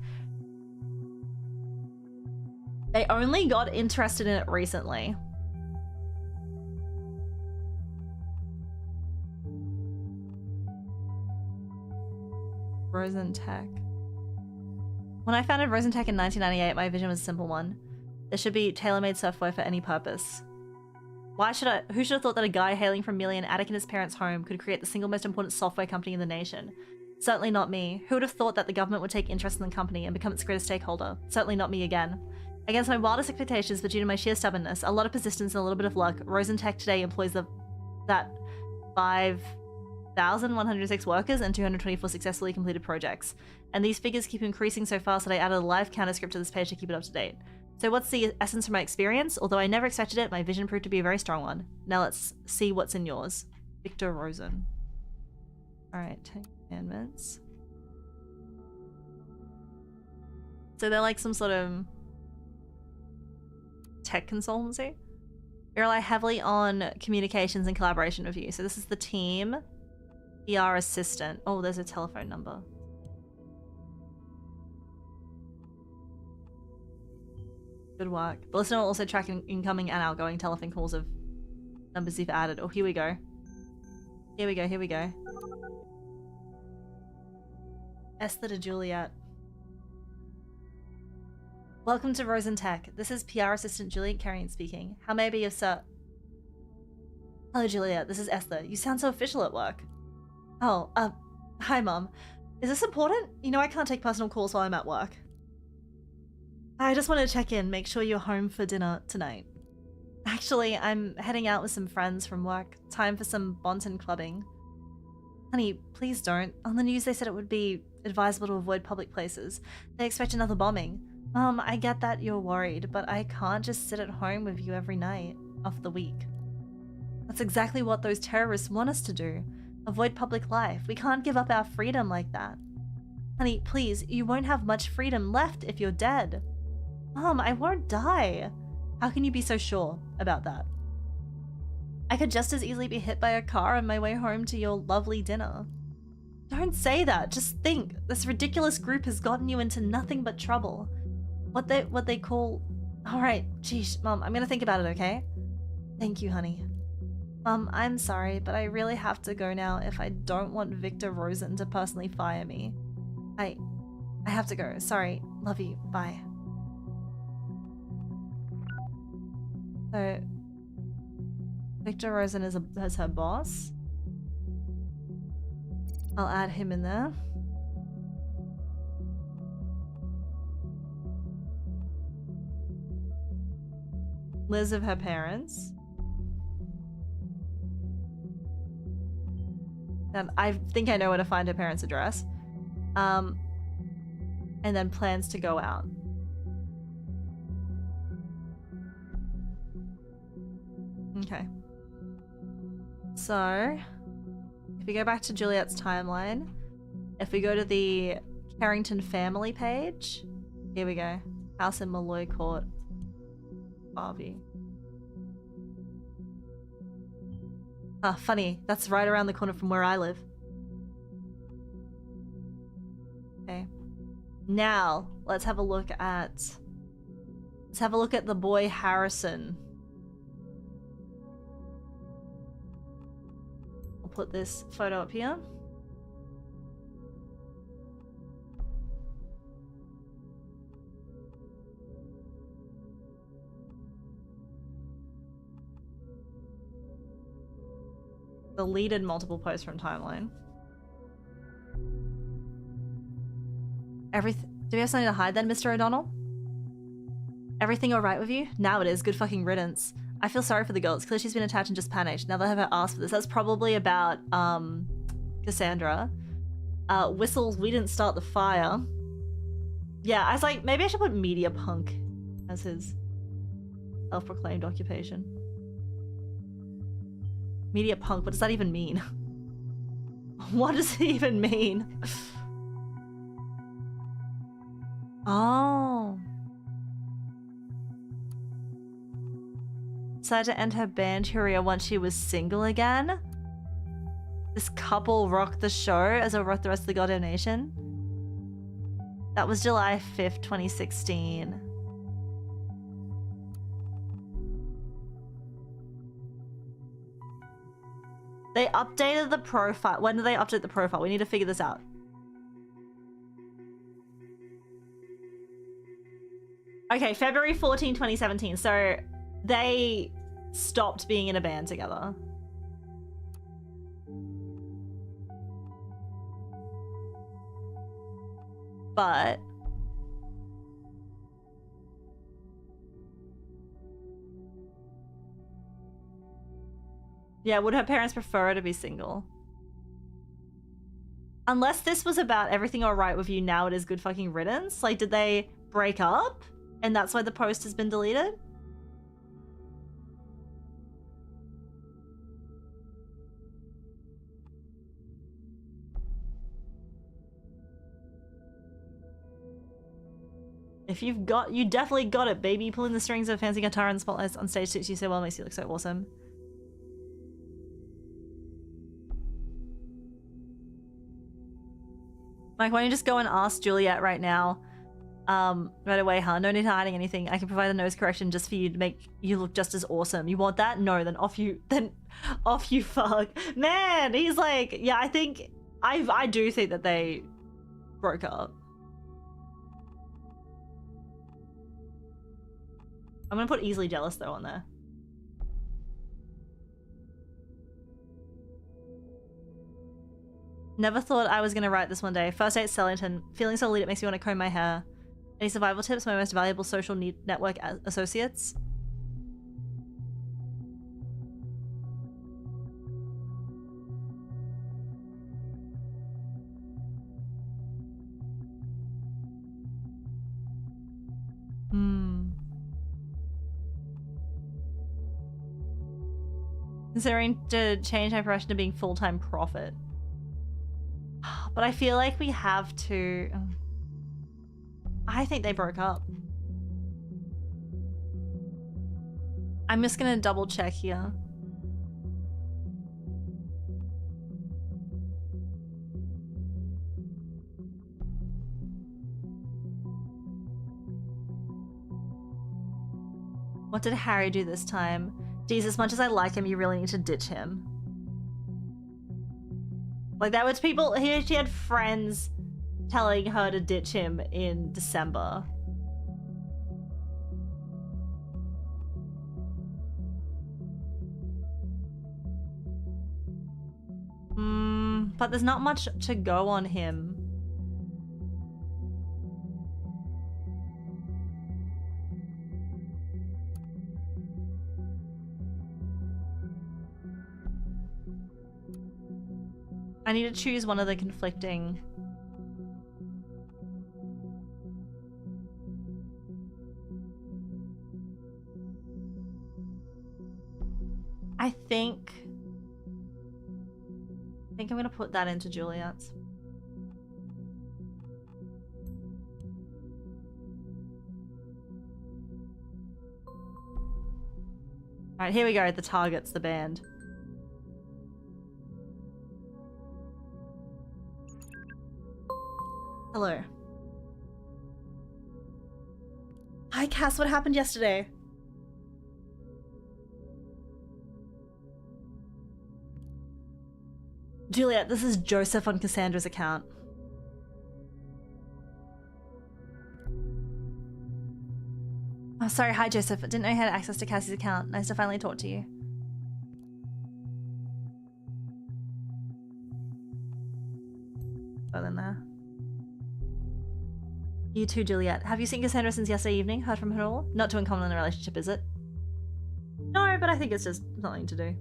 Speaker 1: they only got interested in it recently. Rosentech. When I founded Rosentech in 1998, my vision was a simple one. There should be tailor-made software for any purpose. Who should have thought that a guy hailing from Merely and attic in his parents' home could create the single most important software company in the nation? Certainly not me. Who would have thought that the government would take interest in the company and become its greatest stakeholder? Certainly not me again. Against my wildest expectations, but due to my sheer stubbornness, a lot of persistence and a little bit of luck, Rosentech today employs that 5,106 workers and 224 successfully completed projects. And these figures keep increasing so fast that I added a live counter script to this page to keep it up to date. So what's the essence from my experience? Although I never expected it, my vision proved to be a very strong one. Now let's see what's in yours. Victor Rosen. Alright, 10 commandments. So they're like some sort of tech consultancy. We rely heavily on communications and collaboration with you. So this is the team. PR assistant. Oh, there's a telephone number. Good work. The listener will also track incoming and outgoing telephone calls of numbers you've added. Oh, here we go. Here we go, here we go. Esther to Juliet. Welcome to Rosentech. This is PR assistant Juliet Carrion speaking. How may I be of sir? Hello Juliet, this is Esther. You sound so official at work. Oh, hi Mom. Is this important? You know I can't take personal calls while I'm at work. I just wanted to check in, make sure you're home for dinner tonight. Actually, I'm heading out with some friends from work. Time for some Bonton clubbing. Honey, please don't. On the news they said it would be advisable to avoid public places. They expect another bombing. Mom, I get that you're worried, but I can't just sit at home with you every night of the week. That's exactly what those terrorists want us to do. Avoid public life. We can't give up our freedom like that. Honey, please, you won't have much freedom left if you're dead. Mom, I won't die. How can you be so sure about that? I could just as easily be hit by a car on my way home to your lovely dinner. Don't say that. Just think. This ridiculous group has gotten you into nothing but trouble. What they call... Alright, geesh, Mom, I'm gonna think about it, okay? Thank you, honey. Mom, I'm sorry, but I really have to go now if I don't want Victor Rosen to personally fire me. I have to go. Sorry. Love you. Bye. So, Victor Rosen is her boss. I'll add him in there. Liz of her parents. I think I know where to find her parents' address. And then plans to go out. Okay. So, if we go back to Juliet's timeline, if we go to the Carrington family page, here we go. House in Malloy Court. Barbie. Ah, funny. That's right around the corner from where I live. Okay. Now, let's have a look at the boy Harrison. I'll put this photo up here. Deleted multiple posts from timeline. Do we have something to hide then, Mr. O'Donnell? Everything alright with you? Now it is. Good fucking riddance. I feel sorry for the girl. It's clear she's been attached and just panicked. Now they'll have her ask for this. That's probably about, Cassandra. Whistles, we didn't start the fire. Yeah, I was like, maybe I should put media punk as his self-proclaimed occupation. Media punk, what does that even mean? What does it even mean? Oh. Decided to end her band career once she was single again? This couple rocked the show as it rocked the rest of the goddamn nation? That was July 5th, 2016. They updated the profile. When did they update the profile? We need to figure this out. Okay, February 14, 2017. So they stopped being in a band together. But yeah, would her parents prefer her to be single? Unless this was about everything alright with you, now it is good fucking riddance. Like, did they break up? And that's why the post has been deleted? If you've got, you definitely got it, baby. Pulling the strings of a fancy guitar and spotlights on stage suits you so well, makes you look so awesome. Like, why don't you just go and ask Juliet right now? Right away, huh? No need to hiding anything. I can provide a nose correction just for you to make you look just as awesome. You want that? No, then off you fuck. Man, he's like, yeah, I think, I do think that they broke up. I'm gonna put easily jealous though on there. Never thought I was gonna write this one day. First date Sellington. Feeling so elite it makes me want to comb my hair. Any survival tips? My most valuable social network associates? Considering to change my profession to being full-time profit. But I feel like we have to... I think they broke up. I'm just gonna double check here. What did Harry do this time? Geez, as much as I like him, you really need to ditch him. Like, that was people, she had friends telling her to ditch him in December. But there's not much to go on him. I need to choose one of the conflicting. I think I'm gonna put that into Juliet's. Alright, here we go, the targets, the band. Hello. Hi Cass, what happened yesterday? Juliet, this is Joseph on Cassandra's account. Oh, sorry. Hi, Joseph. I didn't know you had access to Cassie's account. Nice to finally talk to you. Well, in there. You too, Juliet. Have you seen Cassandra since yesterday evening? Heard from her at all? Not too uncommon in a relationship, is it? No, but I think it's just something to do.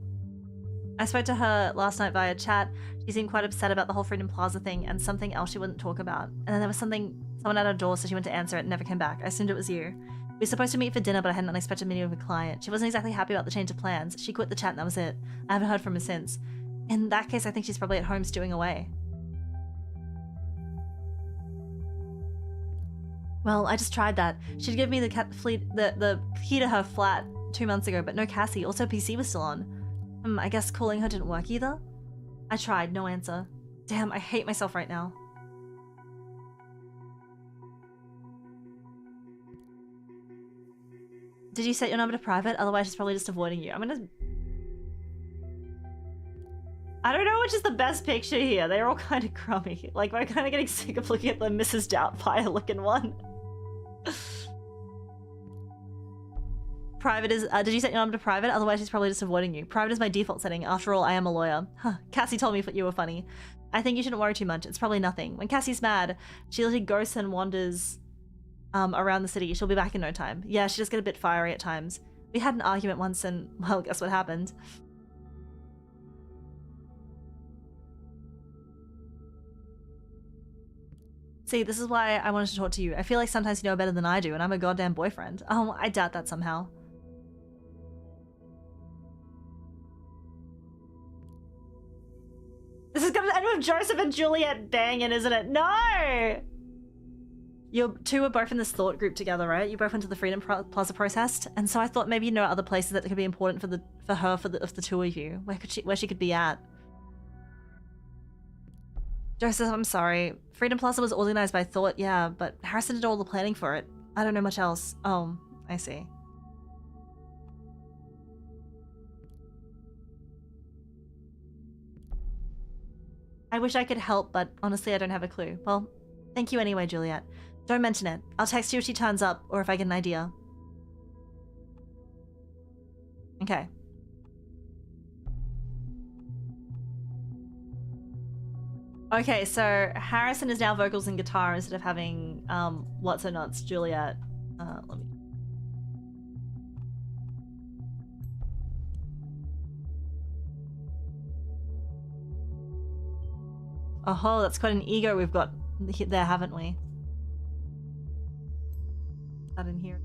Speaker 1: I spoke to her last night via chat. She seemed quite upset about the whole Freedom Plaza thing and something else she wouldn't talk about. And then there was someone at her door, so she went to answer it and never came back. I assumed it was you. We were supposed to meet for dinner, but I had an unexpected meeting with a client. She wasn't exactly happy about the change of plans. She quit the chat and that was it. I haven't heard from her since. In that case, I think she's probably at home stewing away. Well, I just tried that. She'd give me the key to her flat 2 months ago, but no Cassie. Also, PC was still on. I guess calling her didn't work either? I tried, no answer. Damn, I hate myself right now. Did you set your number to private? Otherwise, she's probably just avoiding you. I don't know which is the best picture here. They're all kind of crummy. Like, we're kind of getting sick of looking at the Mrs. Doubtfire looking one. Private is, did you set your number to private? Otherwise, she's probably just avoiding you. Private is my default setting. After all, I am a lawyer. Huh, Cassie told me you were funny. I think you shouldn't worry too much. It's probably nothing. When Cassie's mad, she literally ghosts and wanders around the city. She'll be back in no time. Yeah, she does get a bit fiery at times. We had an argument once and, well, guess what happened? See, this is why I wanted to talk to you. I feel like sometimes you know better than I do, and I'm a goddamn boyfriend. Oh, I doubt that somehow. This is gonna end with Joseph and Juliet banging, isn't it? No! You two were both in this thought group together, right? You both went to the Freedom Plaza protest, and so I thought maybe you know other places that could be important of the two of you. Where she could be at. Joseph, I'm sorry. Freedom Plaza was organized by Thought, yeah, but Harrison did all the planning for it. I don't know much else. Oh, I see. I wish I could help, but honestly, I don't have a clue. Well, thank you anyway, Juliet. Don't mention it. I'll text you if she turns up, or if I get an idea. Okay. Okay, so Harrison is now vocals and guitar instead of having what's her nuts, Juliet. Let me. Oh, that's quite an ego we've got there, haven't we? That in here.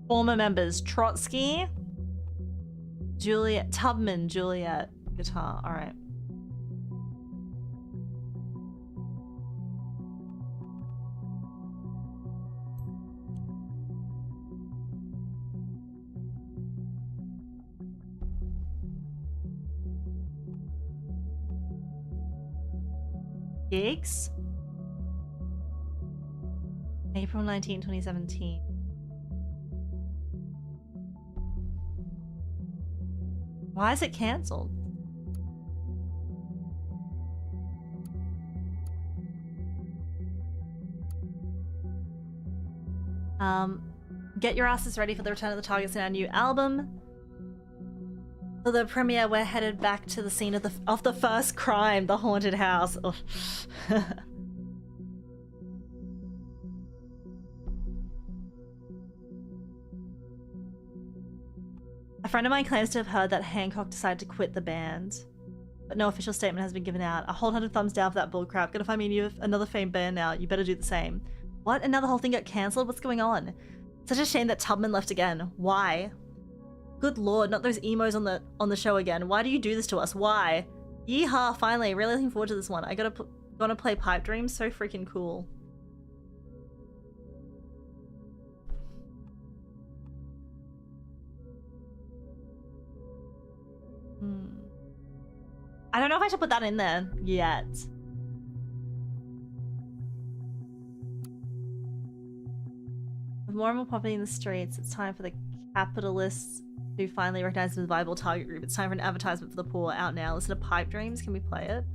Speaker 1: Former members, Trotsky, Juliet, Tubman, Juliet, guitar, all right. Gigs? April 19, 2017. Why is it cancelled? Get your asses ready for the return of the targets in our new album. For the premiere, we're headed back to the scene of the first crime, the haunted house. A friend of mine claims to have heard that Hancock decided to quit the band, but no official statement has been given out. A whole 100 thumbs down for that bullcrap. Gonna find me another famed band now. You better do the same. What? And now the whole thing got cancelled? What's going on? Such a shame that Tubman left again. Why? Good lord, not those emos on the show again. Why do you do this to us? Why? Yeehaw, finally. Really looking forward to this one. I gonna play Pipe Dreams. So freaking cool. I don't know if I should put that in there yet. With more and more poverty in the streets, it's time for the capitalists to finally recognize the viable target group. It's time for an advertisement for the poor. Out now. Listen to Pipe Dreams. Can we play it?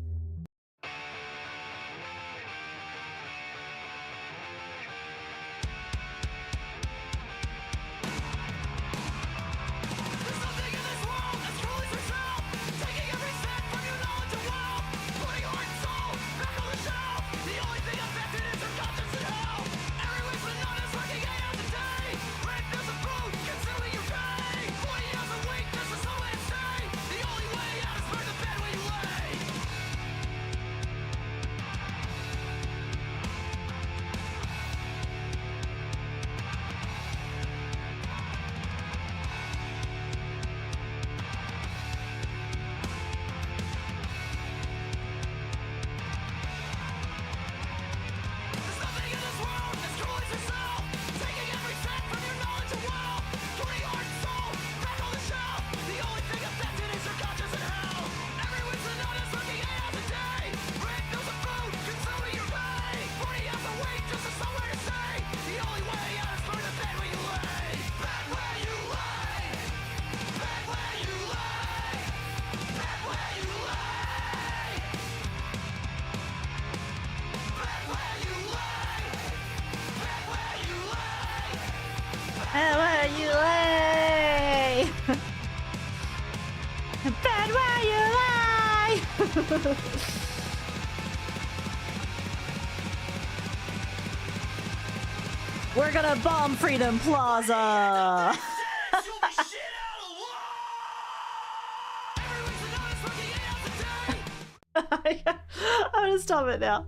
Speaker 1: We're gonna bomb Freedom Plaza! I'm gonna stop it now.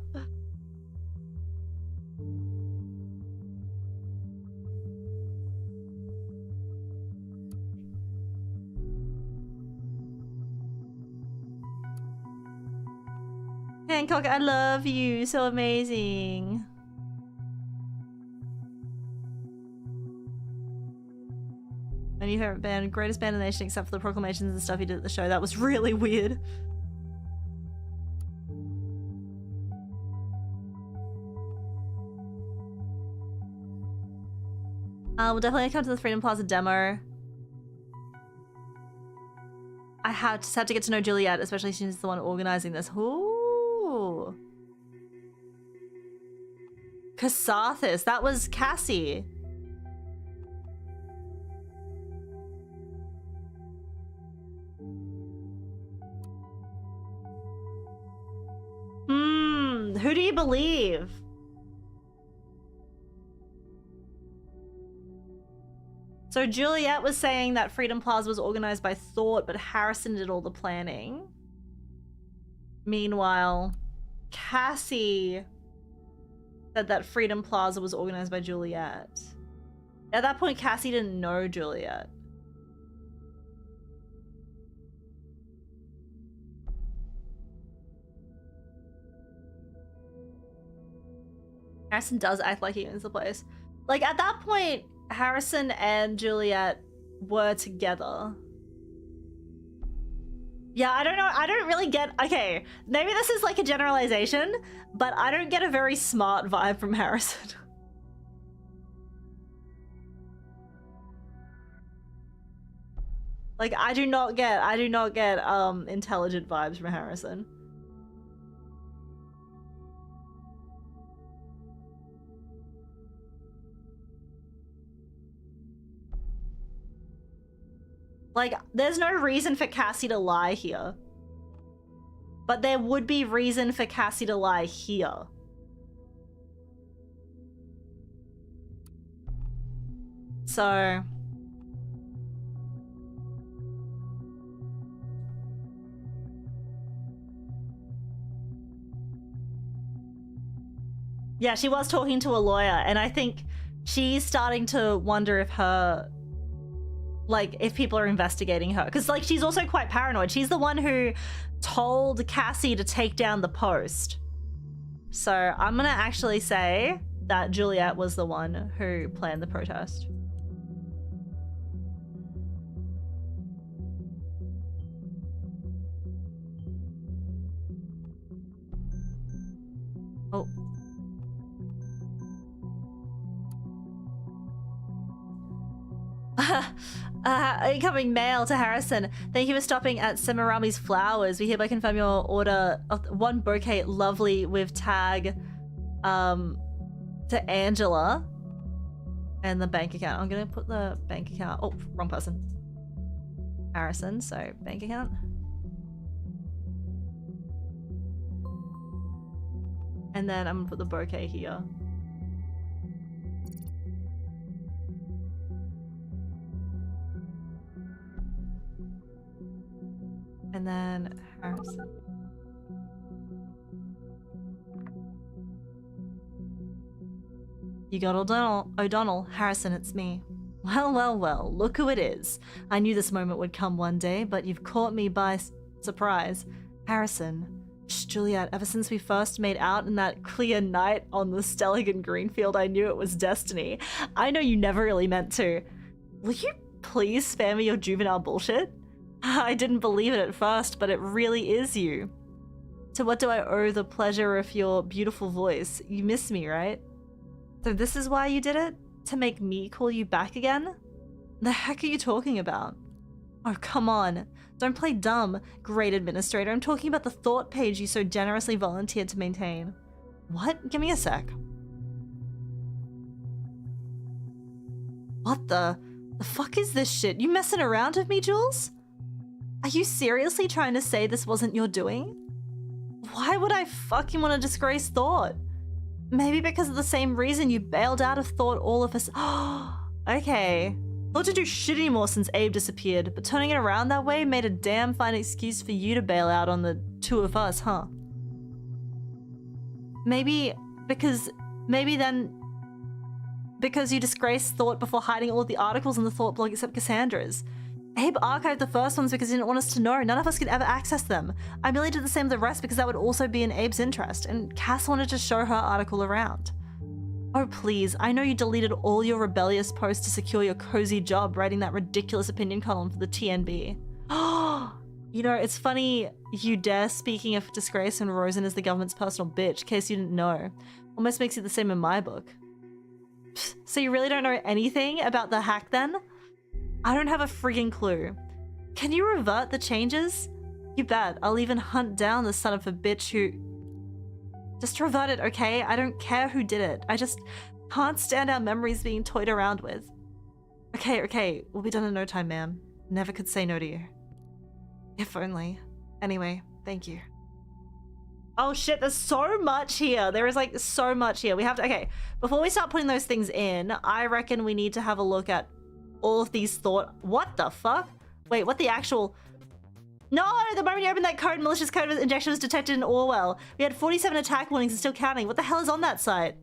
Speaker 1: Hancock, I love you. So amazing. My new favorite band, greatest band in the nation except for the proclamations and stuff he did at the show. That was really weird. We'll definitely come to the Freedom Plaza demo. I just had to get to know Juliet, especially since she's the one organizing this. Ooh. Cassathis, that was Cassie. Who do you believe? So Juliet was saying that Freedom Plaza was organized by Thought, but Harrison did all the planning. Meanwhile, Cassie said that Freedom Plaza was organized by Juliet. At that point, Cassie didn't know Juliet. Harrison does act like he owns the place. Like, at that point, Harrison and Juliet were together. Yeah, I don't know. I don't really get... Okay, maybe this is like a generalization, but I don't get a very smart vibe from Harrison. Like, I do not get intelligent vibes from Harrison. Like, there's no reason for Cassie to lie here. But there would be reason for Cassie to lie here. So... yeah, she was talking to a lawyer, and I think she's starting to wonder if her... like, if people are investigating her. Because, like, she's also quite paranoid. She's the one who told Cassie to take down the post. So I'm gonna actually say that Juliet was the one who planned the protest. Oh. Incoming mail to Harrison. Thank you for stopping at Semirami's Flowers. We hereby confirm your order of one bouquet lovely with tag to Angela and the bank account. I'm gonna put the bank account. Oh, wrong person. Harrison, so bank account. And then I'm gonna put the bouquet here. And then Harrison. You got O'Donnell. Harrison, it's me. Well, well, well, look who it is. I knew this moment would come one day, but you've caught me by surprise. Harrison. Shh, Juliet, ever since we first made out in that clear night on the Stelligan Greenfield, I knew it was destiny. I know you never really meant to. Will you please spare me your juvenile bullshit? I didn't believe it at first, but it really is you. To what do I owe the pleasure of your beautiful voice? You miss me, right? So this is why you did it? To make me call you back again? The heck are you talking about? Oh, come on. Don't play dumb, great administrator. I'm talking about the thought page you so generously volunteered to maintain. What? Give me a sec. What the fuck is this shit? You messing around with me, Jules? Are you seriously trying to say this wasn't your doing? Why would I fucking want to disgrace Thought? Maybe because of the same reason you bailed out of Thought all of us. Okay. Thought to do shit anymore since Abe disappeared, but turning it around that way made a damn fine excuse for you to bail out on the two of us, huh? Maybe because you disgraced Thought before hiding all the articles in the Thought blog except Cassandra's. Abe archived the first ones because he didn't want us to know. None of us could ever access them. I merely did the same with the rest because that would also be in Abe's interest, and Cass wanted to show her article around. Oh please, I know you deleted all your rebellious posts to secure your cozy job writing that ridiculous opinion column for the TNB. You know, it's funny you dare speaking of disgrace and Rosen is the government's personal bitch, in case you didn't know. Almost makes it the same in my book. So you really don't know anything about the hack then? I don't have a frigging clue. Can you revert the changes? You bet. I'll even hunt down the son of a bitch who... Just revert it, okay? I don't care who did it. I just can't stand our memories being toyed around with. Okay. We'll be done in no time, ma'am. Never could say no to you. If only. Anyway, thank you. Oh shit, there's so much here. There is like so much here. We have to... Okay, before we start putting those things in, I reckon we need to have a look at all of these thought... What the fuck? Wait, what the actual... No! The moment you opened that code, malicious code injection was detected in Orwell. We had 47 attack warnings and still counting. What the hell is on that site?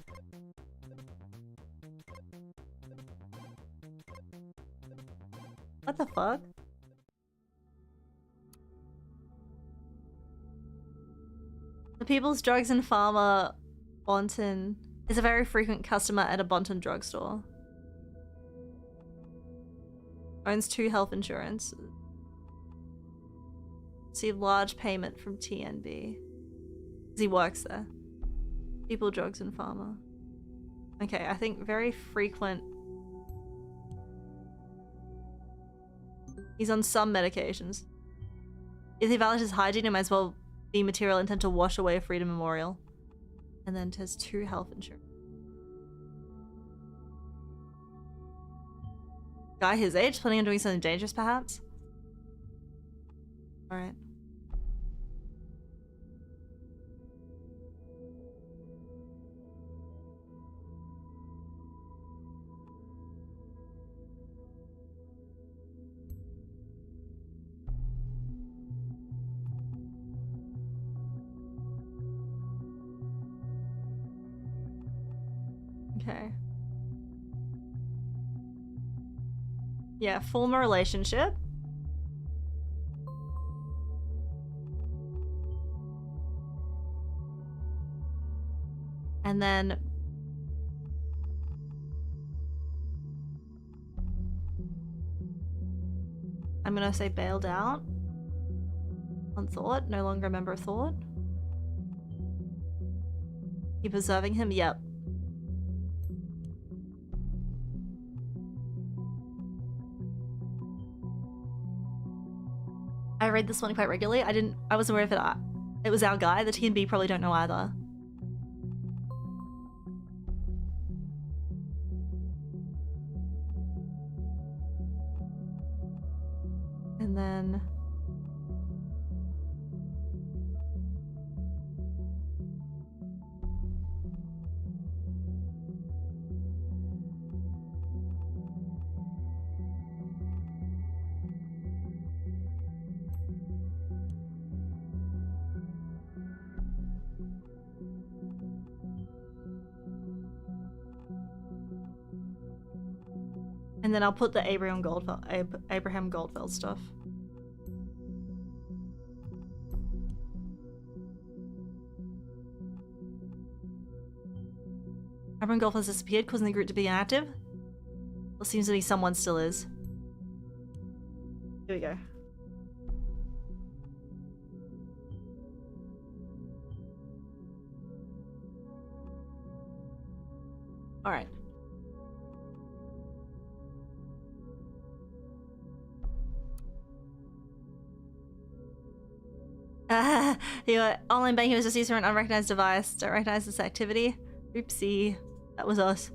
Speaker 1: What the fuck? The People's Drugs and Pharma Bonton is a very frequent customer at a Bonton drugstore. Owns 2 health insurance. Received large payment from TNB. He works there. People, Drugs and Pharma. Okay, I think very frequent. He's on some medications. If he values hygiene, it might as well be material intent to wash away Freedom Memorial. And then has 2 health insurance. Guy his age, planning on doing something dangerous, perhaps? Alright. Okay. Yeah, former relationship. And then I'm gonna say bailed out on Thought, no longer a member of Thought. Keep observing him, yep. I read this one quite regularly. I wasn't aware of it. It was our guy. The TNB probably don't know either. And then... And then I'll put the Abraham Goldfeld stuff. Abraham Goldfeld has disappeared, causing the group to be inactive. Well, seems to be someone still is. Here we go. All right. The online banking was just used for an unrecognized device. Don't recognize this activity. Oopsie. That was us.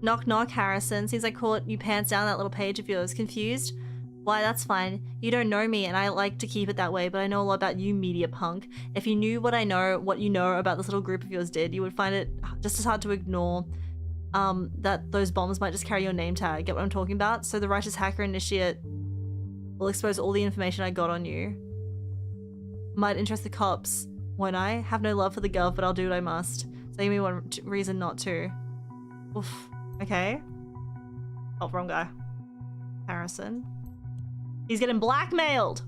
Speaker 1: Knock knock, Harrison. Seems I caught you pants down that little page of yours. Confused? Why, that's fine. You don't know me and I like to keep it that way, but I know a lot about you, media punk. If you knew what I know, what you know about this little group of yours did, you would find it just as hard to ignore that those bombs might just carry your name tag. Get what I'm talking about? So the righteous hacker initiate will expose all the information I got on you. Might interest the cops, won't I? Have no love for the girl, but I'll do what I must. So give me one reason not to. Oof. Okay. Oh, wrong guy. Harrison. He's getting blackmailed!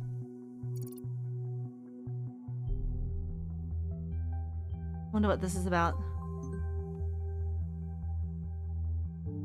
Speaker 1: Wonder what this is about.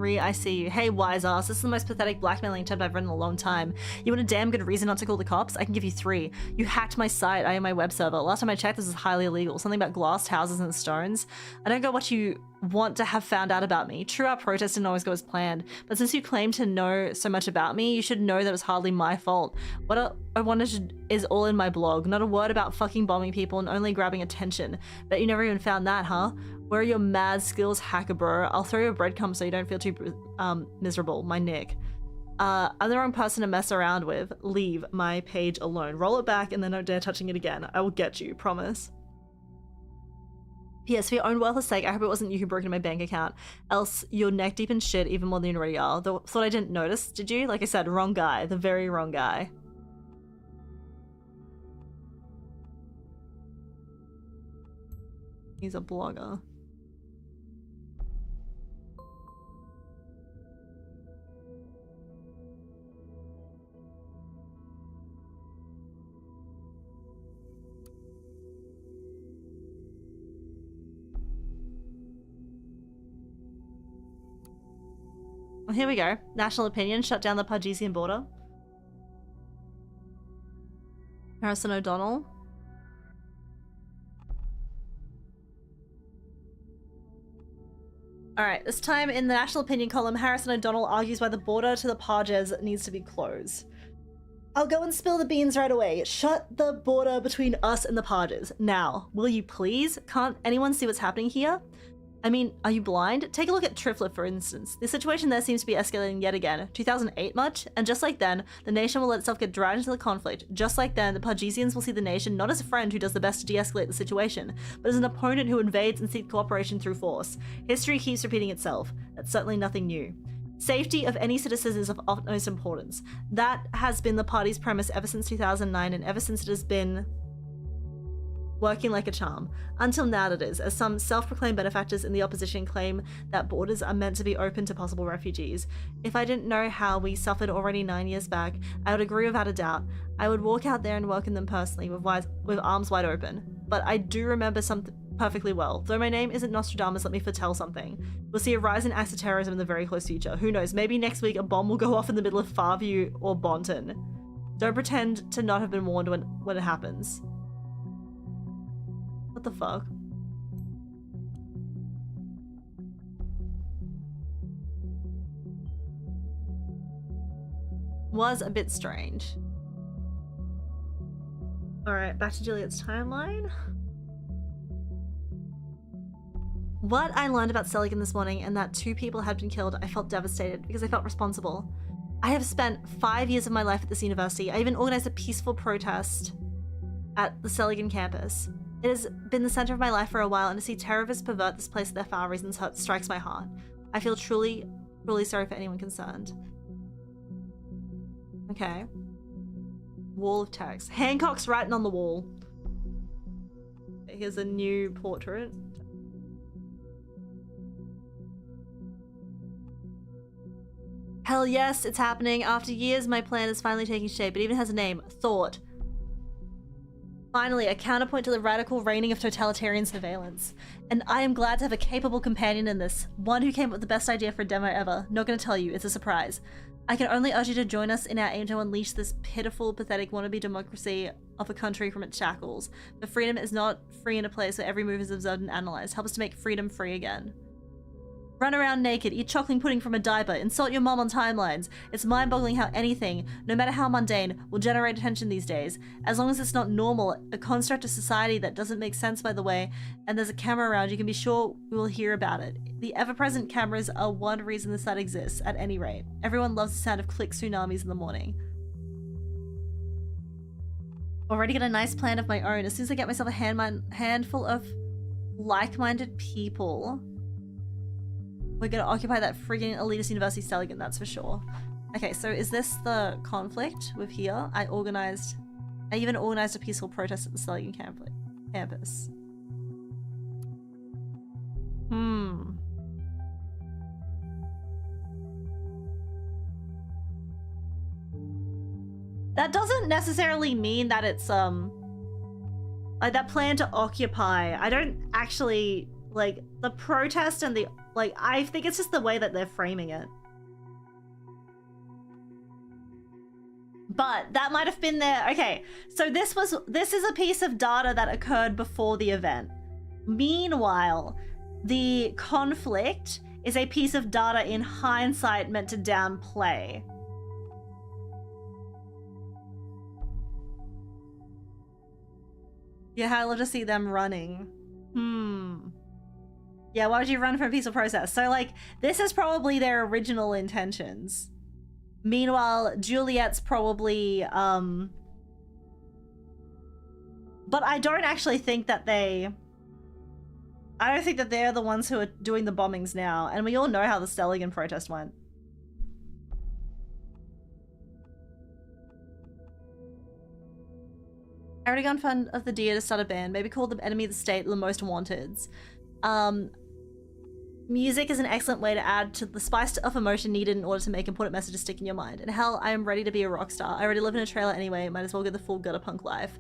Speaker 1: I see you. Hey, wise ass. This is the most pathetic blackmailing attempt I've read in a long time. You want a damn good reason not to call the cops? I can give you 3. You hacked my site. I am my web server. Last time I checked, this is highly illegal. Something about glassed houses and stones. I don't get what you want to have found out about me. True, our protest didn't always go as planned, but since you claim to know so much about me, you should know that it was hardly my fault. What I wanted is all in my blog. Not a word about fucking bombing people and only grabbing attention. Bet you never even found that, huh? Where are your mad skills, hacker bro? I'll throw you a breadcrumb so you don't feel too miserable. My Nick. I'm the wrong person to mess around with. Leave my page alone. Roll it back and then don't dare touching it again. I will get you, promise. P.S. For your own worthless sake, I hope it wasn't you who broke into my bank account. Else you're neck deep in shit even more than you already are. Thought I didn't notice, did you? Like I said, wrong guy. The very wrong guy. He's a blogger. Well, here we go. National opinion, shut down the Pargesian border. Harrison O'Donnell. Alright, this time in the national opinion column, Harrison O'Donnell argues why the border to the Parges needs to be closed. I'll go and spill the beans right away. Shut the border between us and the Parges. Now, will you please? Can't anyone see what's happening here? I mean, are you blind? Take a look at Triflet, for instance. The situation there seems to be escalating yet again. 2008 much? And just like then, the nation will let itself get dragged into the conflict. Just like then, the Pargesians will see the nation not as a friend who does the best to de-escalate the situation, but as an opponent who invades and seeks cooperation through force. History keeps repeating itself. That's certainly nothing new. Safety of any citizen is of utmost importance. That has been the party's premise ever since 2009, and ever since it has been working like a charm. Until now it is, as some self-proclaimed benefactors in the opposition claim that borders are meant to be open to possible refugees. If I didn't know how we suffered already 9 years back, I would agree without a doubt. I would walk out there and welcome them personally with arms wide open. But I do remember something perfectly well. Though my name isn't Nostradamus, let me foretell something. We'll see a rise in acts of terrorism in the very close future. Who knows, maybe next week a bomb will go off in the middle of Farview or Bonton. Don't pretend to not have been warned when it happens. What the fuck? Was a bit strange. Alright, back to Juliet's timeline. What I learned about Seligman this morning and that 2 people had been killed, I felt devastated because I felt responsible. I have spent 5 years of my life at this university. I even organized a peaceful protest at the Seligman campus. It has been the center of my life for a while, and to see terrorists pervert this place for their foul reasons strikes my heart. I feel truly, truly sorry for anyone concerned. Okay. Wall of text. Hancock's writing on the wall. Here's a new portrait. Hell yes, it's happening. After years, my plan is finally taking shape. It even has a name. Thought. Finally, a counterpoint to the radical reigning of totalitarian surveillance. And I am glad to have a capable companion in this. One who came up with the best idea for a demo ever. Not gonna tell you, it's a surprise. I can only urge you to join us in our aim to unleash this pitiful, pathetic wannabe democracy of a country from its shackles. But freedom is not free in a place where every move is observed and analyzed. Help us to make freedom free again. Run around naked, eat chocolate pudding from a diaper, insult your mom on timelines. It's mind-boggling how anything, no matter how mundane, will generate attention these days. As long as it's not normal, a construct of society that doesn't make sense, by the way, and there's a camera around, you can be sure we will hear about it. The ever-present cameras are one reason the site exists, at any rate. Everyone loves the sound of click tsunamis in the morning. Already got a nice plan of my own. As soon as I get myself a handful of like-minded people, we're gonna occupy that friggin' elitist university Stelligan, that's for sure. Okay, so is this the conflict with here? I even organized a peaceful protest at the Stelligan campus. That doesn't necessarily mean that it's, like that plan to occupy. I don't actually, like, the protest and the, like, I think it's just the way that they're framing it. But that might have been their, okay, so this is a piece of data that occurred before the event. Meanwhile, the conflict is a piece of data in hindsight meant to downplay. Yeah, I'd love to see them running. Yeah, why would you run from a peaceful protest? So, like, this is probably their original intentions. Meanwhile, Juliet's probably, but I don't actually think that I don't think that they're the ones who are doing the bombings now, and we all know how the Stelligan protest went. Aragon Fund of the Deer to start a band, maybe call them Enemy of the State, the Most Wanteds. Music is an excellent way to add to the spice of emotion needed in order to make important messages stick in your mind. And hell, I am ready to be a rock star. I already live in a trailer anyway, might as well get the full gutter punk life.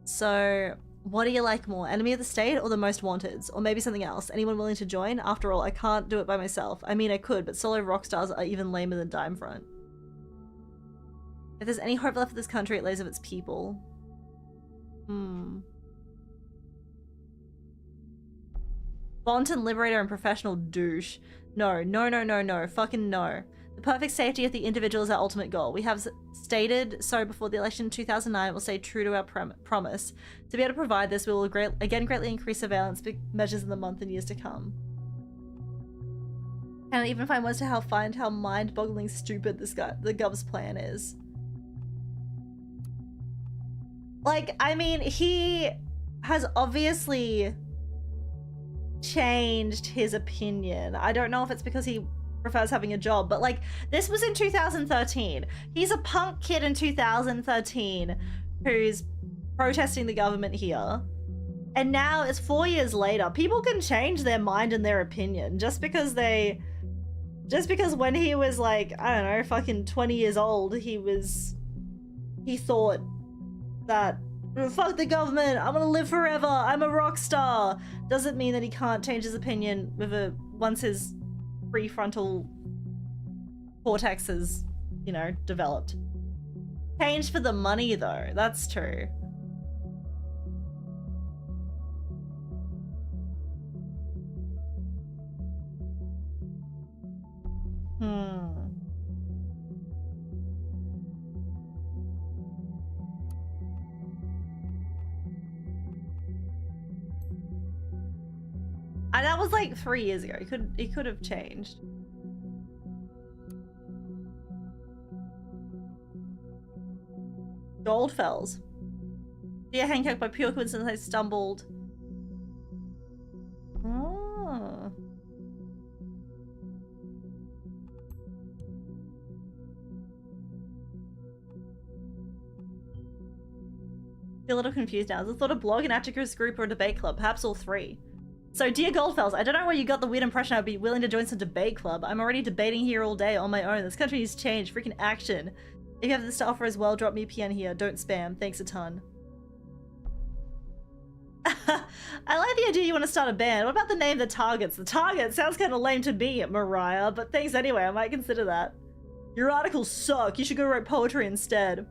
Speaker 1: So, what do you like more? Enemy of the State or the Most Wanteds? Or maybe something else? Anyone willing to join? After all, I can't do it by myself. I mean, I could, but solo rock stars are even lamer than Dime Front. If there's any hope left for this country, it lays with its people. Bonton liberator and professional douche. No, no, no, no, no. Fucking no. The perfect safety of the individual is our ultimate goal. We have stated so before the election in 2009. We'll stay true to our promise. To be able to provide this, we will again greatly increase surveillance measures in the month and years to come. And I even find words to find how mind-bogglingly stupid the Gov's plan is. Like, I mean, he has obviously changed his opinion. I don't know if it's because he prefers having a job, but like, this was in 2013. He's a punk kid in 2013 who's protesting the government here. And now it's 4 years later. People can change their mind and their opinion just because when he was like, I don't know, fucking 20 years old, he thought that, fuck the government, I'm gonna live forever, I'm a rock star, doesn't mean that he can't change his opinion once his prefrontal cortex is, you know, developed. Changed for the money though, that's true. And that was like 3 years ago. He could have changed. Goldfells. Yeah, Hancock, by pure coincidence I stumbled. Oh. Feel a little confused now. Is this sort of blog, an activist group, or a debate club? Perhaps all three. So, dear Goldfells, I don't know where you got the weird impression I'd be willing to join some debate club. I'm already debating here all day on my own. This country needs change. Freaking action. If you have this to offer as well, drop me a PN here. Don't spam. Thanks a ton. I like the idea you want to start a band. What about the name The Targets? The Targets sounds kind of lame to me, Mariah, but thanks anyway. I might consider that. Your articles suck. You should go write poetry instead.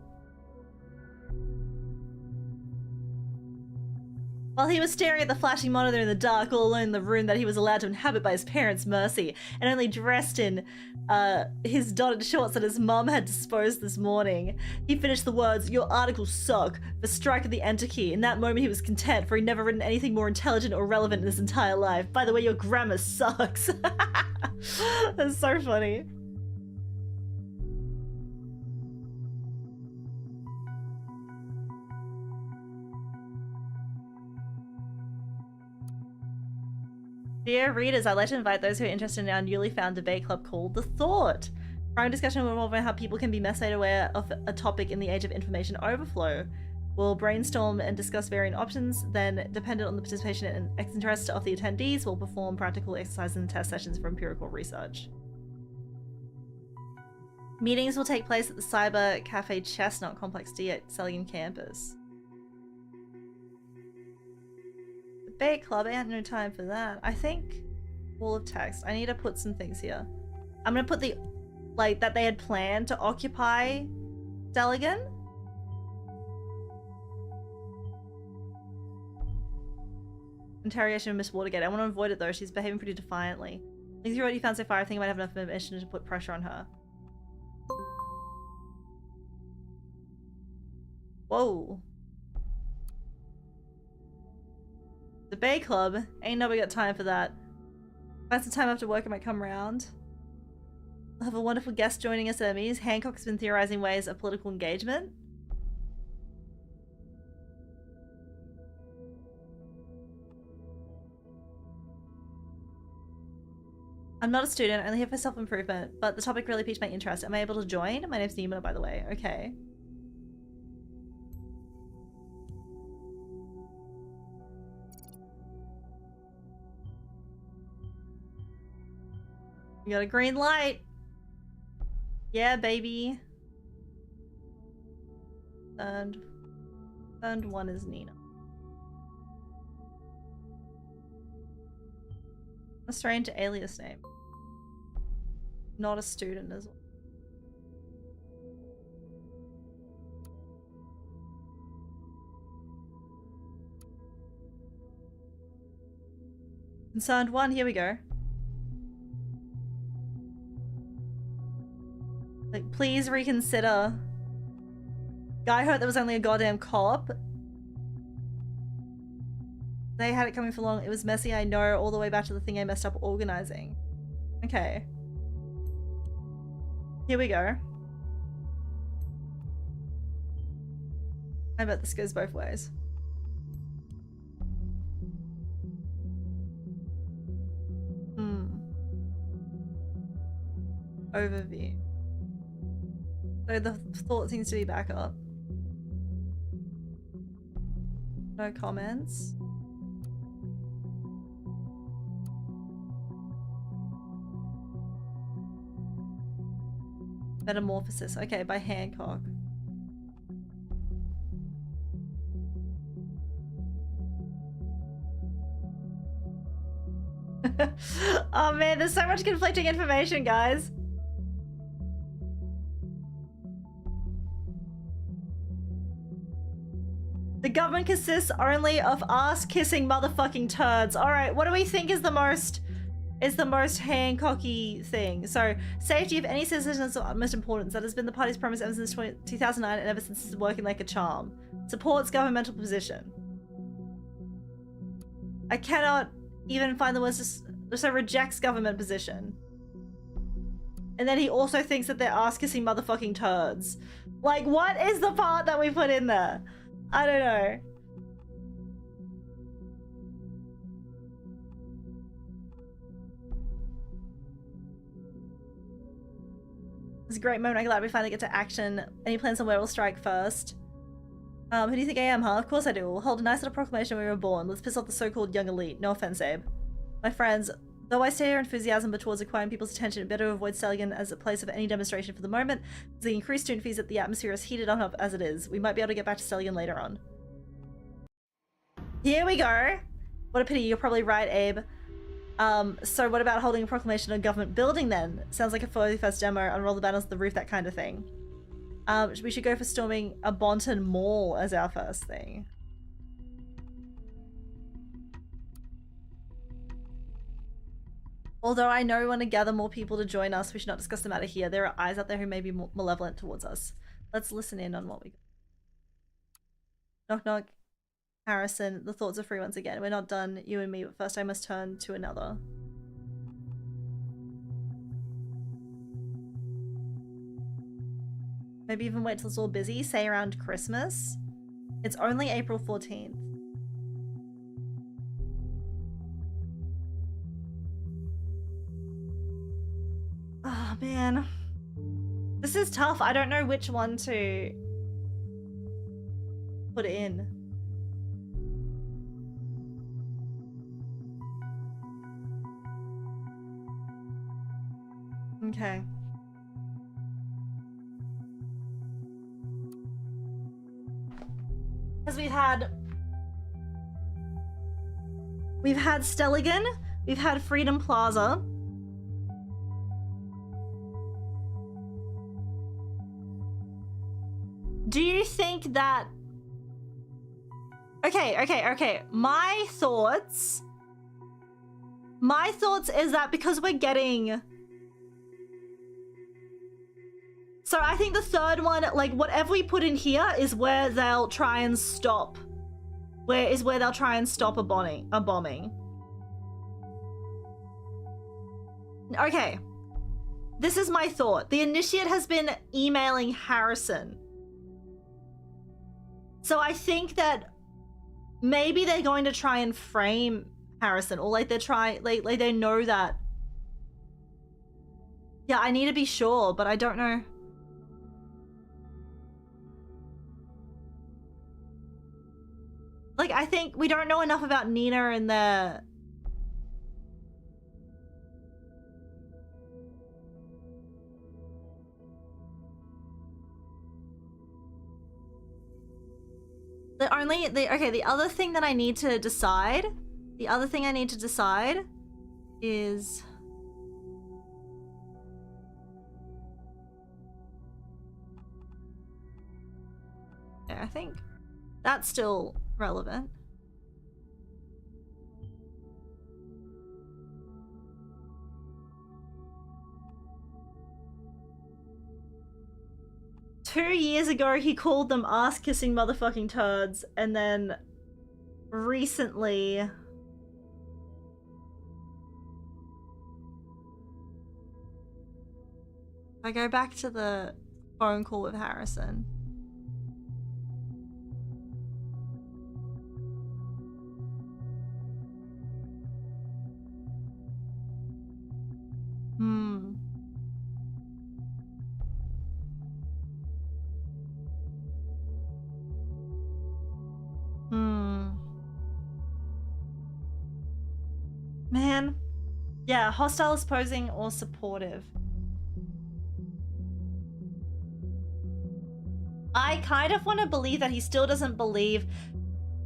Speaker 1: While he was staring at the flashing monitor in the dark, all alone in the room that he was allowed to inhabit by his parents' mercy, and only dressed in his dotted shorts that his mum had disposed this morning, he finished the words, "Your articles suck," the strike of the enter key. In that moment he was content, for he'd never written anything more intelligent or relevant in his entire life. By the way, your grammar sucks. That's so funny. Dear readers, I'd like to invite those who are interested in our newly found debate club called The Thought. Prime discussion will involve how people can be best made aware of a topic in the age of information overflow. We'll brainstorm and discuss varying options, then, dependent on the participation and interest of the attendees, we'll perform practical exercises and test sessions for empirical research. Meetings will take place at the Cyber Cafe Chestnut Complex D at Sellium campus. Debate club, I had no time for that. I think wall of text. I need to put some things here. I'm gonna put the, like, that they had planned to occupy Deligan. Interrogation of Miss Watergate. I want to avoid it though. She's behaving pretty defiantly. Think through what you found so far. I think I might have enough information to put pressure on her. Whoa. The Bay Club? Ain't nobody got time for that. Find some time after work, I might come around. We'll have a wonderful guest joining us at our meetings. Hancock's been theorizing ways of political engagement. I'm not a student, only here for self-improvement, but the topic really piqued my interest. Am I able to join? My name's Nima, by the way. Okay. You got a green light. Yeah, baby. And one is Nina. A strange alias name. Not a student as well. Concerned one, here we go. Like, please reconsider. Guy heard there was only a goddamn cop. They had it coming for long. It was messy, I know, all the way back to the thing I messed up organizing. Okay. Here we go. I bet this goes both ways. Overview. So the thought seems to be back up. No comments. Metamorphosis. Okay, by Hancock. Oh man, there's so much conflicting information, guys. The government consists only of ass-kissing motherfucking turds. Alright, what do we think is the most Hancocky thing? So, safety of any citizen is of utmost importance. That has been the party's premise ever since 2009 and ever since it's working like a charm. Supports governmental position. I cannot even find the words to so rejects government position. And then he also thinks that they're ass-kissing motherfucking turds. Like, what is the part that we put in there? I don't know. It's a great moment. I'm glad we finally get to action. Any plans on where we'll strike first? Who do you think I am, huh? Of course I do. We'll hold a nice little proclamation when we were born. Let's piss off the so-called young elite. No offense, Abe. My friends, though I share your enthusiasm but towards acquiring people's attention, it better avoid Selligan as a place of any demonstration for the moment. As the increased student fees at the atmosphere is heated up as it is. We might be able to get back to Selligan later on. Here we go. What a pity. You're probably right, Abe. So what about holding a proclamation in a government building then? Sounds like a 41st demo, unroll the banners on the roof, that kind of thing. We should go for storming a Bonton Mall as our first thing. Although I know we want to gather more people to join us, we should not discuss the matter here. There are eyes out there who may be malevolent towards us. Let's listen in on what we got. Knock knock. Harrison, the thoughts are free once again. We're not done, you and me, but first I must turn to another. Maybe even wait till it's all busy, say around Christmas. It's only April 14th. man. This is tough. I don't know which one to put in. Okay. Because we've had Stelligan, we've had Freedom Plaza. Do you think that... Okay. My thoughts is that because we're getting... So I think the third one, like whatever we put in here is where they'll try and stop. Where they'll try and stop a bombing. Okay. This is my thought. The initiate has been emailing Harrison. So I think that maybe they're going to try and frame Harrison, or like they know that. Yeah, I need to be sure, but I don't know. Like, I think we don't know enough about Nina and the... Okay, the other thing that I need to decide, is... Yeah, I think that's still relevant. Two years ago, he called them ass-kissing motherfucking turds, and then recently... I go back to the phone call with Harrison. Man. Yeah, hostile is posing or supportive. I kind of want to believe that he still doesn't believe...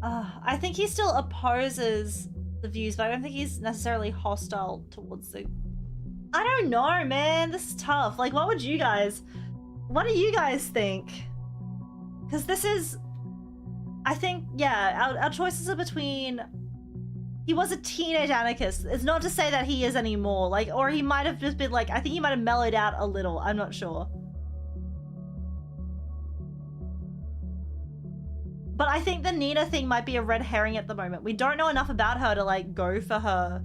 Speaker 1: I think he still opposes the views, but I don't think he's necessarily hostile towards the... I don't know, man. This is tough. Like, what do you guys think? Because this is... I think, yeah, our choices are between... He was a teenage anarchist. It's not to say that he is anymore. Like, or he might have just been like... I think he might have mellowed out a little. I'm not sure. But I think the Nina thing might be a red herring at the moment. We don't know enough about her to, like, go for her...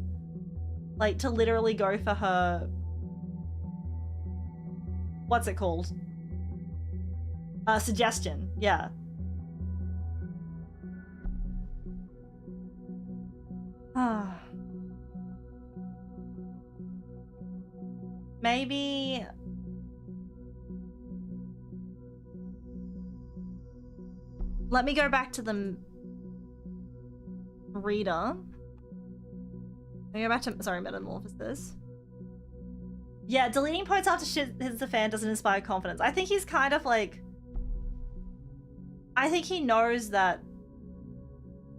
Speaker 1: Like, to literally go for her... What's it called? Suggestion. Yeah. Maybe... Let me go back to the reader. Let me go back to, sorry, Metamorphosis. Yeah, deleting posts after shit hits the fan doesn't inspire confidence. I think he's kind of like... I think he knows that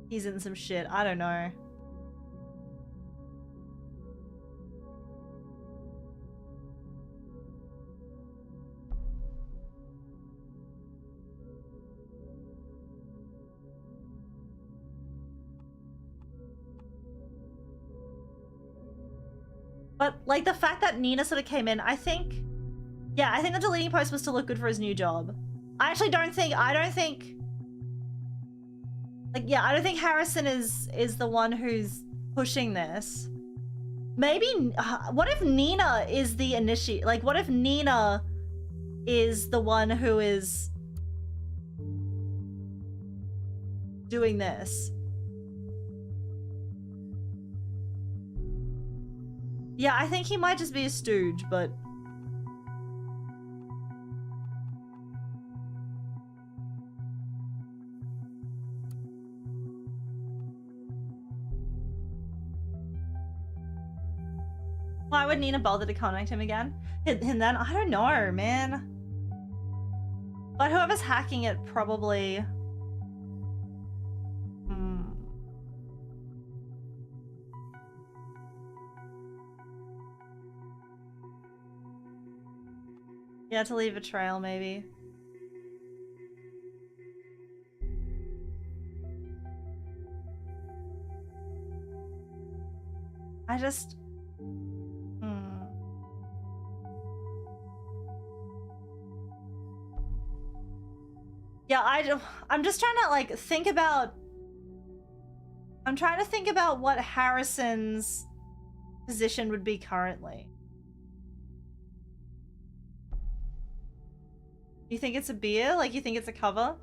Speaker 1: he's in some shit. I don't know. But, like, the fact that Nina sort of came in, I think... Yeah, I think the deleting post was to look good for his new job. I actually don't think... Like, yeah, I don't think Harrison is the one who's pushing this. Maybe... what if Nina is the initiate? Like, what if Nina is the one who is doing this? Yeah, I think he might just be a stooge, but Why would Nina bother to contact him again? And then, I don't know, man. But whoever's hacking it probably... Yeah, to leave a trail, maybe. I just... Yeah, I'm just trying to, like, think about... I'm trying to think about what Harrison's position would be currently. You think it's a beer? Like, you think it's a cover?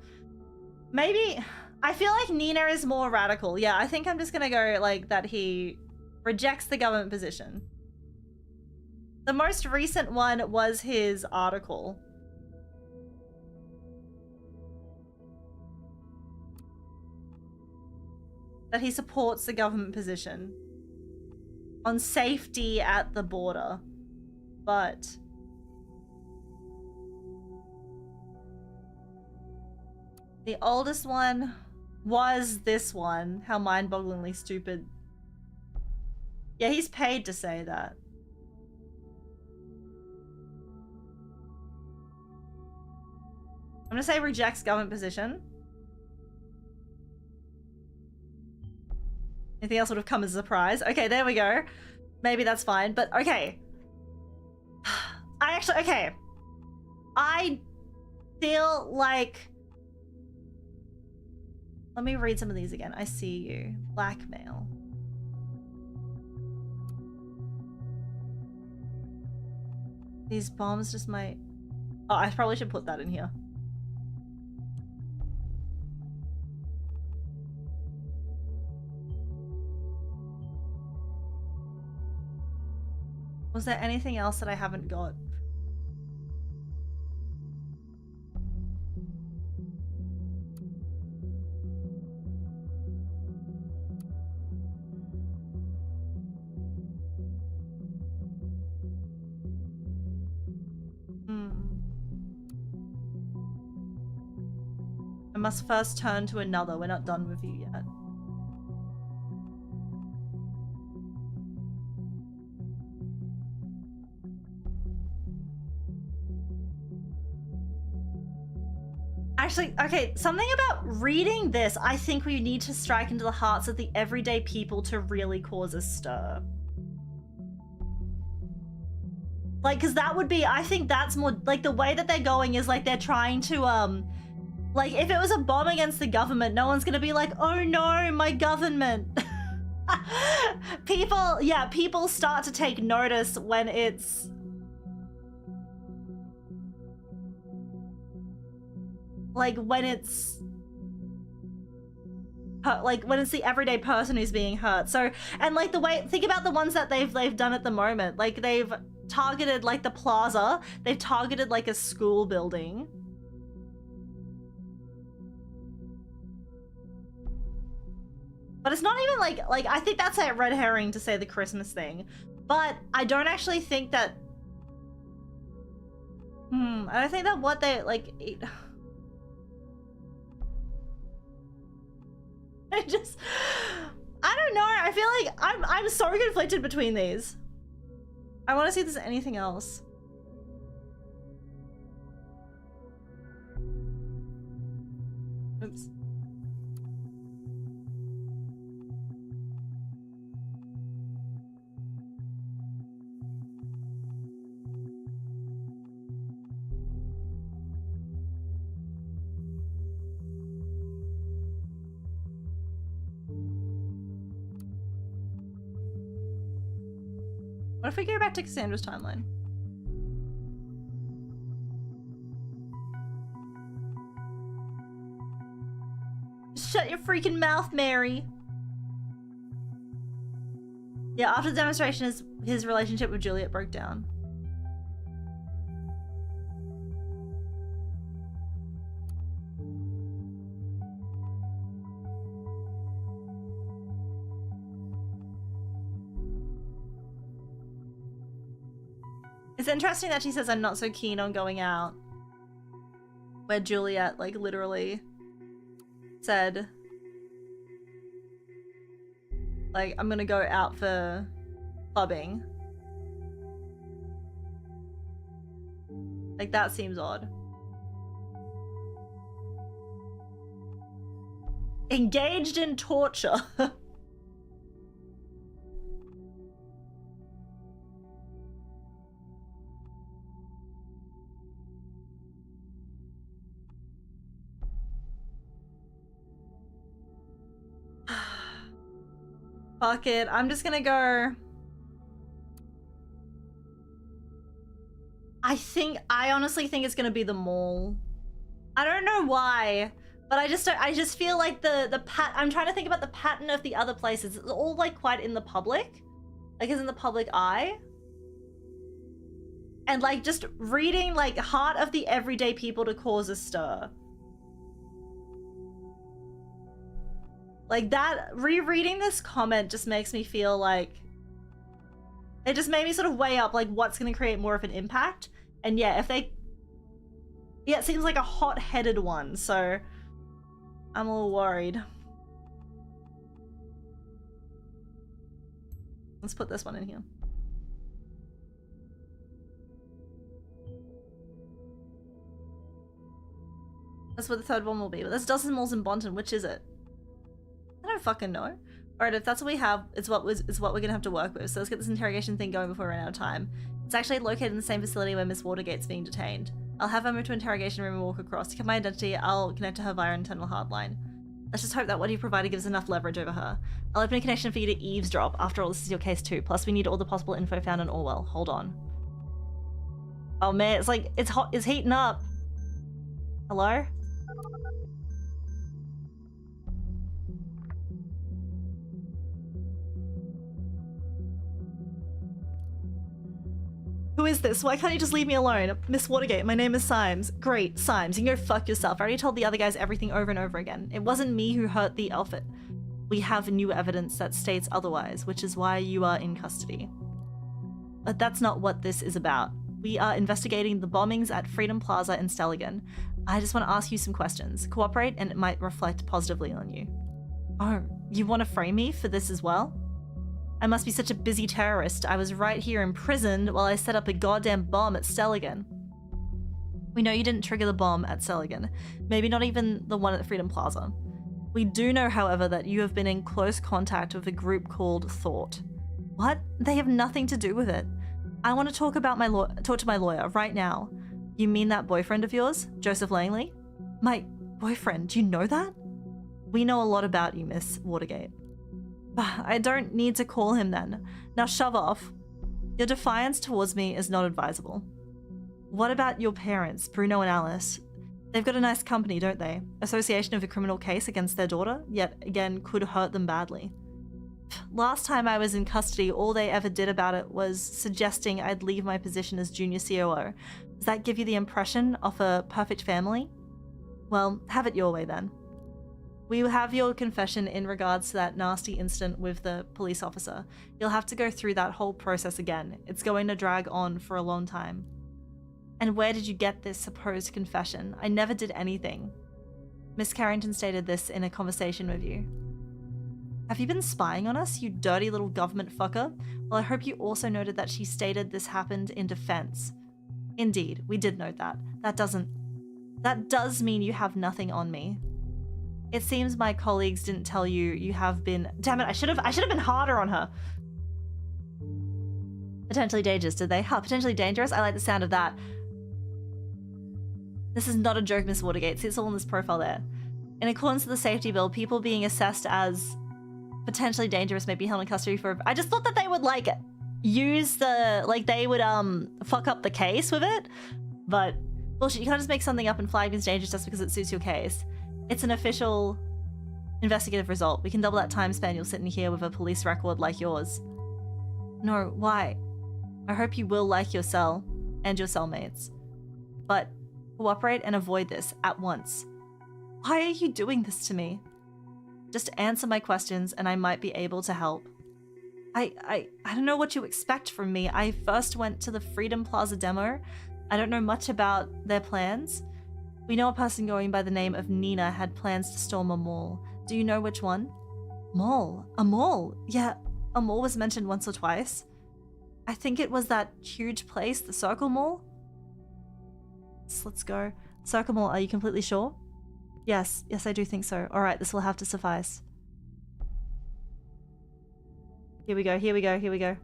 Speaker 1: Maybe... I feel like Nina is more radical. Yeah, I think I'm just gonna go, like, that he rejects the government position. The most recent one was his article. That he supports the government position on safety at the border. But... the oldest one was this one. How mind-bogglingly stupid. Yeah, he's paid to say that. I'm gonna say rejects government position. Anything else would have come as a surprise. Okay, there we go. Maybe that's fine, but okay. Okay. I feel like... Let me read some of these again. I see you. Blackmail. These bombs just might... Oh, I probably should put that in here. Was there anything else that I haven't got? I must first turn to another. We're not done with you yet. Actually, okay, something about reading this, I think we need to strike into the hearts of the everyday people to really cause a stir. Like, because that would be, I think that's more, like, the way that they're going is, like, they're trying to, like, if it was a bomb against the government, no one's gonna be like, oh no, my government. People start to take notice when it's... like, when it's the everyday person who's being hurt. So, and like the way, think about the ones that they've done at the moment. Like, they've targeted like the plaza, they've targeted like a school building. But it's not even like I think that's a red herring to say the Christmas thing. But I don't actually think that I don't think that what they like I don't know. I feel like I'm so conflicted between these. I want to see if there's anything else. Oops. What if we go back to Cassandra's timeline? Shut your freaking mouth, Mary. Yeah, after the demonstration, his relationship with Juliet broke down. It's interesting that she says I'm not so keen on going out. Where Juliet, like, literally said, like, I'm gonna go out for clubbing. Like, that seems odd. Engaged in torture. Fuck it. I'm just gonna go. I honestly think it's gonna be the mall. I don't know why, but I just feel like I'm trying to think about the pattern of the other places. It's all like quite in the public, like it's in the public eye. And like just reading like heart of the everyday people to cause a stir. Like that, rereading this comment just makes me feel like it just made me sort of weigh up like what's going to create more of an impact. And yeah, yeah, it seems like a hot-headed one, so I'm a little worried. Let's put this one in here. That's what the third one will be. But there's dozens malls in Bonton. Which is it? I don't fucking know. Alright, if that's what we have, it's what we're gonna have to work with. So let's get this interrogation thing going before we run out of time. It's actually located in the same facility where Miss Watergate's being detained. I'll have her move to interrogation room and walk across. To get my identity, I'll connect to her via an internal hardline. Let's just hope that what you provided gives enough leverage over her. I'll open a connection for you to eavesdrop. After all, this is your case too. Plus, we need all the possible info found on Orwell. Hold on. Oh man, it's like, it's hot, it's heating up. Hello? Who is this? Why can't you just leave me alone? Miss Watergate, my name is Symes. Great, Symes, you can go fuck yourself. I already told the other guys everything over and over again. It wasn't me who hurt the outfit. We have new evidence that states otherwise, which is why you are in custody. But that's not what this is about. We are investigating the bombings at Freedom Plaza in Stelligan. I just want to ask you some questions. Cooperate and it might reflect positively on you. Oh, you want to frame me for this as well? I must be such a busy terrorist. I was right here imprisoned while I set up a goddamn bomb at Stelligan. We know you didn't trigger the bomb at Stelligan. Maybe not even the one at Freedom Plaza. We do know, however, that you have been in close contact with a group called Thought. What? They have nothing to do with it. I want to talk to my lawyer right now. You mean that boyfriend of yours, Joseph Langley? My boyfriend, do you know that? We know a lot about you, Miss Watergate. I don't need to call him then. Now shove off. Your defiance towards me is not advisable. What about your parents, Bruno and Alice? They've got a nice company, don't they? Association of a criminal case against their daughter, yet again could hurt them badly. Last time I was in custody, all they ever did about it was suggesting I'd leave my position as junior COO. Does that give you the impression of a perfect family? Well, have it your way then. We have your confession in regards to that nasty incident with the police officer. You'll have to go through that whole process again. It's going to drag on for a long time. And where did you get this supposed confession? I never did anything. Miss Carrington stated this in a conversation with you. Have you been spying on us, you dirty little government fucker? Well, I hope you also noted that she stated this happened in defense. Indeed, we did note that. That does mean you have nothing on me. It seems my colleagues didn't tell you you have been— Damn it, I should have been harder on her. Potentially dangerous, did they? Huh, potentially dangerous? I like the sound of that. This is not a joke, Miss Watergate. See, it's all in this profile there. In accordance with the safety bill, people being assessed as potentially dangerous may be held in custody for— I just thought that they would, like, use the— like, they would, fuck up the case with it. But, bullshit, you can't just make something up and flag as dangerous just because it suits your case. It's an official investigative result. We can double that time span you'll sit in here with a police record like yours. No, why? I hope you will like your cell and your cellmates. But cooperate and avoid this at once. Why are you doing this to me? Just answer my questions and I might be able to help. I don't know what you expect from me. I first went to the Freedom Plaza demo. I don't know much about their plans. We know a person going by the name of Nina had plans to storm a mall. Do you know which one? Mall? A mall? Yeah, a mall was mentioned once or twice. I think it was that huge place, the Circle Mall. So let's go. Circle Mall, are you completely sure? Yes, I do think so. Alright, this will have to suffice. Here we go, here we go, here we go.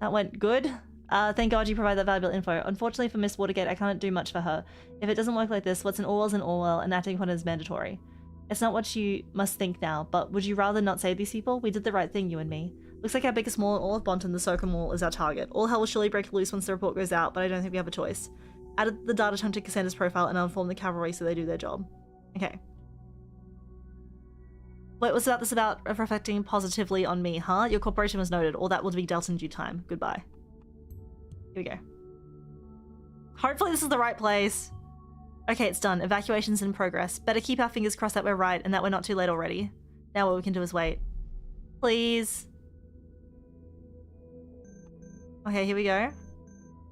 Speaker 1: That went good. Thank God you provided that valuable info. Unfortunately for Miss Watergate, I can't do much for her. If it doesn't work like this, what's in Orwell's in Orwell, and acting upon it is mandatory. It's not what you must think now, but would you rather not save these people? We did the right thing, you and me. Looks like our biggest mall in all of Bonton, the Circle Mall, is our target. All hell will surely break loose once the report goes out, but I don't think we have a choice. Added the data to Cassandra's profile and I'll inform the cavalry so they do their job. Okay. Wait, what's this about reflecting positively on me, huh? Your corporation was noted. All that will be dealt in due time. Goodbye. Here we go. Hopefully this is the right place. Okay, it's done. Evacuation's in progress. Better keep our fingers crossed that we're right and that we're not too late already. Now what we can do is wait. Please. Okay, here we go.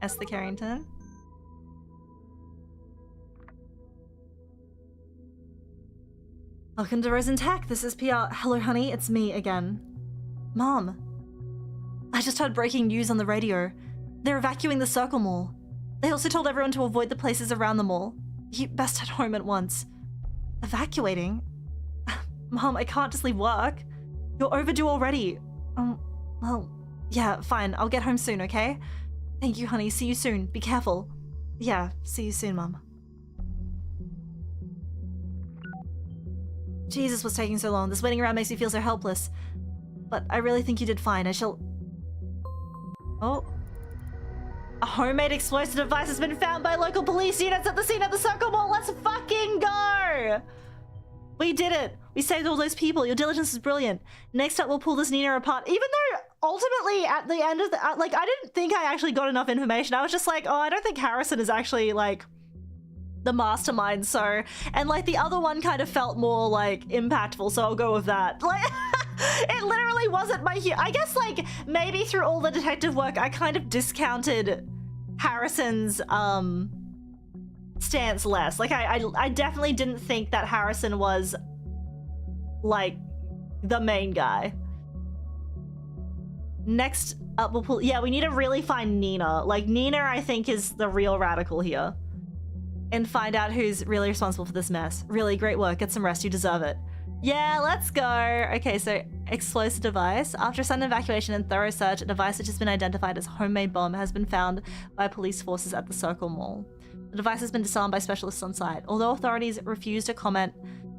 Speaker 1: Esther Carrington. Welcome to Rose and Tech. This is PR. Hello, honey. It's me again. Mom. I just heard breaking news on the radio. They're evacuating the Circle Mall. They also told everyone to avoid the places around the mall. You best head home at once. Evacuating? Mom, I can't just leave work. You're overdue already. Well, yeah, fine. I'll get home soon, okay? Thank you, honey. See you soon. Be careful. Yeah, see you soon, Mom. Jesus, what's taking so long? This waiting around makes me feel so helpless. But I really think you did fine. I shall... Oh. A homemade explosive device has been found by local police units at the scene of the Circle Mall. Let's fucking go! We did it. We saved all those people. Your diligence is brilliant. Next up, we'll pull this Nina apart. Even though, ultimately, at the end of the... like, I didn't think I actually got enough information. I was just like, oh, I don't think Harrison is actually, like... the mastermind, so, and like the other one kind of felt more like impactful, so I'll go with that. Like it literally wasn't my I guess like maybe through all the detective work I kind of discounted Harrison's stance less. Like I definitely didn't think that Harrison was like the main guy. Next up we'll pull, yeah, we need to really find Nina. Like Nina I think is the real radical here. And find out who's really responsible for this mess. Really great work. Get some rest. You deserve it. Yeah, let's go. Okay, so explosive device. After a sudden evacuation and thorough search, a device which has been identified as homemade bomb has been found by police forces at the Circle Mall. The device has been disarmed by specialists on site. Although authorities refuse to comment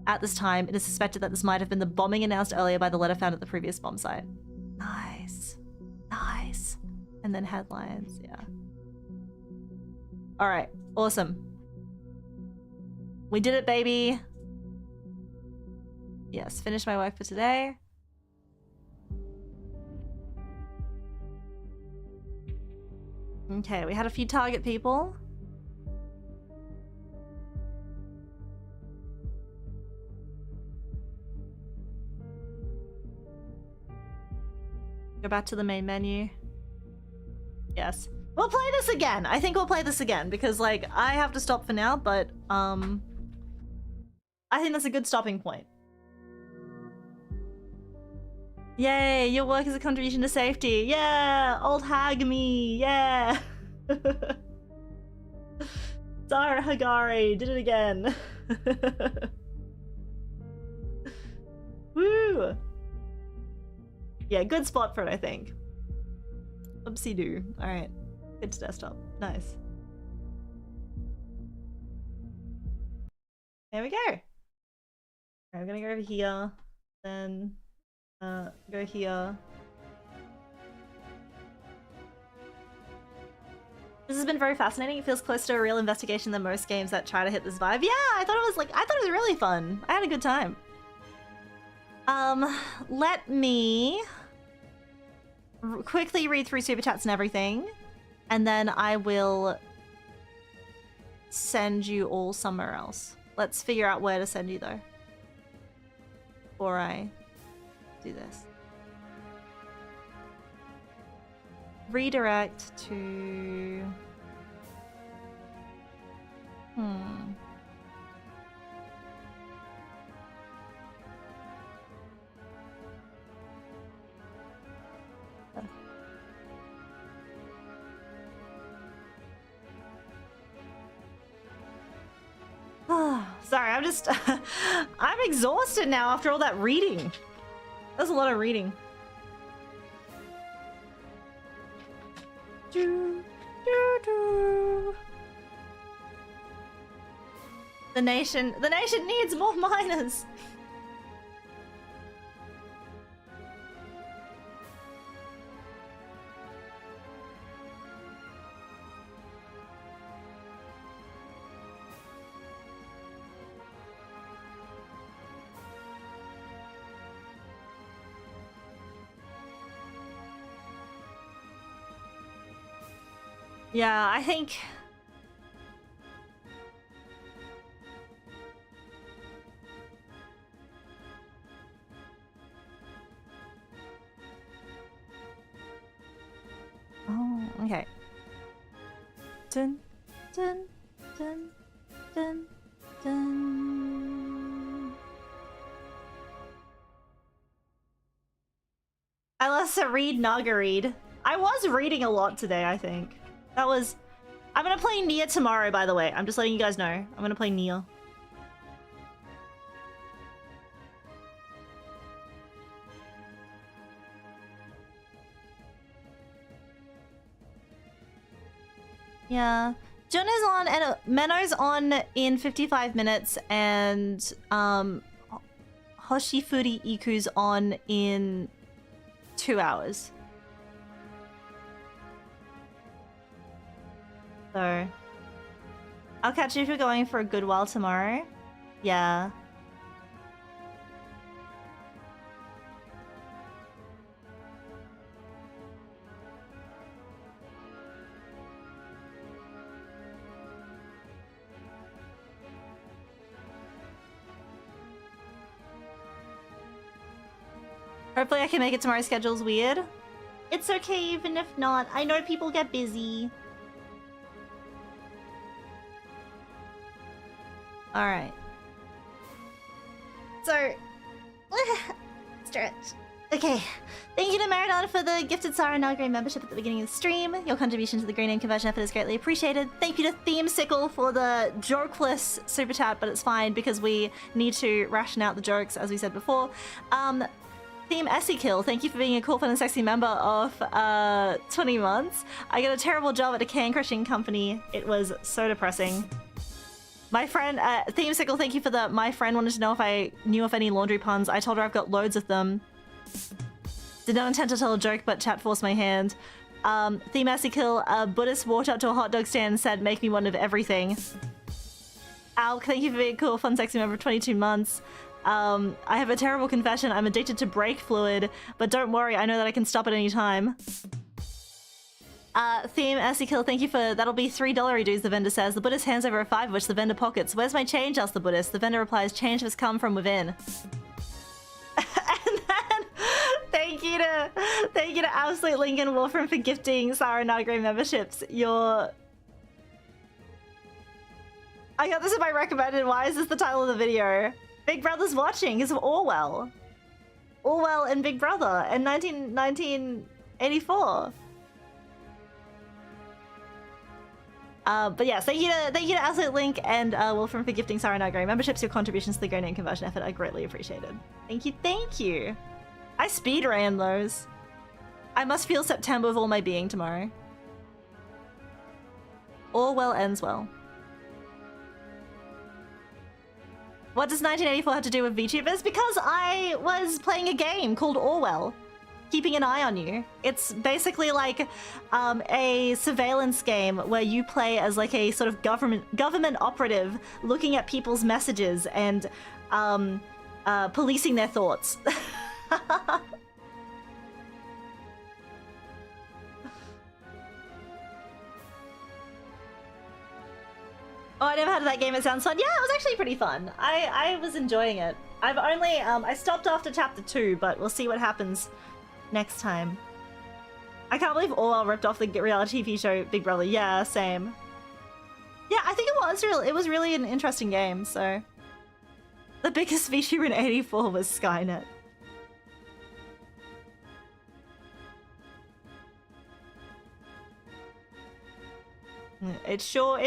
Speaker 1: at this time, it is suspected that this might have been the bombing announced earlier by the letter found at the previous bomb site. Nice. Nice. And then headlines, yeah. All right, awesome. We did it, baby. Yes, finish my work for today. Okay, we had a few target people. Go back to the main menu. Yes. We'll play this again. I think we'll play this again because like I have to stop for now, but I think that's a good stopping point. Yay, your work is a contribution to safety. Yeah, old hag me. Yeah. Sara Nagare did it again. Woo. Yeah, good spot for it, I think. Oopsie-doo. All right. Good to desktop. Nice. There we go. Alright, I'm gonna go over here, then go here. This has been very fascinating. It feels close to a real investigation than most games that try to hit this vibe. Yeah, I thought it was really fun. I had a good time. Let me quickly read through super chats and everything, and then I will send you all somewhere else. Let's figure out where to send you though. Before I do this. Redirect to... Sorry, I'm just... I'm exhausted now after all that reading. That's a lot of reading. The nation needs more miners. Yeah, I think... Oh, okay. Dun, dun, dun, dun, dun. I lost to read Nagare. I was reading a lot today, I think. That was... I'm gonna play Nier tomorrow, by the way. I'm just letting you guys know. I'm gonna play Nier. Yeah. Jun is on and Menno's on in 55 minutes and Hoshifuri Iku's on in 2 hours. So I'll catch you if you're going for a good while tomorrow. Yeah. Hopefully I can make it tomorrow. Schedule's weird. It's okay even if not. I know people get busy. Alright. So... stretch. Okay. Thank you to Maradona for the gifted Sara Nagare membership at the beginning of the stream. Your contribution to the Green Name Conversion effort is greatly appreciated. Thank you to Themesicle for the jokeless super chat, but it's fine because we need to ration out the jokes, as we said before. Theme Essykill, thank you for being a cool, fun, and sexy member of 20 months. I got a terrible job at a can crushing company. It was so depressing. My friend, Themesicle, thank you for the... My friend wanted to know if I knew of any laundry puns. I told her I've got loads of them. Did not intend to tell a joke, but chat forced my hand. Theme Essykill, a Buddhist walked up to a hot dog stand and said, make me one of everything. Alk, thank you for being a cool, fun, sexy member of 22 months. I have a terrible confession. I'm addicted to brake fluid, but don't worry, I know that I can stop at any time. Theme Essykill, thank you for... That'll be $3 dues, the vendor says. The Buddhist hands over a 5, which the vendor pockets. Where's my change, asks the Buddhist. The vendor replies, change has come from within. And then, thank you to Absolute Lincoln Wolfram for gifting Sara Nagare memberships. I got this in my recommended. Why is this the title of the video? Big Brother's watching is of Orwell. Orwell and Big Brother in 1984. But yes, thank you to Absolute Link and Wolfram for gifting Sara Nagare memberships. Your contributions to the Great Name Conversion effort are greatly appreciated. Thank you, thank you. I speed ran those. I must feel September with all my being tomorrow. All well ends well. What does 1984 have to do with VTubers? Because I was playing a game called Orwell. Keeping an eye on you. It's basically like a surveillance game where you play as like a sort of government operative looking at people's messages and policing their thoughts. Oh, I never heard of that game. It sounds fun. Yeah, it was actually pretty fun. I was enjoying it. I've only I stopped after chapter 2, but we'll see what happens next time. I can't believe Orwell ripped off the reality TV show Big Brother. Yeah, same. Yeah, I think it was really an interesting game. So the biggest VTuber in '84 was Skynet. It sure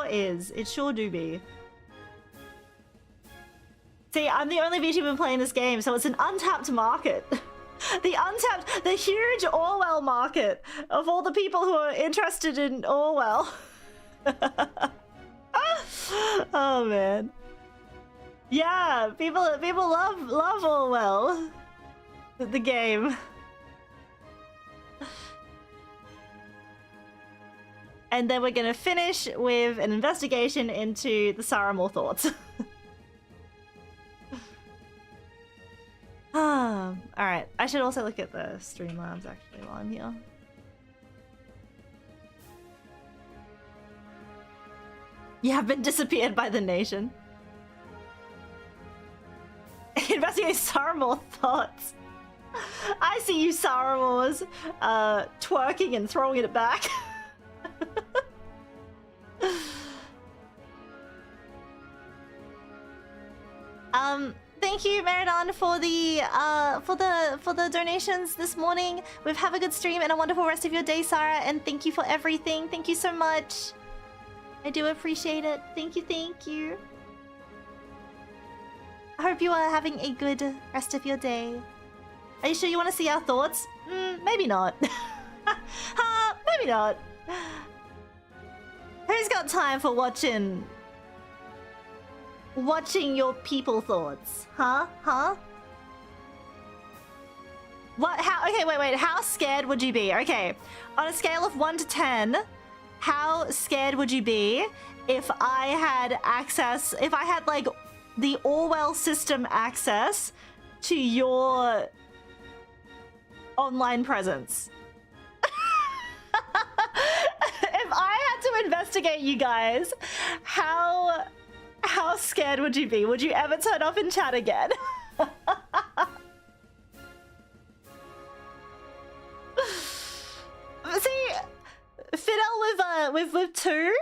Speaker 1: is. It sure do be. See, I'm the only VTuber playing this game, so it's an untapped market. The huge Orwell market of all the people who are interested in Orwell. Oh man. Yeah, people love Orwell. The game. And then we're gonna finish with an investigation into the Sara more thoughts. Alright, I should also look at the Streamlabs actually while I'm here. You have been disappeared by the nation. Investigating Sara more thoughts. I see you, Sara Moores, twerking and throwing it back. Thank you, Meridon, for the donations this morning. We've have a good stream and a wonderful rest of your day, Sara, and thank you for everything. Thank you so much. I do appreciate it. Thank you, thank you. I hope you are having a good rest of your day. Are you sure you want to see our thoughts? Maybe not. Maybe not. Who's got time for watching your people thoughts? Huh? What? How? Okay, wait. How scared would you be? Okay, on a scale of 1 to 10, how scared would you be if I had access, if I had like the Orwell system access to your online presence? If I had to investigate you guys, how scared would you be? Would you ever turn off and chat again? See, Fidel with 2,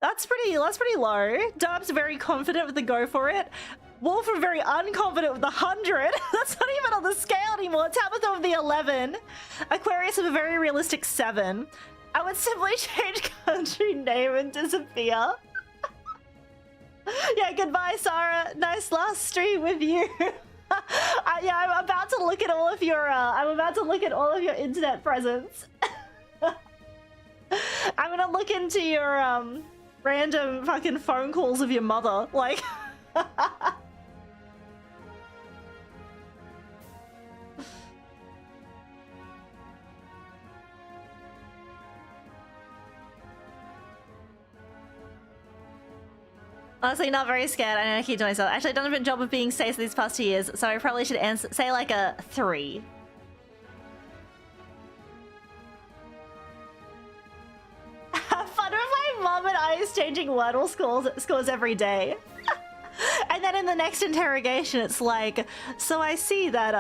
Speaker 1: that's pretty low. Dub's very confident with the go for it. Wolf are very unconfident with the 100. That's not even on the scale anymore. Tabitha with the 11. Aquarius with a very realistic 7. I would simply change country name and disappear. Yeah, goodbye, Sara. Nice last stream with you. Yeah, I'm about to look at all of your. I'm about to look at all of your internet presence. I'm gonna look into your random fucking phone calls of your mother, like. Honestly, not very scared. I know I keep doing myself. Actually, I've done a good job of being safe these past 2 years, so I probably should answer, say like a 3. Have fun with my mom and I is changing Wordle scores every day. And then in the next interrogation, it's like, so I see that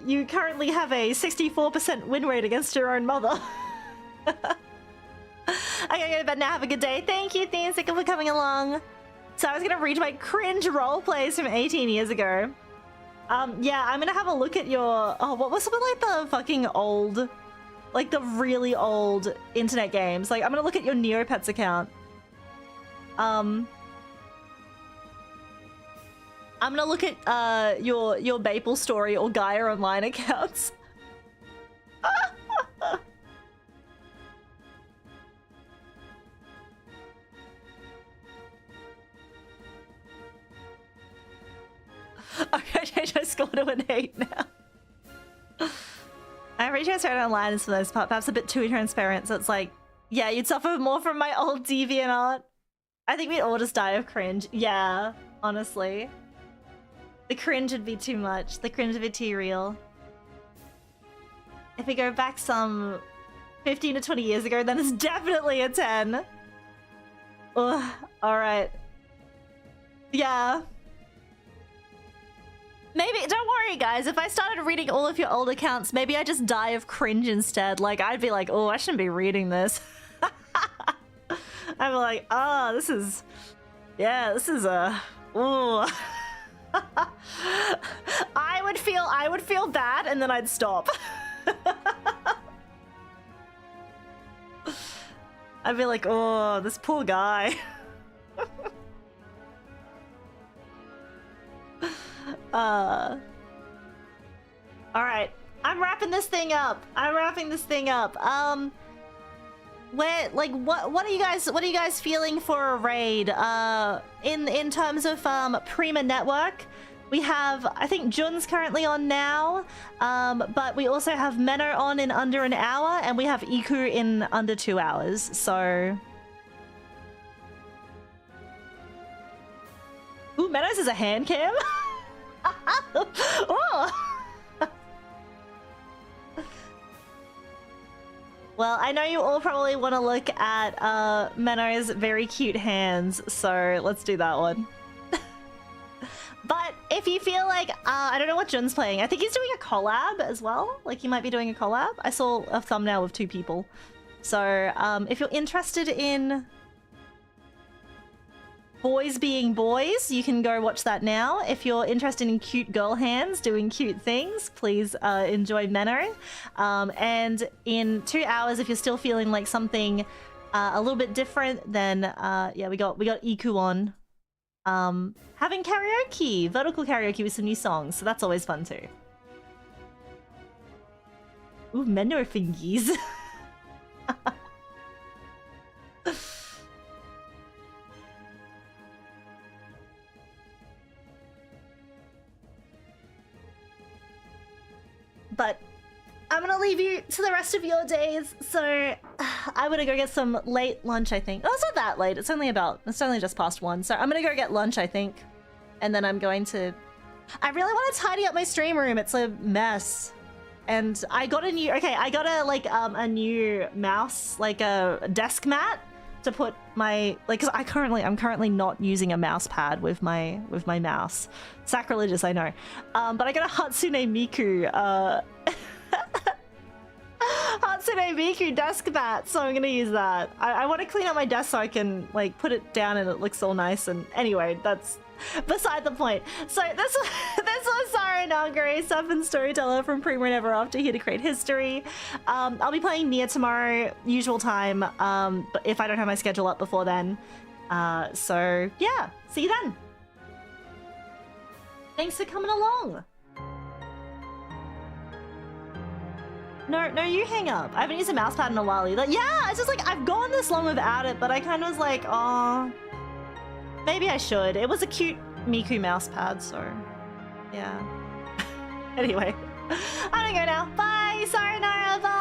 Speaker 1: you currently have a 64% win rate against your own mother. I gotta go to bed now. Have a good day. Thank you, Thank you for coming along. So I was gonna read my cringe role plays from 18 years ago. Yeah, I'm gonna have a look at your. Oh, what was something like the fucking old, like the really old internet games? Like I'm gonna look at your Neopets account. I'm gonna look at your Maple Story or Gaia Online accounts. Okay, I changed my score to an 8 now. I reach transparent online is for those part, perhaps a bit too transparent, so it's like, yeah, you'd suffer more from my old DeviantArt. I think we'd all just die of cringe. Yeah, honestly. The cringe would be too much. The cringe would be too real. If we go back some 15 to 20 years ago, then it's definitely a 10. Ugh, alright. Yeah. Maybe, don't worry guys, if I started reading all of your old accounts, maybe I just die of cringe instead. Like, I'd be like, oh, I shouldn't be reading this. I'd be like, oh, this is... Yeah, this is a... Ooh. I would feel bad and then I'd stop. I'd be like, oh, this poor guy. Alright. I'm wrapping this thing up. What are you guys feeling for a raid? In terms of Prima Network, we have, I think Jun's currently on now, but we also have Menno on in under an hour, and we have Iku in under 2 hours, so... Ooh, Menno's is a hand cam? Oh! Well, I know you all probably want to look at Menno's very cute hands, so let's do that one. But if you feel like, I don't know what Jun's playing. I think he's doing a collab as well. Like, he might be doing a collab. I saw a thumbnail with 2 people. So, if you're interested in boys being boys, you can go watch that now. If you're interested in cute girl hands doing cute things, please enjoy Menno. And in 2 hours, if you're still feeling like something a little bit different, then yeah, we got Iku on. Having karaoke, vertical karaoke with some new songs, so that's always fun too. Ooh, Menno fingies. But I'm gonna leave you to the rest of your days, so I'm gonna go get some late lunch, I think. Oh, it's not that late. It's only just past 1, so I'm gonna go get lunch, I think. And then I'm going to... I really want to tidy up my stream room. It's a mess. And I got a new... Okay, I got a new mouse, like a desk mat to put my... Like, cause I'm currently not using a mouse pad with my mouse. Sacrilegious, I know. But I got a Hatsune Miku, Hatsune Miku desk mat, so I'm gonna use that. I want to clean up my desk so I can, like, put it down and it looks all nice, and anyway, that's beside the point. So this was Sara Nagare, Sub and Storyteller from Prima and EverAfter, here to create history. I'll be playing Nier tomorrow, usual time, but if I don't have my schedule up before then. So yeah, see you then. Thanks for coming along. No, you hang up. I haven't used a mouse pad in a while either. Yeah, it's just like, I've gone this long without it, but I kind of was like, oh, maybe I should. It was a cute Miku mouse pad, so yeah. Anyway, I'm gonna go now. Bye, sayonara, bye.